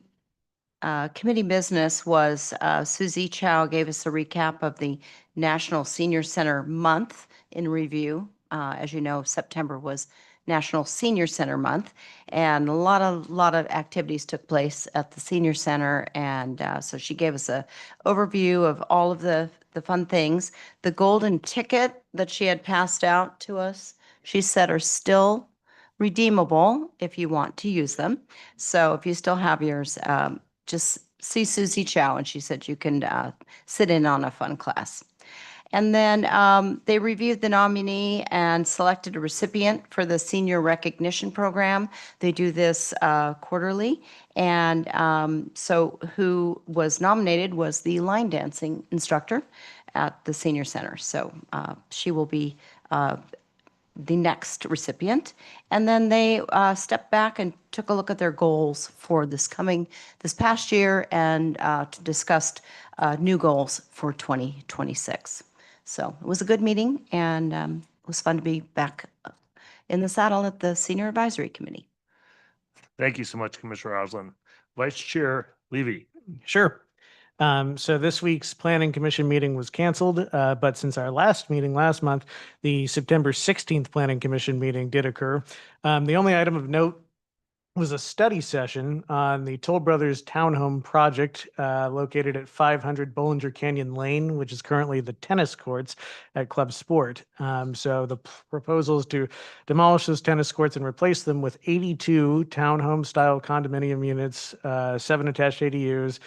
committee business was Suzie Chow gave us a recap of the National Senior Center Month in review. As you know, September was National Senior Center Month, and a lot of activities took place at the Senior Center. And so she gave us a overview of all of the fun things. The golden ticket that she had passed out to us, she said, are still redeemable if you want to use them. So if you still have yours, just see Suzie Chow, and she said you can sit in on a fun class. And then they reviewed the nominee and selected a recipient for the Senior Recognition Program. They do this quarterly. And so who was nominated was the line dancing instructor at the Senior Center. So she will be the next recipient. And then they stepped back and took a look at their goals for this past year and discussed new goals for 2026. So it was a good meeting and it was fun to be back in the saddle at the Senior Advisory Committee. Thank you so much, Commissioner Osland. Vice Chair Levy. Sure. So this week's Planning Commission meeting was canceled, but since our last meeting last month, the September 16th Planning Commission meeting did occur. The only item of note was a study session on the Toll Brothers Townhome project located at 500 Bollinger Canyon Lane, which is currently the tennis courts at Club Sport. So the proposal is to demolish those tennis courts and replace them with 82 townhome-style condominium units, 7 attached ADUs.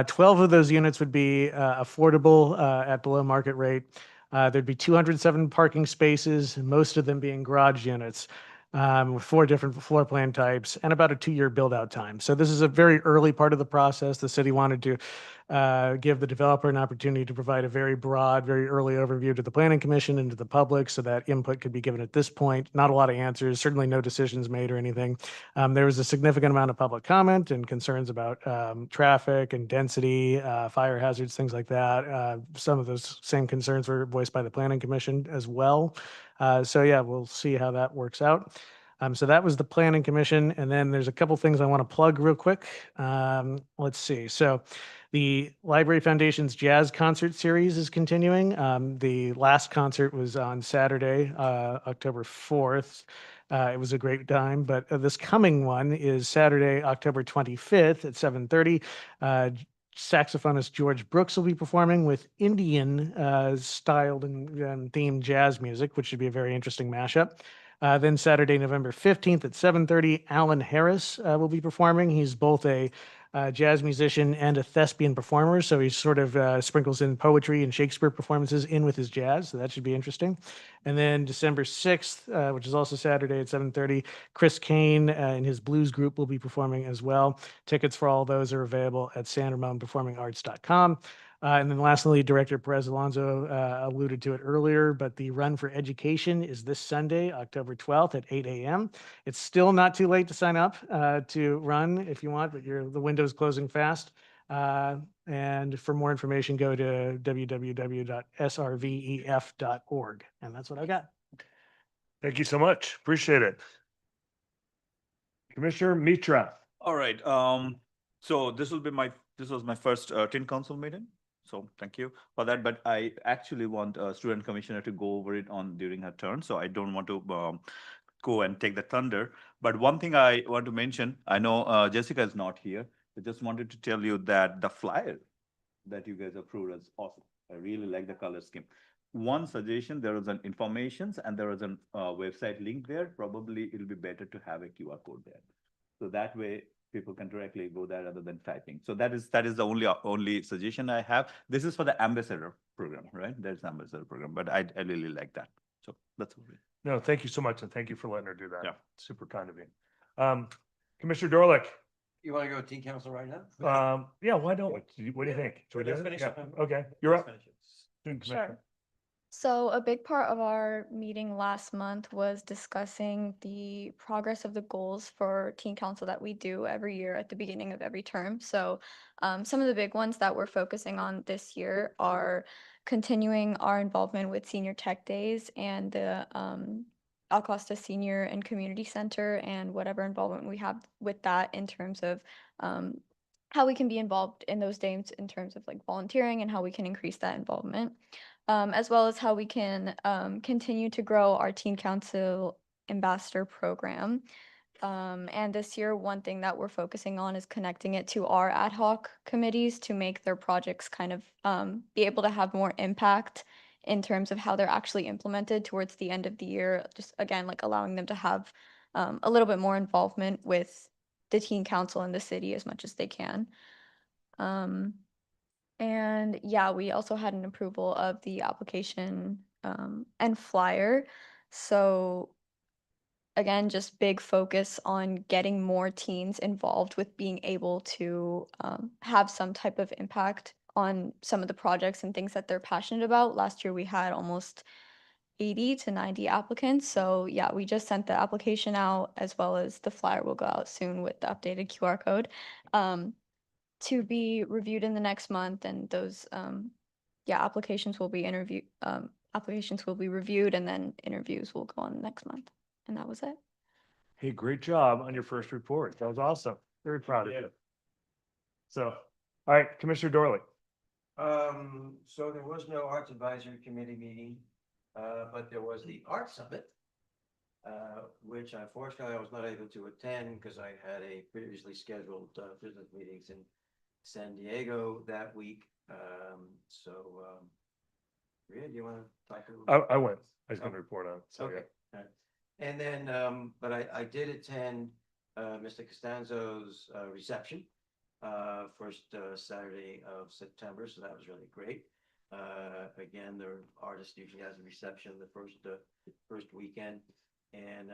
12 of those units would be affordable at below market rate. There'd be 207 parking spaces, most of them being garage units, with 4 different floor plan types and about a 2-year build out time. So this is a very early part of the process. The city wanted to give the developer an opportunity to provide a very broad, very early overview to the Planning Commission and to the public so that input could be given at this point. Not a lot of answers, certainly no decisions made or anything. There was a significant amount of public comment and concerns about traffic and density, fire hazards, things like that. Some of those same concerns were voiced by the Planning Commission as well. So yeah, we'll see how that works out. So that was the Planning Commission. And then there's a couple things I want to plug real quick. Let's see. So the Library Foundation's Jazz Concert Series is continuing. The last concert was on Saturday, October 4th. It was a great time, but this coming one is Saturday, October 25th at 7:30. Saxophonist George Brooks will be performing with Indian styled and themed jazz music, which should be a very interesting mashup. Then Saturday, November 15th at 7:30, Alan Harris will be performing. He's both a jazz musician and a thespian performer, so he sort of sprinkles in poetry and Shakespeare performances in with his jazz, so that should be interesting. And then December 6th, which is also Saturday at 7:30, Chris Kane and his blues group will be performing as well. Tickets for all those are available at sanramonperformingarts.com. And then lastly, Director Perez Alonso alluded to it earlier, but the Run for Education is this Sunday, October 12th at 8 a.m. It's still not too late to sign up to run if you want, but the window's closing fast. And for more information, go to www.srvef.org. And that's what I got. Thank you so much. Appreciate it. Commissioner Mitra. All right. So this was my first Tin Council meeting. So thank you for that. But I actually want a student commissioner to go over it during her turn. So I don't want to go and take the thunder. But one thing I want to mention, I know Jessica is not here. I just wanted to tell you that the flyer that you guys approved is awesome. I really like the color scheme. One suggestion, there is an informations and there is a website link there. Probably it'll be better to have a QR code there. So that way people can directly go there rather than typing. So that is the only suggestion I have. This is for the ambassador program, right? There's ambassador program, but I really like that. So that's all. No, thank you so much. And thank you for letting her do that. Yeah. Super kind of you. Commissioner Dorlick. You want to go to Teen Council right now? Yeah, why don't we? What do you think? Should we do it? Finish Yeah. up. Okay, you're up. Sure. So a big part of our meeting last month was discussing the progress of the goals for Teen Council that we do every year at the beginning of every term. So some of the big ones that we're focusing on this year are continuing our involvement with Senior Tech Days and the Alcosta Senior and Community Center and whatever involvement we have with that in terms of how we can be involved in those days in terms of like volunteering and how we can increase that involvement. As well as how we can continue to grow our Teen Council Ambassador program. And this year, one thing that we're focusing on is connecting it to our ad hoc committees to make their projects kind of be able to have more impact in terms of how they're actually implemented towards the end of the year. Just again, like allowing them to have a little bit more involvement with the Teen Council and the city as much as they can. And yeah, we also had an approval of the application and flyer. So again, just big focus on getting more teens involved with being able to have some type of impact on some of the projects and things that they're passionate about. Last year we had almost 80 to 90 applicants. So yeah, we just sent the application out as well as the flyer will go out soon with the updated QR code to be reviewed in the next month. And those yeah, applications will be reviewed and then interviews will go on next month. And that was it. Hey, great job on your first report. That was awesome. Very proud of you. So, all right, Commissioner Dorley. So there was no Arts Advisory Committee meeting, but there was the Art Summit, which unfortunately I was not able to attend because I had a previously scheduled business meetings in San Diego that week. Rhea, do you want to talk a little bit? I went. I was going to report on it. So, Okay. yeah. All right. And then, but I did attend Mr. Costanzo's reception, first Saturday of September, so that was really great. Again, the artist usually has a reception the first weekend, and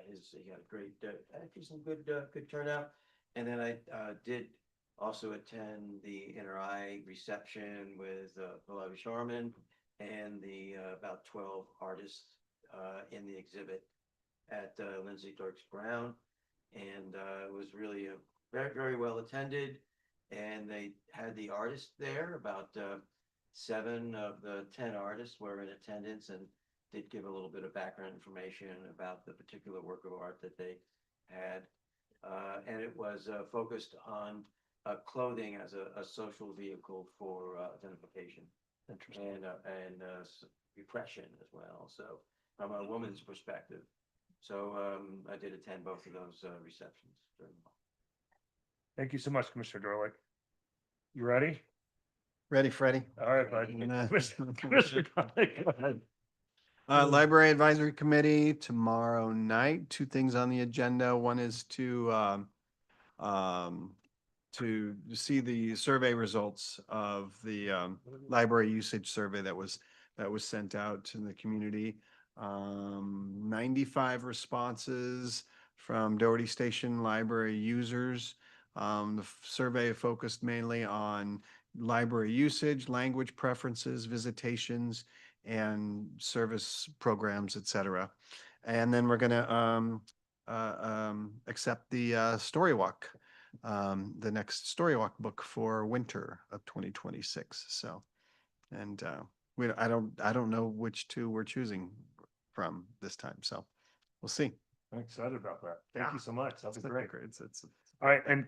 he had a great, actually some good turnout. And then I did also attend the Inter-Eye reception with Pallavi Sharman and the about 12 artists in the exhibit at Lindsay Dirks Brown, and it was really very, very well attended. And they had the artists there. About 7 of the 10 artists were in attendance and did give a little bit of background information about the particular work of art that they had. And it was focused on clothing as a social vehicle for identification and repression as well. So from a woman's perspective. So I did attend both of those receptions. Thank you so much, Commissioner Dorlick. You ready? Ready, Freddie? All right, bud. Commissioner Dorlick, go ahead. Library Advisory Committee tomorrow night, 2 things on the agenda. One is to see the survey results of the library usage survey that was sent out to the community. 95 responses from Doherty Station library users. The survey focused mainly on library usage, language preferences, visitations, and service programs, et cetera. And then we're going to accept the Story Walk, the next Story Walk book for winter of 2026. So, and I don't know which 2 we're choosing from this time. So we'll see. I'm excited about that. Thank you so much. That's great. It's All right, and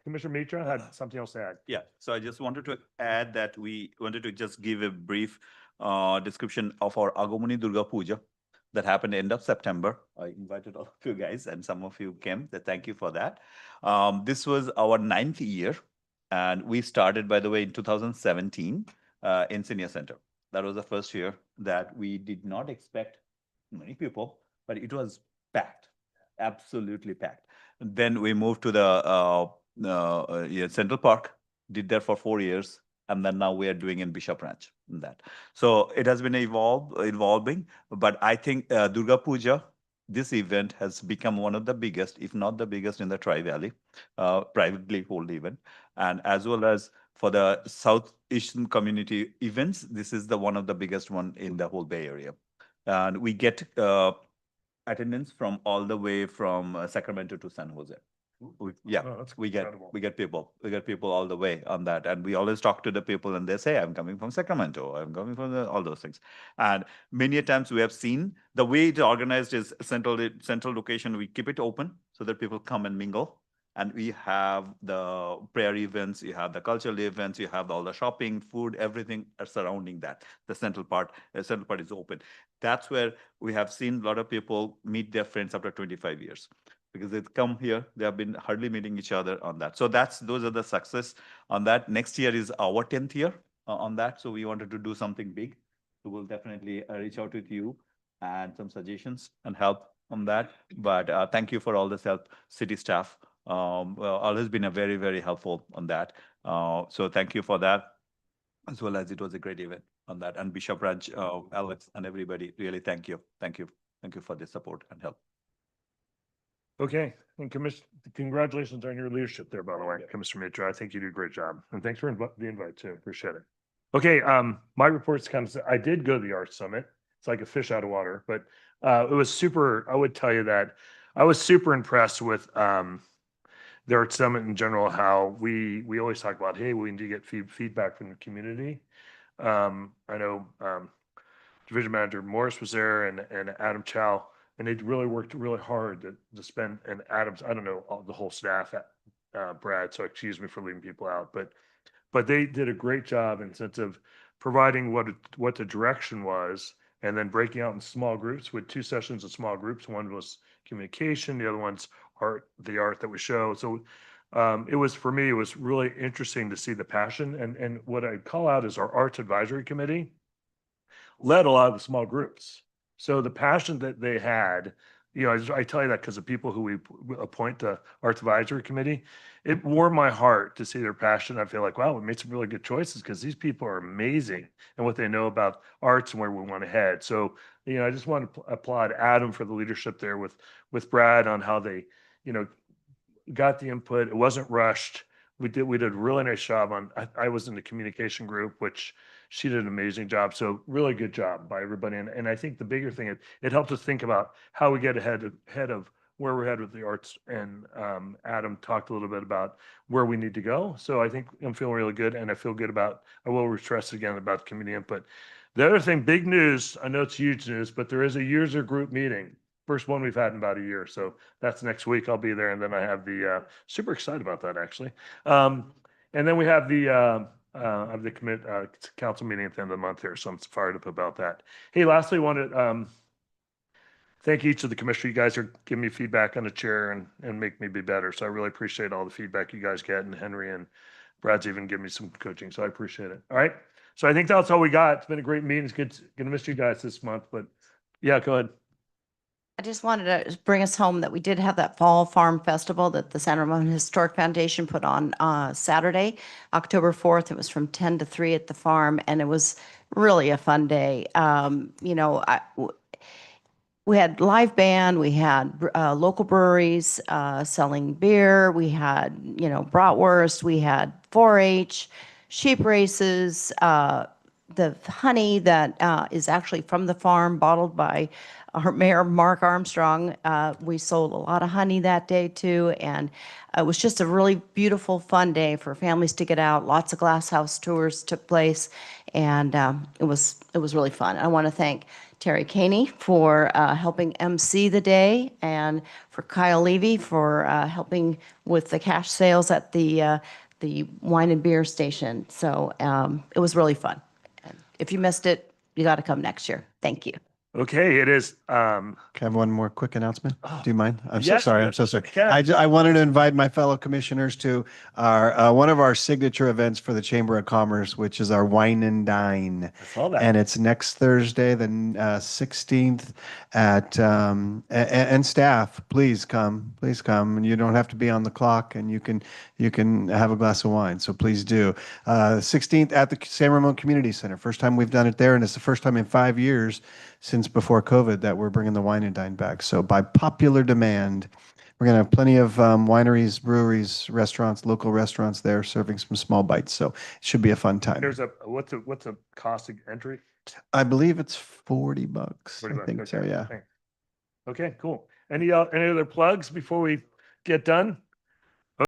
Commissioner Mitra had something else to add. Yeah, so I just wanted to add that we wanted to just give a brief description of our Agumani Durga Puja that happened end of September. I invited all of you guys and some of you came. Thank you for that. This was our 9th year, and we started, by the way, in 2017 in Senior Center. That was the first year that we did not expect many people, but it was packed, absolutely packed. Then we moved to the Central Park, did that for 4 years, and then now we are doing in Bishop Ranch. That. So it has been evolving, but I think Durga Puja, this event has become one of the biggest, if not the biggest in the Tri-Valley, privately held event. And as well as for the Southeastern community events, this is the one of the biggest one in the whole Bay Area. And we get attendance from all the way from Sacramento to San Jose. We get people all the way on that, and we always talk to the people, and they say, "I'm coming from Sacramento. I'm coming from all those things." And many times we have seen the way it organized is central location. We keep it open so that people come and mingle. And we have the prayer events, you have the cultural events, you have all the shopping, food, everything surrounding that. The central part is open. That's where we have seen a lot of people meet their friends after 25 years. Because they come here, they have been hardly meeting each other on that. So those are the success on that. Next year is our 10th year on that. So we wanted to do something big. So we'll definitely reach out with you and some suggestions and help on that. But thank you for all this help, city staff. Always been a very, very helpful on that. So thank you for that. as well as it was a great event on that. And Bishop Ranch, Alex and everybody, really thank you. Thank you. Thank you for the support and help. Okay, and congratulations on your leadership there, by the way, Commissioner Mitra. I think you did a great job. And thanks for the invite too. Appreciate it. Okay, my report's kind of, I did go to the Arts Summit. It's like a fish out of water, but it was super, I would tell you that I was super impressed with the Arts Summit in general, how we always talk about, hey, we need to get feedback from the community. I know Division Manager Morris was there and Adam Chow, and they really worked really hard to spend, and Adams, I don't know, the whole staff, Brad, so excuse me for leaving people out, but they did a great job in sense of providing what the direction was, and then breaking out in small groups with 2 sessions of small groups. One was communication, the other one's the art that we show. So it was, for me, it was really interesting to see the passion, and what I call out is our Arts Advisory Committee led a lot of the small groups. So the passion that they had, I tell you that because the people who we appoint to Arts Advisory Committee, it warmed my heart to see their passion. I feel like, wow, we made some really good choices because these people are amazing and what they know about arts and where we want to head. So, I just want to applaud Adam for the leadership there with Brad on how they, got the input. It wasn't rushed. We did a really nice job on, I was in the communication group, which she did an amazing job. So really good job by everybody. And I think the bigger thing, it helped us think about how we get ahead of where we're headed with the arts. And Adam talked a little bit about where we need to go. So I think I'm feeling really good, and I feel good about, I will stress again about the community input. The other thing, big news, I know it's huge news, but there is a user group meeting. First one we've had in about a year. So that's next week. I'll be there. And then I have the, super excited about that actually. And then we have the council meeting at the end of the month here. So I'm fired up about that. Hey, lastly, I want to thank each of the commissioners. You guys are giving me feedback on the chair and make me be better. So I really appreciate all the feedback you guys get, and Henry and Brad's even giving me some coaching. So I appreciate it. All right. So I think that's all we got. It's been a great meeting. It's good. Gonna miss you guys this month, but yeah, go ahead. I just wanted to bring us home that we did have that Fall Farm Festival that the San Ramon Historic Foundation put on Saturday, October 4th. It was from 10 to 3 at the farm, and it was really a fun day. We had live band, we had local breweries selling beer, we had, bratwurst, we had 4-H, sheep races, the honey that is actually from the farm, bottled by our Mayor Mark Armstrong. We sold a lot of honey that day too, and it was just a really beautiful, fun day for families to get out. Lots of glass house tours took place, and it was really fun. I want to thank Terry Caney for helping MC the day, and for Kyle Levy for helping with the cash sales at the wine and beer station. So it was really fun. If you missed it, you got to come next year. Thank you. Okay, it is. Can I have one more quick announcement? Do you mind? I'm so yes, sorry. yes, I'm so sorry. can. I wanted to invite my fellow commissioners to our one of our signature events for the Chamber of Commerce, which is our Wine and Dine. I saw that. And it's next Thursday, the 16th at, and staff, please come. And you don't have to be on the clock, and you can have a glass of wine. So please do. 16th at the San Ramon Community Center. First time we've done it there, and it's the first time in 5 years since before COVID that we're bringing the Wine and Dine back. So by popular demand, we're going to have plenty of wineries, breweries, restaurants, local restaurants there serving some small bites. So it should be a fun time. There's what's a cost of entry? I believe it's $40. $40, I think so, okay, yeah. thanks. Okay, cool. Any other plugs before we get done?